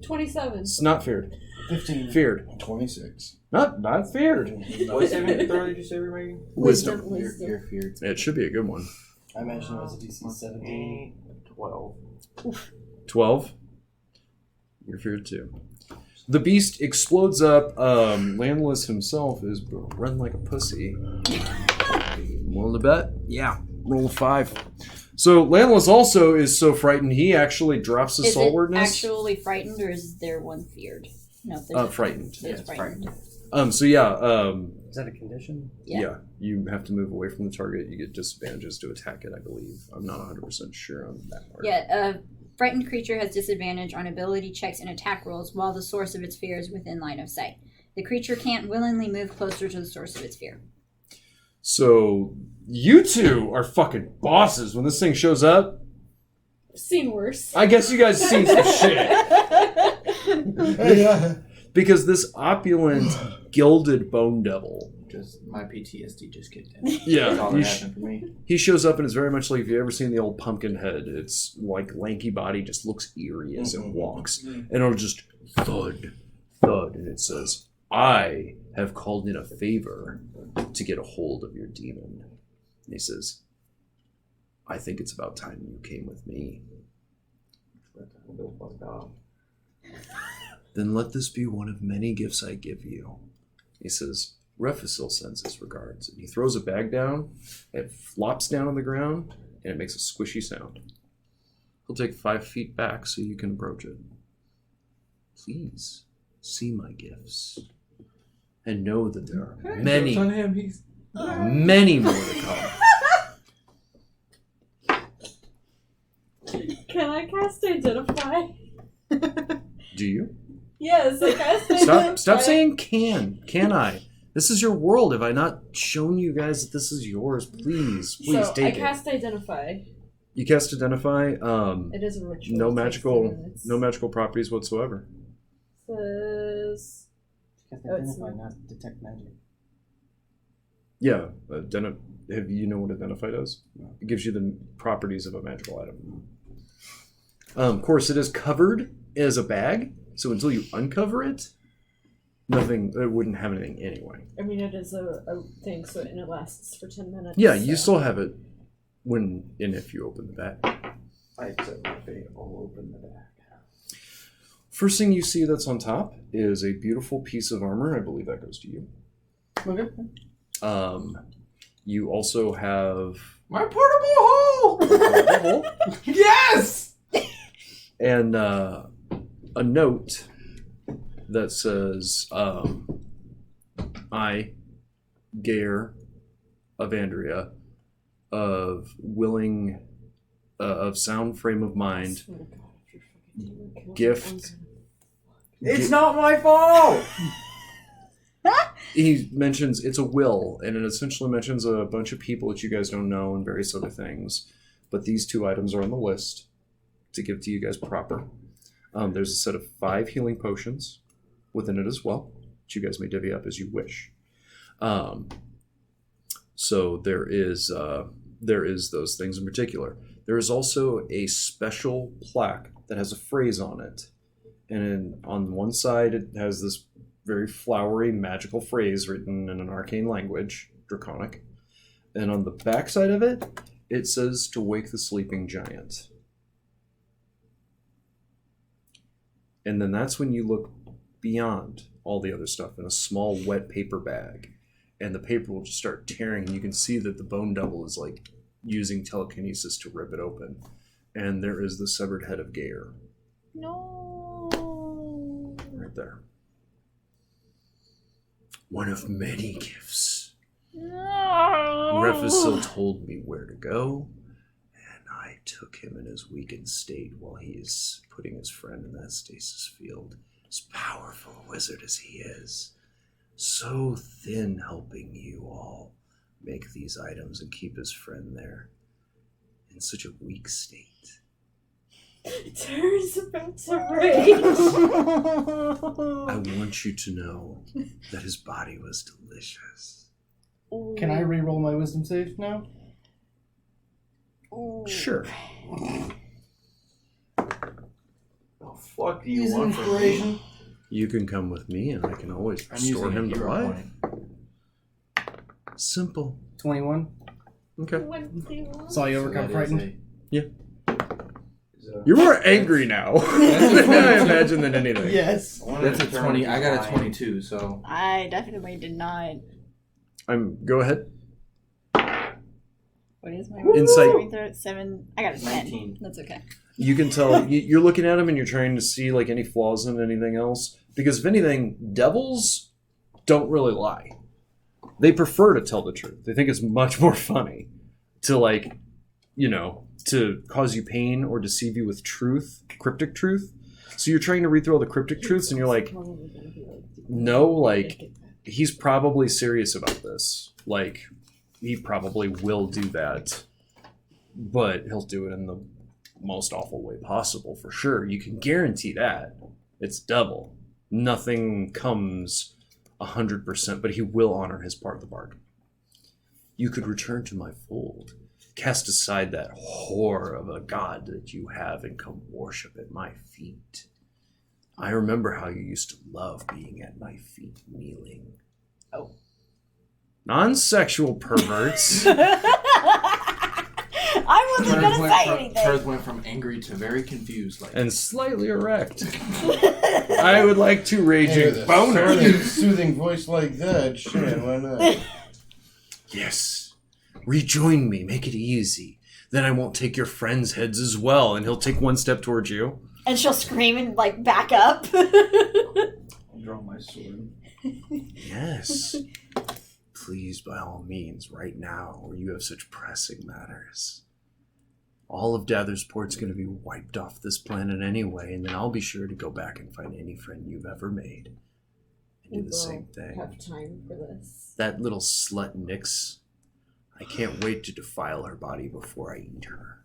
27.
It's not feared.
15.
Feared.
26.
Not feared.
What saving throw did you say we were making?
Wisdom.
You're feared.
It should be a good one.
I imagine it was a DC 17.
12.
12. You're feared too. The beast explodes up. Landless himself is run like a pussy. Willing to bet? Yeah. Roll a 5. So Landless also is so frightened he actually drops his
Is it
saltwardness.
actually frightened, or is there one feared? No, there's
Frightened.
It's frightened.
So yeah.
Is that a condition?
Yeah. You have to move away from the target. You get disadvantages to attack it, I believe. I'm not 100% sure on that part.
Yeah, a frightened creature has disadvantage on ability checks and attack rolls while the source of its fear is within line of sight. The creature can't willingly move closer to the source of its fear.
So you two are fucking bosses when this thing shows up.
Seen worse.
I guess you guys seen some shit.
Yeah.
Because this opulent, gilded bone devil.
Just my PTSD just kicked in.
That's all
Yeah.
that happened for me.
He shows up and it's very much like if you've ever seen the old pumpkin head. It's like lanky body, just looks eerie as it walks. And it'll just thud, and it says, I have called in a favor to get a hold of your demon. And he says, I think it's about time you came with me.
Go fuck off.
Then let this be one of many gifts I give you. He says, Refasil sends his regards. And he throws a bag down, it flops down on the ground, and it makes a squishy sound. He'll take 5 feet back so you can approach it. Please see my gifts and know that there are many,
Joke's on him. He's
many more to come.
Can I cast Identify?
Do you?
Yes, I cast Identify.
Stop saying can. Can I? This is your world. Have I not shown you guys that this is yours? Please
So
take
I cast Identify.
You cast Identify.
It is a ritual.
No
It takes 2
magical,
minutes.
no magical properties whatsoever.
Says. it's
Identify, not detect magic.
Yeah, have you know what Identify does? It gives you the properties of a magical item. Of course, it is covered as a bag, so until you uncover it, it wouldn't have anything anyway.
I mean, it is a thing, and it lasts for 10 minutes.
Yeah, you still have it when and if you open the bag.
I accept my fate. I'll open the bag.
First thing you see that's on top is a beautiful piece of armor. I believe that goes to you.
Okay.
You also have
my portable hole. Yes.
And a note that says, I, Gayer of Andrea, of sound frame of mind, gift.
It's not my fault!
He mentions it's a will, and it essentially mentions a bunch of people that you guys don't know and various other things. But these 2 items are on the list to give to you guys proper. There's a set of 5 healing potions within it as well, which you guys may divvy up as you wish. So there is those things in particular. There is also a special plaque that has a phrase on it, and on one side it has this very flowery magical phrase written in an arcane language, Draconic, and on the back side of it, it says to wake the sleeping giant. And then that's when you look beyond all the other stuff in a small wet paper bag, and the paper will just start tearing, and you can see that the bone devil is like using telekinesis to rip it open. And there is the severed head of Gayer.
No.
Right there. One of many gifts.
No.
Rephisil told me where to go, and I took him in his weakened state while he is putting his friend in that stasis field. As powerful a wizard as he is, so thin, helping you all make these items and keep his friend there in such a weak state.
Tara's about to rage.
I want you to know that his body was delicious.
Can I re-roll my wisdom save now?
Sure.
Oh, fuck do you
Use
want from me?
inspiration.
You can come with me, and I can always
I'm
restore
using
him
a
to
hero
life.
point.
Simple.
21.
Okay.
Saw you overcome frightened.
You're more angry now, I imagine, than anything.
Yes.
That's a 20. I got a 22, so.
I definitely did not.
Go ahead.
What is my
Insight.
7? I got a 10.
19.
That's okay.
You can tell you're looking at him and you're trying to see like any flaws in anything else. Because if anything, devils don't really lie. They prefer to tell the truth. They think it's much more funny to to cause you pain or deceive you with truth, cryptic truth. So you're trying to read through all the cryptic truths and you're like, no, like he's probably serious about this. Like he probably will do that, but he'll do it in the most awful way possible for sure. You can guarantee that. It's double. Nothing comes 100%, but he will honor his part of the bargain. You could return to my fold, cast aside that whore of a god that you have, and come worship at my feet. I remember how you used to love being at my feet, kneeling.
Oh.
Non-sexual perverts.
I wasn't going to say anything.
Hers went from angry to very confused.
And slightly erect. I would like to raging boner.
Soothing voice like that, shit, why not?
Yes. Rejoin me. Make it easy. Then I won't take your friends' heads as well. And he'll take one step towards you.
And she'll scream and like back up.
I'll draw my sword.
Yes. Please, by all means, right now, or you have such pressing matters. All of Dathersport's going to be wiped off this planet anyway, and then I'll be sure to go back and find any friend you've ever made. And do the same thing.
Have time for this.
That little slut Nyx, I can't wait to defile her body before I eat her.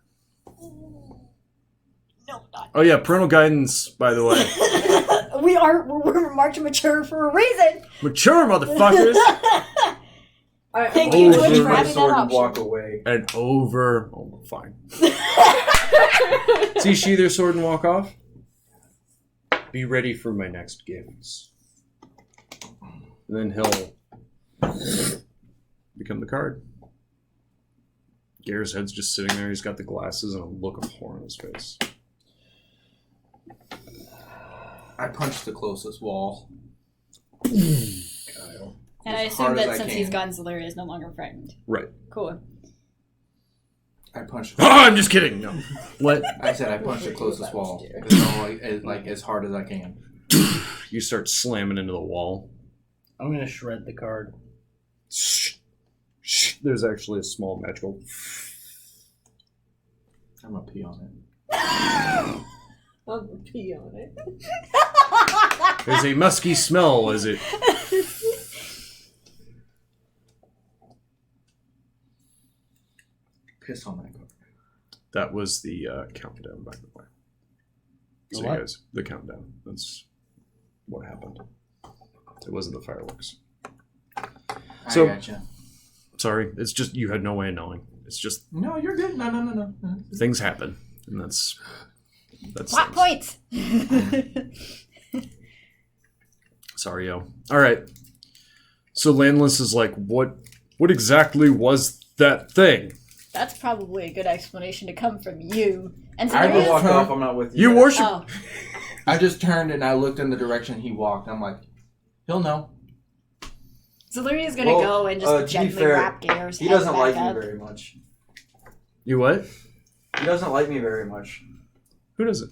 No, not.
Oh yeah, parental guidance, by the way.
We're marked mature for a reason.
Mature, motherfuckers!
Thank you, Twitch, for
my
having that
sword and
option.
walk away.
And over... Oh, fine. See, sheathe their sword and walk off. Be ready for my next gifts. And then he'll become the card. Garrett's head's just sitting there. He's got the glasses and a look of horror on his face.
I punched the closest wall.
Kyle.
And I
As
assume
hard as
that
I
since
can.
he's gone, Zalaria is no longer frightened.
Right.
Cool.
I punched.
Oh, I'm just kidding. No. What?
I said I punched the closest wall. As hard as I can.
You start slamming into the wall.
I'm gonna shred the card.
There's actually a small magical.
I'm gonna pee on it.
I'll pee on it.
There's a musky smell as it.
Piss on that card.
That was the countdown, by the way. So
What?
you guys, the countdown. That's what happened. It wasn't the fireworks. So-
I gotcha.
Sorry, it's just you had no way of knowing. It's just
No, you're good. No.
things happen, and that's
Plot
things.
points.
Sorry, yo. All right. So Landless is like, what exactly was that thing?
That's probably a good explanation to come from you. And
I will
Zalaria.
walk off. I'm not with you.
You worship.
Oh,
I just turned and I looked in the direction he walked. I'm like, he'll know.
Zalaria's gonna
Well,
go and
to
just
be
gently
fair,
wrap Gare's
He
head
doesn't
back
like
up.
me very much.
You what?
He doesn't like me very much.
Who does it?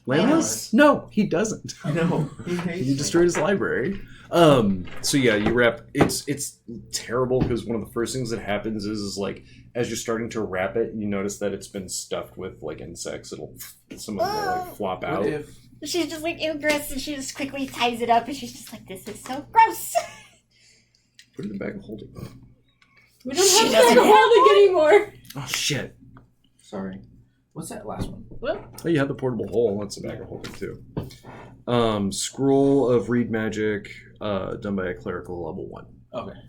Landless? No, he doesn't.
No, he hates
You
me.
destroyed his library. So yeah, you wrap. It's terrible because one of the first things that happens is like as you're starting to wrap it, you notice that it's been stuffed with like insects. Some of them will like flop out.
What if
She's just like, ew, gross, and she just quickly ties it up, and she's just like, this is so gross.
Put it in the bag of holding.
We don't
She
have
doesn't
time to
have
hold it anymore.
Oh shit!
Sorry. What's that last one?
Oh, you have the portable hole. That's a bag of holding too. Scroll of read magic, done by a clerical level 1.
Okay.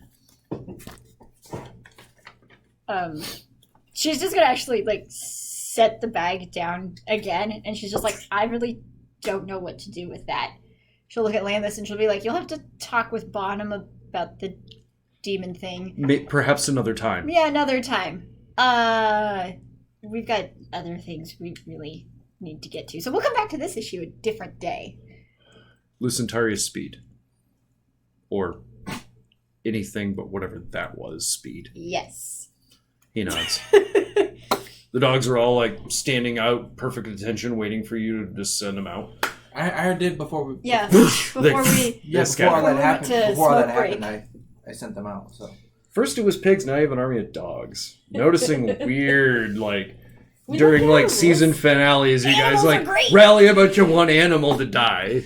She's just gonna actually like set the bag down again, and she's just like, I really don't know what to do with that. She'll look at Landis and she'll be like, you'll have to talk with Bonham about the demon thing.
Perhaps another time.
Yeah, another time. We've got other things we really need to get to, so we'll come back to this issue a different day.
Lucentarius speed. Or anything but whatever that was speed.
Yes.
He nods. The dogs are all like standing out, perfect attention, waiting for you to just send them out.
I did before we.
Yeah. Before we.
Yeah,
This
before
guy.
all that
Before we went
happened.
to
Before all that
smoke
happened,
break.
I sent them out. So
First it was pigs, now you have an army of dogs. Noticing weird, like,
We
during
love
like
animals.
season finales, you guys
Animals are
like
great.
rally a bunch of one animal to die.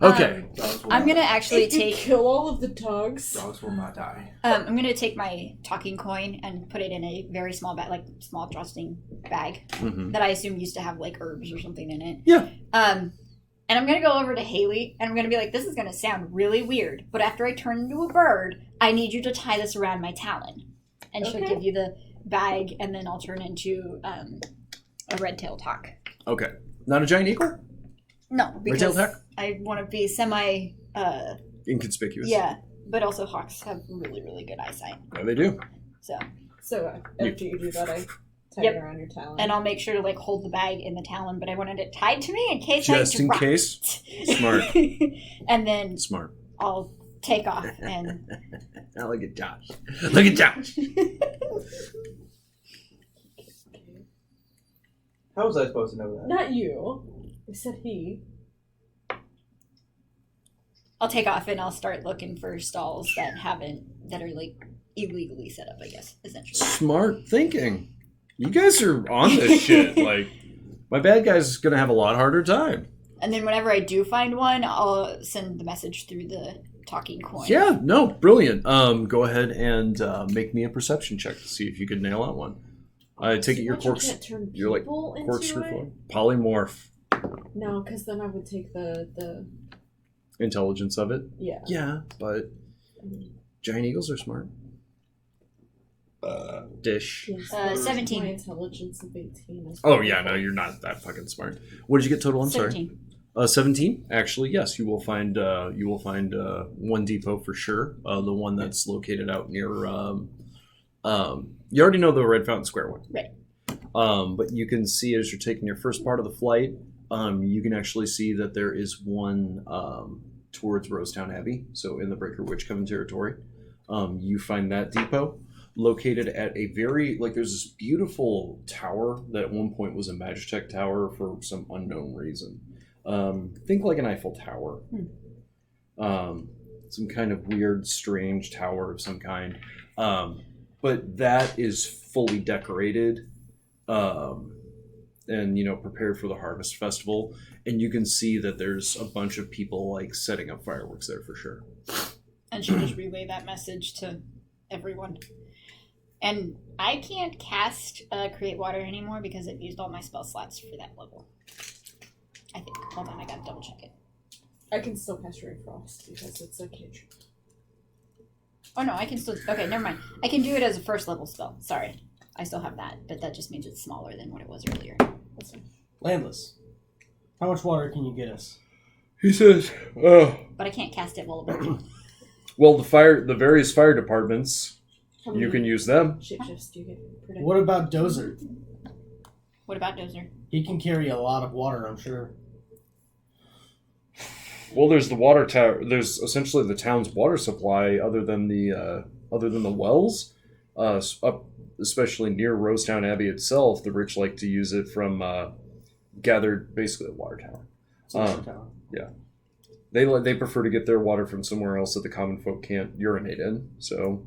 Okay.
I'm gonna actually
If you
take.
kill all of the dogs.
dogs will not die.
I'm gonna take my talking coin and put it in a very small bag, like small trusting bag
Mhm.
that I assume used to have like herbs or something in it.
Yeah.
And I'm gonna go over to Haley and I'm gonna be like, this is gonna sound really weird, but after I turn into a bird, I need you to tie this around my talon. And she'll
Okay.
give you the bag, and then I'll turn into a red tailed hawk.
Okay. Not a giant eagle?
No, because
Red-tailed hawk?
I want to be semi.
Inconspicuous.
Yeah, but also hawks have really, really good eyesight.
Yeah, they do.
So,
So after you do that, I tie
Yep.
it around your talon.
and I'll make sure to like hold the bag in the talon, but I wanted it tied to me in case
Just
I
in
dropped.
case. Smart.
And then
Smart.
I'll take off and
Now look at Josh. Look at Josh.
How was I supposed to know that?
Not you. I said he.
I'll take off and I'll start looking for stalls that are like illegally set up, I guess, essentially.
Smart thinking. You guys are on this shit. Like, my bad guy's gonna have a lot harder time.
And then whenever I do find one, I'll send the message through the talking coin.
Yeah, no, brilliant. Go ahead and make me a perception check to see if you could nail out one. I take it your you're like corkscrew for polymorph.
No, because then I would take the
Intelligence of it.
yeah.
Yeah, but giant eagles are smart. Dish.
Yes,
17.
My intelligence of 18.
Oh yeah, no, you're not that fucking smart. What did you get total? I'm
17.
sorry. 17. Actually, yes, you will find one depot for sure. The one that's located out near. You already know the Red Fountain Square one,
Right.
but you can see as you're taking your first part of the flight, you can actually see that there is one towards Rosetown Abbey, so in the Breaker Witch Coven territory. You find that depot located at a very, there's this beautiful tower that at one point was a Magitech tower for some unknown reason. Think like an Eiffel Tower. Some kind of weird, strange tower of some kind. But that is fully decorated and, prepared for the Harvest Festival. And you can see that there's a bunch of people, setting up fireworks there for sure.
And she'll just relay that message to everyone. And I can't cast Create Water anymore because I've used all my spell slots for that level. I think. Hold on, I gotta double check it.
I can still cast Ray Frost because it's a cantrip.
Oh no, I can still. Okay, never mind. I can do it as a first level spell. Sorry. I still have that, but that just means it's smaller than what it was earlier. That's fine.
Landless, how much water can you get us?
He says,
But I can't cast it while above.
well, the various fire departments, you can use them.
Shapeshifts do you get predict?
What about Dozer?
What about Dozer?
He can carry a lot of water, I'm sure.
Well, there's the water tower. There's essentially the town's water supply, other than the wells, up especially near Rosetown Abbey itself. The rich like to use it from gathered, basically a water tower. Yeah, they prefer to get their water from somewhere else that the common folk can't urinate in. So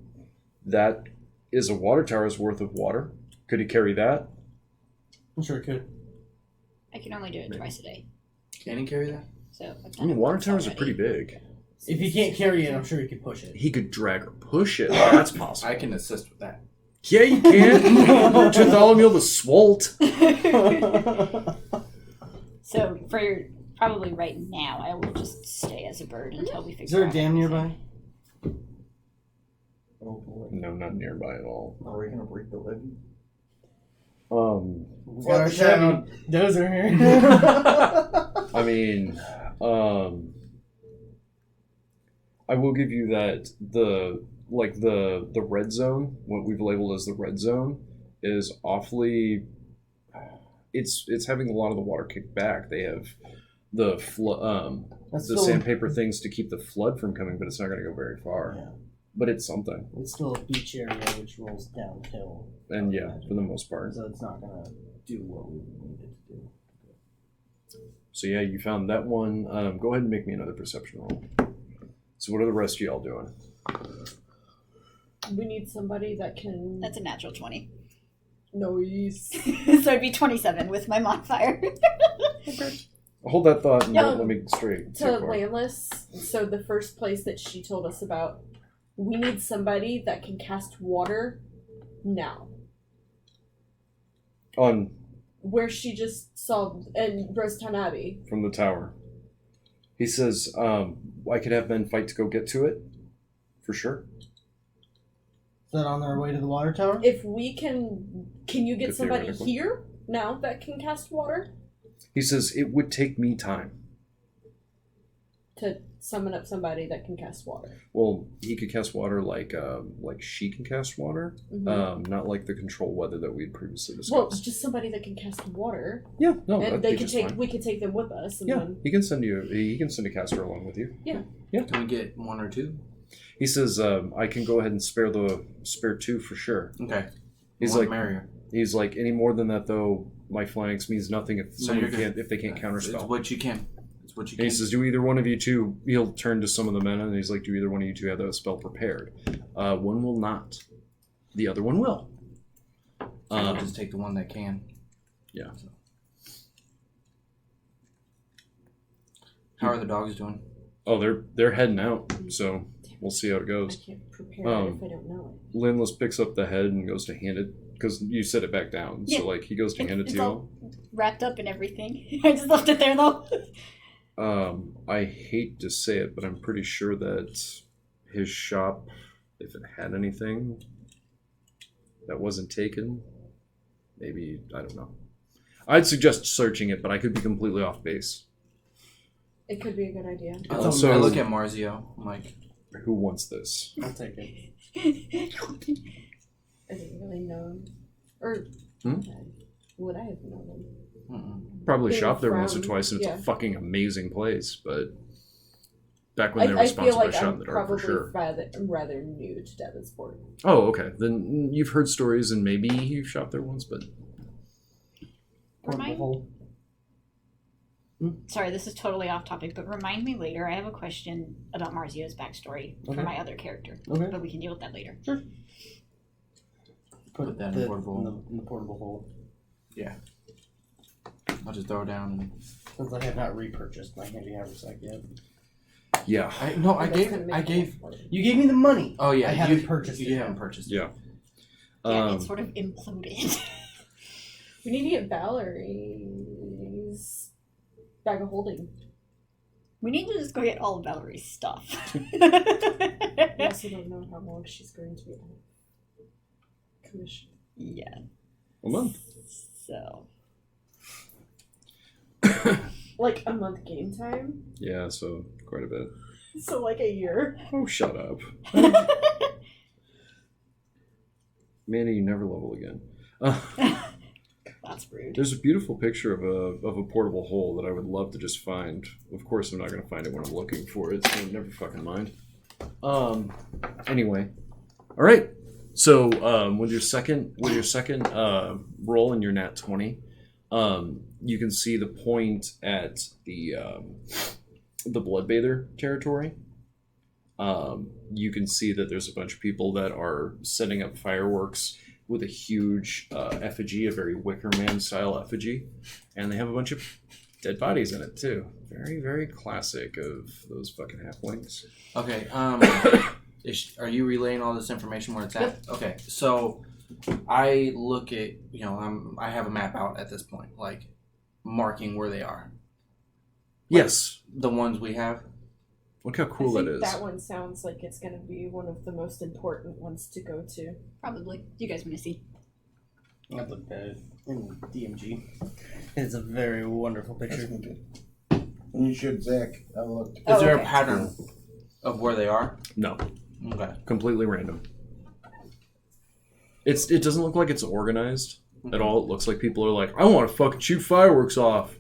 that is a water tower's worth of water. Could he carry that?
I'm sure it could.
I can only do it twice a day.
Can he carry that?
So
Water towers are pretty big.
If he can't carry it, I'm sure he could push it.
He could drag or push it. That's possible.
I can assist with that.
Yeah, you can. Bartholomew the Swolt.
So for probably right now, I will just stay as a bird until we figure out.
Is there a dam nearby?
Oh boy.
No, not nearby at all.
Are we gonna break the levee?
We got our shadow Dozer here.
I mean, I will give you that the red zone, what we've labeled as the red zone, is awfully. It's having a lot of the water kicked back. They have the sandpaper things to keep the flood from coming, but it's not going to go very far.
Yeah.
But it's something.
It's still a beach area which rolls downhill.
And yeah, for the most part.
So it's not going to do what we need it to do.
So yeah, you found that one. Go ahead and make me another perception roll. So what are the rest of y'all doing?
We need somebody that can.
That's a natural 20.
Noise.
So it'd be 27 with my modifier.
Hold that thought and
Yeah,
let me straight.
To Landless, so the first place that she told us about, we need somebody that can cast water now.
On
Where she just saw in Rosetown Abbey.
from the tower. He says, I could have men fight to go get to it. For sure.
Is that on their way to the water tower?
If we can you get
Good
somebody
theoretical.
here now that can cast water?
He says, it would take me time.
to summon up somebody that can cast water.
Well, he could cast water like she can cast water, not like the control weather that we had previously discussed.
Well, just somebody that can cast water.
Yeah, no,
and
they can take.
fine. We can take them with us. And
yeah,
then...
he can send a caster along with you.
Yeah.
Yeah.
Can we get 1 or 2?
He says, I can go ahead and spare 2 for sure.
Okay.
He's
More
like,
merrier.
He's like, any more than that though, my flanks means nothing if they can't counterspell.
It's what you can. It's what you
And
can.
he says, do either one of you two? He'll turn to some of the men and he's like, do either one of you two have that spell prepared? One will not. The other one will.
I'll just take the one that can.
Yeah.
So. How are the dogs doing?
Oh, they're heading out, so we'll see how it goes.
I can't prepare it if I don't know it.
Linless picks up the head and goes to hand it, because you set it back down.
Yeah.
So, like, he goes to hand it to you.
all wrapped up and everything. I just left it there, though.
I hate to say it, but I'm pretty sure that his shop, if it had anything that wasn't taken, maybe, I don't know. I'd suggest searching it, but I could be completely off base.
It could be a good idea.
Also,
I look at Marzio. I'm like,
who wants this?
I'll take it.
I didn't really know him. Or would I have known him?
Probably
Being
shopped there once or
from-
twice, and it's
yeah.
a fucking amazing place, but back when they were
I feel
responsible
like
for shop in
I'm
the dark, for
probably
sure.
rather new to Devonsport.
Oh, okay. Then you've heard stories, and maybe you've shopped there once, but...
Sorry, this is totally off topic, but remind me later. I have a question about Marzio's backstory for
Okay.
my other character.
Okay.
But we can deal with that later.
Sure.
Put that in the portable hole.
in the portable hole.
Yeah. I'll just throw it down. And...
Since I have not repurchased my handy haversack yet.
Yeah.
I gave.
You gave me the money.
Oh yeah,
I haven't purchased it.
You haven't purchased it.
Yeah.
Yeah, it sort of imploded.
We need to get Valerie's bag of holding.
We need to just go get all of Valerie's stuff.
I also don't know how long she's going to be on commission.
Yeah.
A month.
So.
Like a month game time?
Yeah, so quite a bit.
So like a year.
Oh, shut up. Manny, you never level again.
That's rude.
There's a beautiful picture of a portable hole that I would love to just find. Of course, I'm not going to find it when I'm looking for it, so never fucking mind. Anyway. All right. So, with your second roll in your nat 20, you can see the point at the Bloodbather territory. You can see that there's a bunch of people that are setting up fireworks with a huge effigy, a very Wicker Man style effigy, and they have a bunch of dead bodies in it too. Very, very classic of those fucking halflings.
Okay. Are you relaying all this information where it's at?
Yep.
Okay. So I look at I have a map out at this point, like marking where they are.
Yes.
The ones we have.
Look how cool
I
that
think
is.
that one sounds like it's going to be one of the most important ones to go to.
Probably. You guys want to see?
I looked at it in DMG. It's a very wonderful picture.
When you showed Zach, I looked.
Is there a pattern of where they are?
No.
Okay.
Completely random. It doesn't look like it's organized at all. It looks like people are like, I want to fucking shoot fireworks off.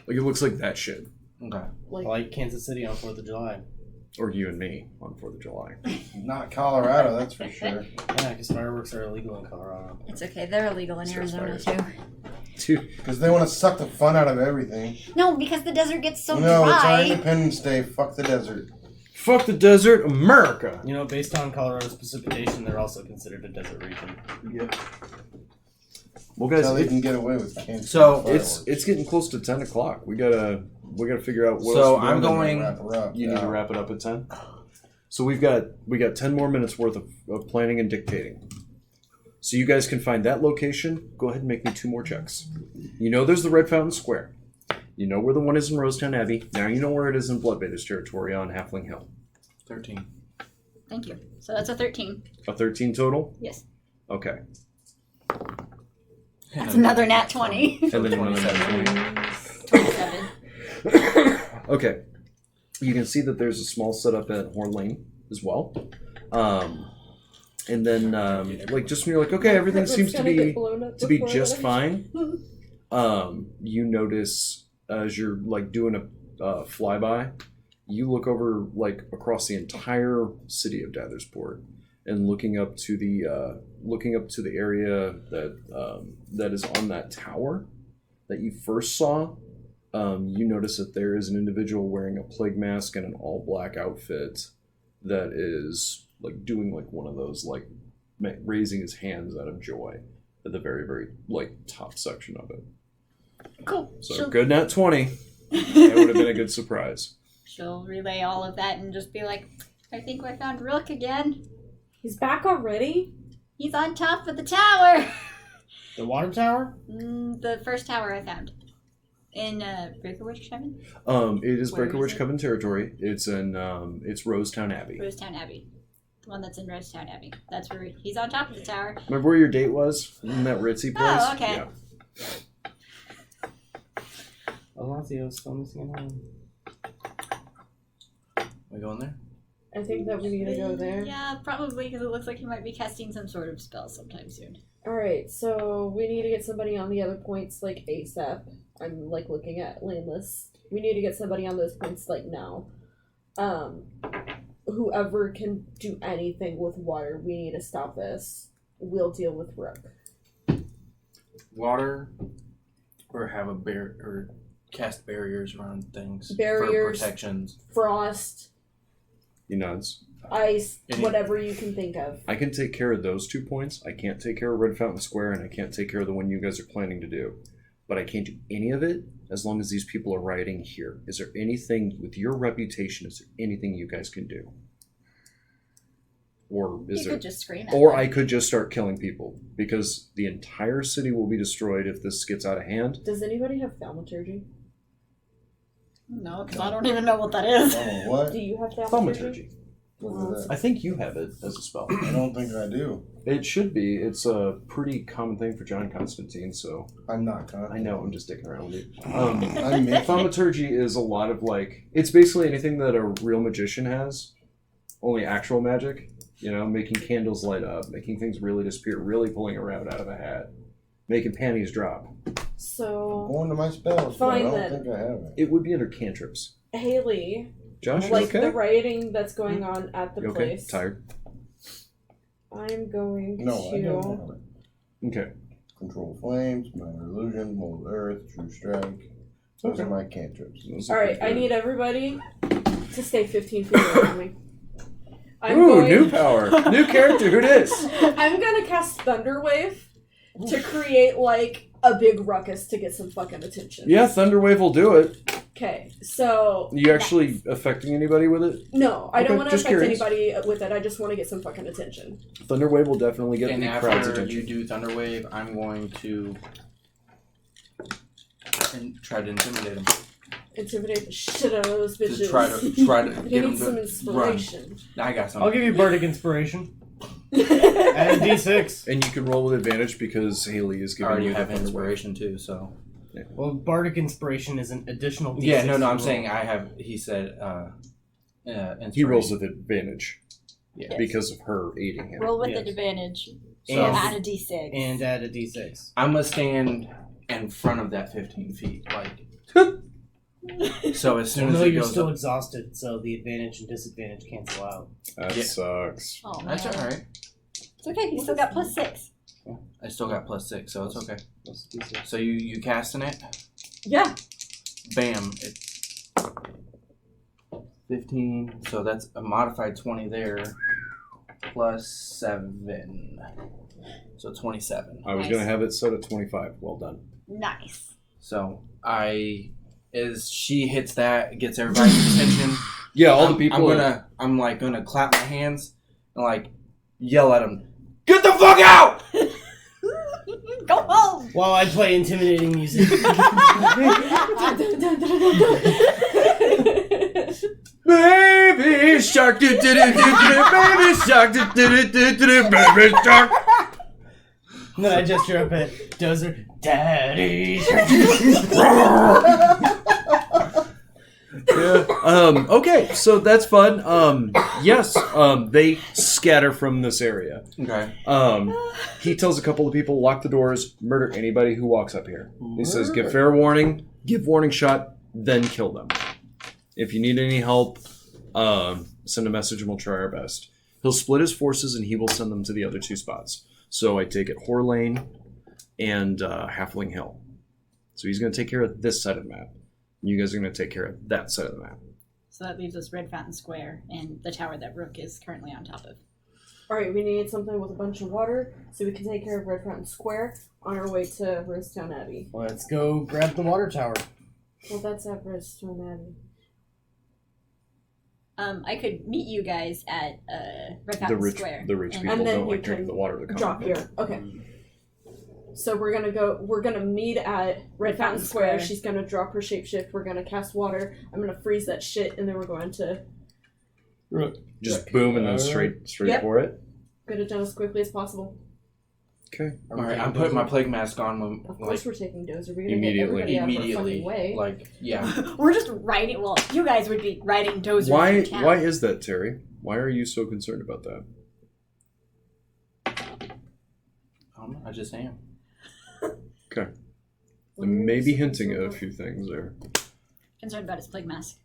Like, it looks like that shit.
Okay.
Like Kansas City on 4th of July.
Or you and me on 4th of July.
Not Colorado, that's for sure.
Yeah, because fireworks are illegal in Colorado.
It's okay. They're illegal in
So
Arizona,
fires.
too.
Because they want to suck the fun out of everything.
No, because the desert gets so
No, it's our
dry.
Independence Day. Fuck the desert.
Fuck the desert, America!
You know, based on Colorado's precipitation, they're also considered a desert region.
Yep.
Well,
That's
guys,
how they can get away with canceling
So,
fireworks.
it's getting close to 10 o'clock. We gotta figure out what
So
else we're
I'm
doing.
going.
Wrap her up.
You need to wrap it up at 10. So we got 10 more minutes worth of planning and dictating. So you guys can find that location. Go ahead and make me 2 more checks. You know there's the Red Fountain Square. You know where the one is in Rosetown Abbey. Now you know where it is in Bloodbather's territory on Halfling Hill.
13.
Thank you. So that's a 13.
A 13 total?
Yes.
Okay.
That's another nat 20.
And then another
27.
20. Okay. You can see that there's a small setup at Horn Lane as well. And then, like, just when you're like, okay, everything seems to be just fine. You notice as you're like doing a flyby, you look over like across the entire city of Dathersport, and looking up to the area that is on that tower that you first saw. You notice that there is an individual wearing a plague mask and an all black outfit that is like doing like one of those like raising his hands out of joy at the very, very like top section of it.
Cool.
So good nat 20. That would have been a good surprise.
She'll relay all of that and just be like, I think I found Rook again.
He's back already?
He's on top of the tower.
The water tower?
The first tower I found. In Breakerwitch Coven?
It is
Where
Breakerwitch
is it?
Coven territory. It's in it's Rosetown Abbey.
Rosetown Abbey. The one that's in Rosetown Abbey. That's where he's on top of the tower.
Remember where your date was? In that ritzy place?
Oh, okay.
Yeah.
Alazio's still missing home.
We going there?
I think that we need to go there.
Yeah, probably, because it looks like he might be casting some sort of spell sometime soon.
Alright, so we need to get somebody on the other points, like, ASAP. I'm, like, looking at Landless. We need to get somebody on those points, like, now. Whoever can do anything with water, we need to stop this. We'll deal with Rook.
Water, or have a or cast barriers around things.
Barriers.
For protections.
Frost.
He nods.
Ice. Whatever you can think of.
I can take care of those 2 points. I can't take care of Red Fountain Square, and I can't take care of the one you guys are planning to do. But I can't do any of it as long as these people are rioting here. Is there anything, with your reputation, is there anything you guys can do? Or is
You
there...
could just scream at
Or
them.
I could just start killing people. Because the entire city will be destroyed if this gets out of hand.
Does anybody have thaumaturgy?
No, because I don't even know what that is.
Oh, what?
Do you have thaumaturgy?
Thaumaturgy.
What is
I
that?
think you have it as a spell.
I don't think I do.
It should be. It's a pretty common thing for John Constantine, so...
I'm not confident.
I know, I'm just dicking around with you.
I'm making-
Thaumaturgy is a lot of, like... It's basically anything that a real magician has. Only actual magic. You know, making candles light up, making things really disappear, really pulling a rabbit out of a hat, making panties drop.
So,
Going to my spells, but I
Fine,
don't
then.
think I have it.
It would be under cantrips.
Haley,
Josh, you
like
okay?
the rioting that's going on at the
You okay?
place,
Tired?
I'm going
No, I don't
to...
have it.
Okay.
Control flames, minor illusion, mold earth, true strike. Those
Okay.
are my cantrips.
Alright, I need everybody to stay 15 feet away from me.
Ooh, new power. New character, who dis?
I'm gonna cast Thunderwave to create, like, a big ruckus to get some fucking attention.
Yeah, Thunderwave will do it.
Okay, so...
You actually affecting anybody with it?
No, I don't
Okay,
want to
just
affect
curious.
anybody with it. I just want to get some fucking attention.
Thunderwave will definitely get
And
the crowd's
after
attention.
you do Thunderwave, I'm going to try to intimidate him.
Intimidate the shit out of those bitches.
To try to
They
get him
need some
to
inspiration.
run. I got some.
I'll give you Bardic Inspiration. Add a D6.
And you can roll with advantage because Haley is
I
giving
already
you the
have
Thunderwave.
inspiration too, so.
Well, Bardic Inspiration is an additional D6.
Yeah, no,
to
I'm
roll.
saying I have. He said. Inspiration.
He rolls with advantage
Yeah.
because of her aiding him.
Roll with
Yes.
advantage.
And-
So add a d6.
And add a D6.
I'm gonna stand in front of that 15 feet, like. So as soon
Well,
as
no,
it
you're
goes
still
up,
exhausted, so the advantage and disadvantage cancel out.
That
Yeah.
sucks.
Oh, man.
that's all right.
It's okay, you still got +6.
I still got +6, so it's okay.
Plus D6.
So you casting it?
Yeah.
Bam! It's 15. So that's a modified 20 there, +7. So 27.
I was
Nice.
going to have it set at 25. Well done.
Nice.
So as she hits that, it gets everybody's attention.
Yeah, all the people.
I'm gonna clap my hands and like yell at them. Get the fuck out!
Go home!
While I play intimidating music.
Baby shark, do do do do do, baby shark, do do do do do, baby shark.
And then I gesture up at Dozer. Daddy.
Yeah. Okay, so that's fun. Yes, they scatter from this area.
Okay.
He tells a couple of people, lock the doors, murder anybody who walks up here. He says, give fair warning, give warning shot, then kill them. If you need any help, send a message and we'll try our best. He'll split his forces and he will send them to the other two spots. So I take it Whore Lane and Halfling Hill. So he's going to take care of this side of the map. You guys are going to take care of that side of the map.
So that leaves us Red Fountain Square and the tower that Rook is currently on top of.
Alright, we need something with a bunch of water so we can take care of Red Fountain Square on our way to Rosetown Abbey.
Let's go grab the water tower.
Well, that's at Rosetown Abbey.
I could meet you guys at Red Fountain Square.
The rich
and
people
then
don't
you
like drinking
can
the water that comes
Drop here. Okay. So we're gonna meet at Red Fountain Square. She's gonna drop her shapeshift. We're gonna cast water. I'm gonna freeze that shit, and then we're going to
Just boom and then straight
Yep.
for it.
get it done as quickly as possible.
Okay.
Alright, I'm putting my plague mask on when,
Of course, we're taking Dozer. We're gonna get
Immediately.
everybody out of our
immediately.
fucking way.
Like, yeah.
We're just riding. Well, you guys would be riding dozers.
Why
through town.
Why is that, Terry? Why are you so concerned about that?
I don't know, I just am.
Okay. Maybe hinting at a few things there.
Concerned about his plague mask.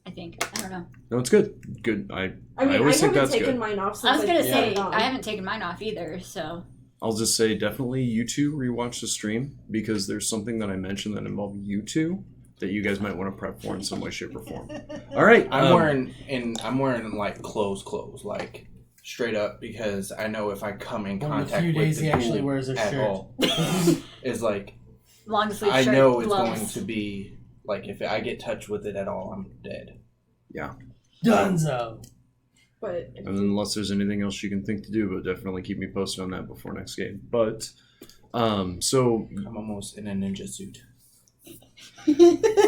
I think. I don't know.
No, it's good. Good. I
mean, I
always think
haven't
that's
taken
good.
mine off since
I was gonna
put
say
it on.
I haven't taken mine off either. So
I'll just say definitely you two rewatch the stream because there's something that I mentioned that involved you two that you guys might want to prep for in some way, shape, or form. All right.
I'm wearing like clothes, like straight up, because I know if I come in
One of the
contact
few
with
days
the
he actually
ghoul
wears a
at
shirt.
all, is like
long sleeve
I
shirt,
know it's
gloves.
going to be like if I get touched with it at all, I'm dead.
Yeah.
Dunzo.
But
And unless there's anything else you can think to do, but definitely keep me posted on that before next game. But so
I'm almost in a ninja suit.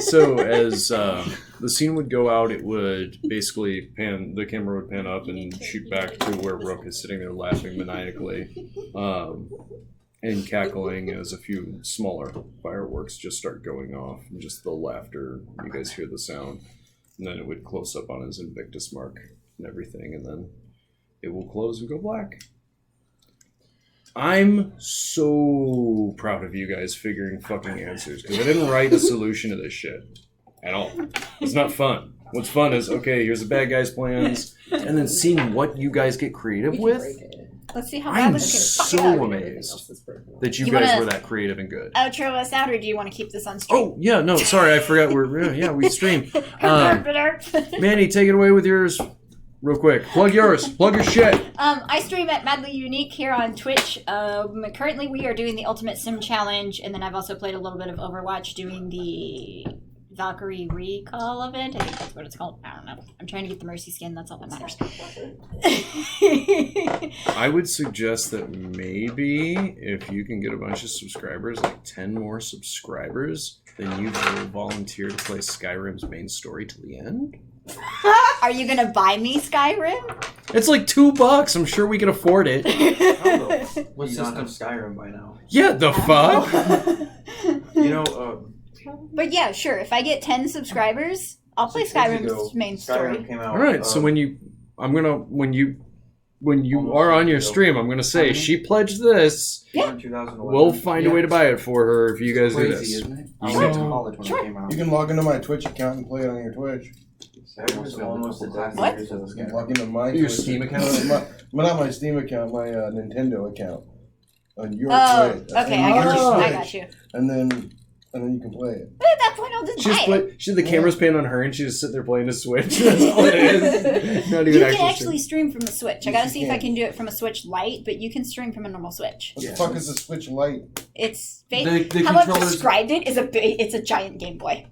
So as the scene would go out, it would basically the camera would pan up and shoot back to where Rook is sitting there laughing maniacally and cackling as a few smaller fireworks just start going off. And just the laughter, you guys hear the sound. And then it would close up on his Invictus mark and everything, and then it will close and go black. I'm so proud of you guys figuring fucking answers, because I didn't write a solution to this shit at all. It's not fun. What's fun is, okay, here's the bad guy's plans, and then seeing what you guys get creative with.
Let's see how
I'm
bad
so amazed that you guys were that creative and good.
Outro us out, or do you want to keep this on stream?
Oh, yeah, no, sorry, I forgot we stream. Manny, take it away with yours real quick. Plug yours. Plug your shit.
I stream at Madly Unique here on Twitch. Currently, we are doing the Ultimate Sim Challenge, and then I've also played a little bit of Overwatch doing the Valkyrie Recall event. I think that's what it's called. I don't know. I'm trying to get the Mercy skin. That's all that matters.
I would suggest that maybe if you can get a bunch of subscribers, like 10 more subscribers, then you will volunteer to play Skyrim's main story to the end.
Are you gonna buy me Skyrim?
It's like $2. I'm sure we can afford it.
What system? Have Skyrim by now.
Yeah, the fuck?
You know,
But yeah, sure. If I get 10 subscribers, I'll play
6 years ago,
Skyrim's main story.
Skyrim came out.
All right, so when you are on your stream, I'm gonna say she pledged this.
Yeah.
2011.
We'll find a way to buy it for her if you guys do
Crazy,
this.
isn't it?
I went to college when it came out.
You can log into my Twitch account and play it on your Twitch.
It was almost a decade
What?
years of
You can
Skyrim.
log into my
Your
Twitch
Steam account?
not my Steam account, my Nintendo account. On your
Oh,
Twitch.
okay,
On
I got
your
you. I
Switch.
got you.
And then you can play it.
But at that point, I'll just buy it.
The camera's panned on her and she's just sitting there playing a Switch. That's all it is. Not even
You can
actually
actually stream from the Switch. I
Yes,
gotta
you
see if I
can.
can do it from a Switch Lite, but you can stream from a normal Switch.
What the fuck is a Switch Lite?
It's
The
how I've
controllers-
described it is it's a giant Game Boy.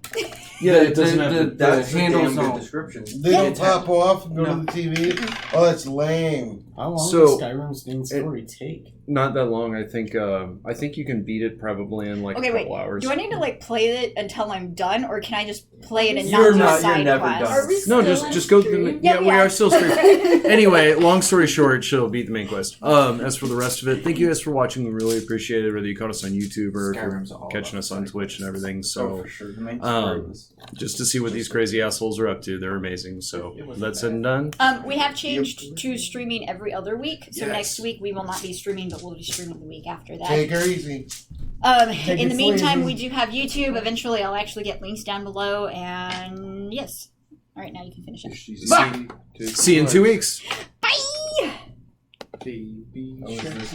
Yeah, it doesn't have to.
That's a
handles
damn good
don't-
description.
They don't pop off and go
No.
to the TV? Oh, that's lame.
How long
So,
does Skyrim's main story take?
Not that long. I think you can beat it probably in like
Okay,
a
wait.
couple hours.
Do I need to like play it until I'm done, or can I just play it and
You're
not do
not-
a side
you're never
quest?
done.
Are we
No,
still
just go through
stream?
the. Yeah, we
Yeah.
are still streaming. Anyway, long story short, she'll beat the main quest. As for the rest of it, thank you guys for watching. We really appreciate it. Whether you caught us on YouTube or if
Skyrim's
you're
all
catching
about
us on
side
Twitch and everything.
Oh,
So,
for sure. The main story was.
just to see what these crazy assholes are up to, they're amazing. So that's it and done.
We have changed to streaming every other week. So
Yes.
next week we will not be streaming, but we'll be streaming the week after that.
Take her easy.
In the
it
meantime,
sleazy.
we do have YouTube. Eventually, I'll actually get links down below. And yes. All right, now you can finish it.
See you in 2 weeks.
Bye!
Baby
Oh, is
shark.
this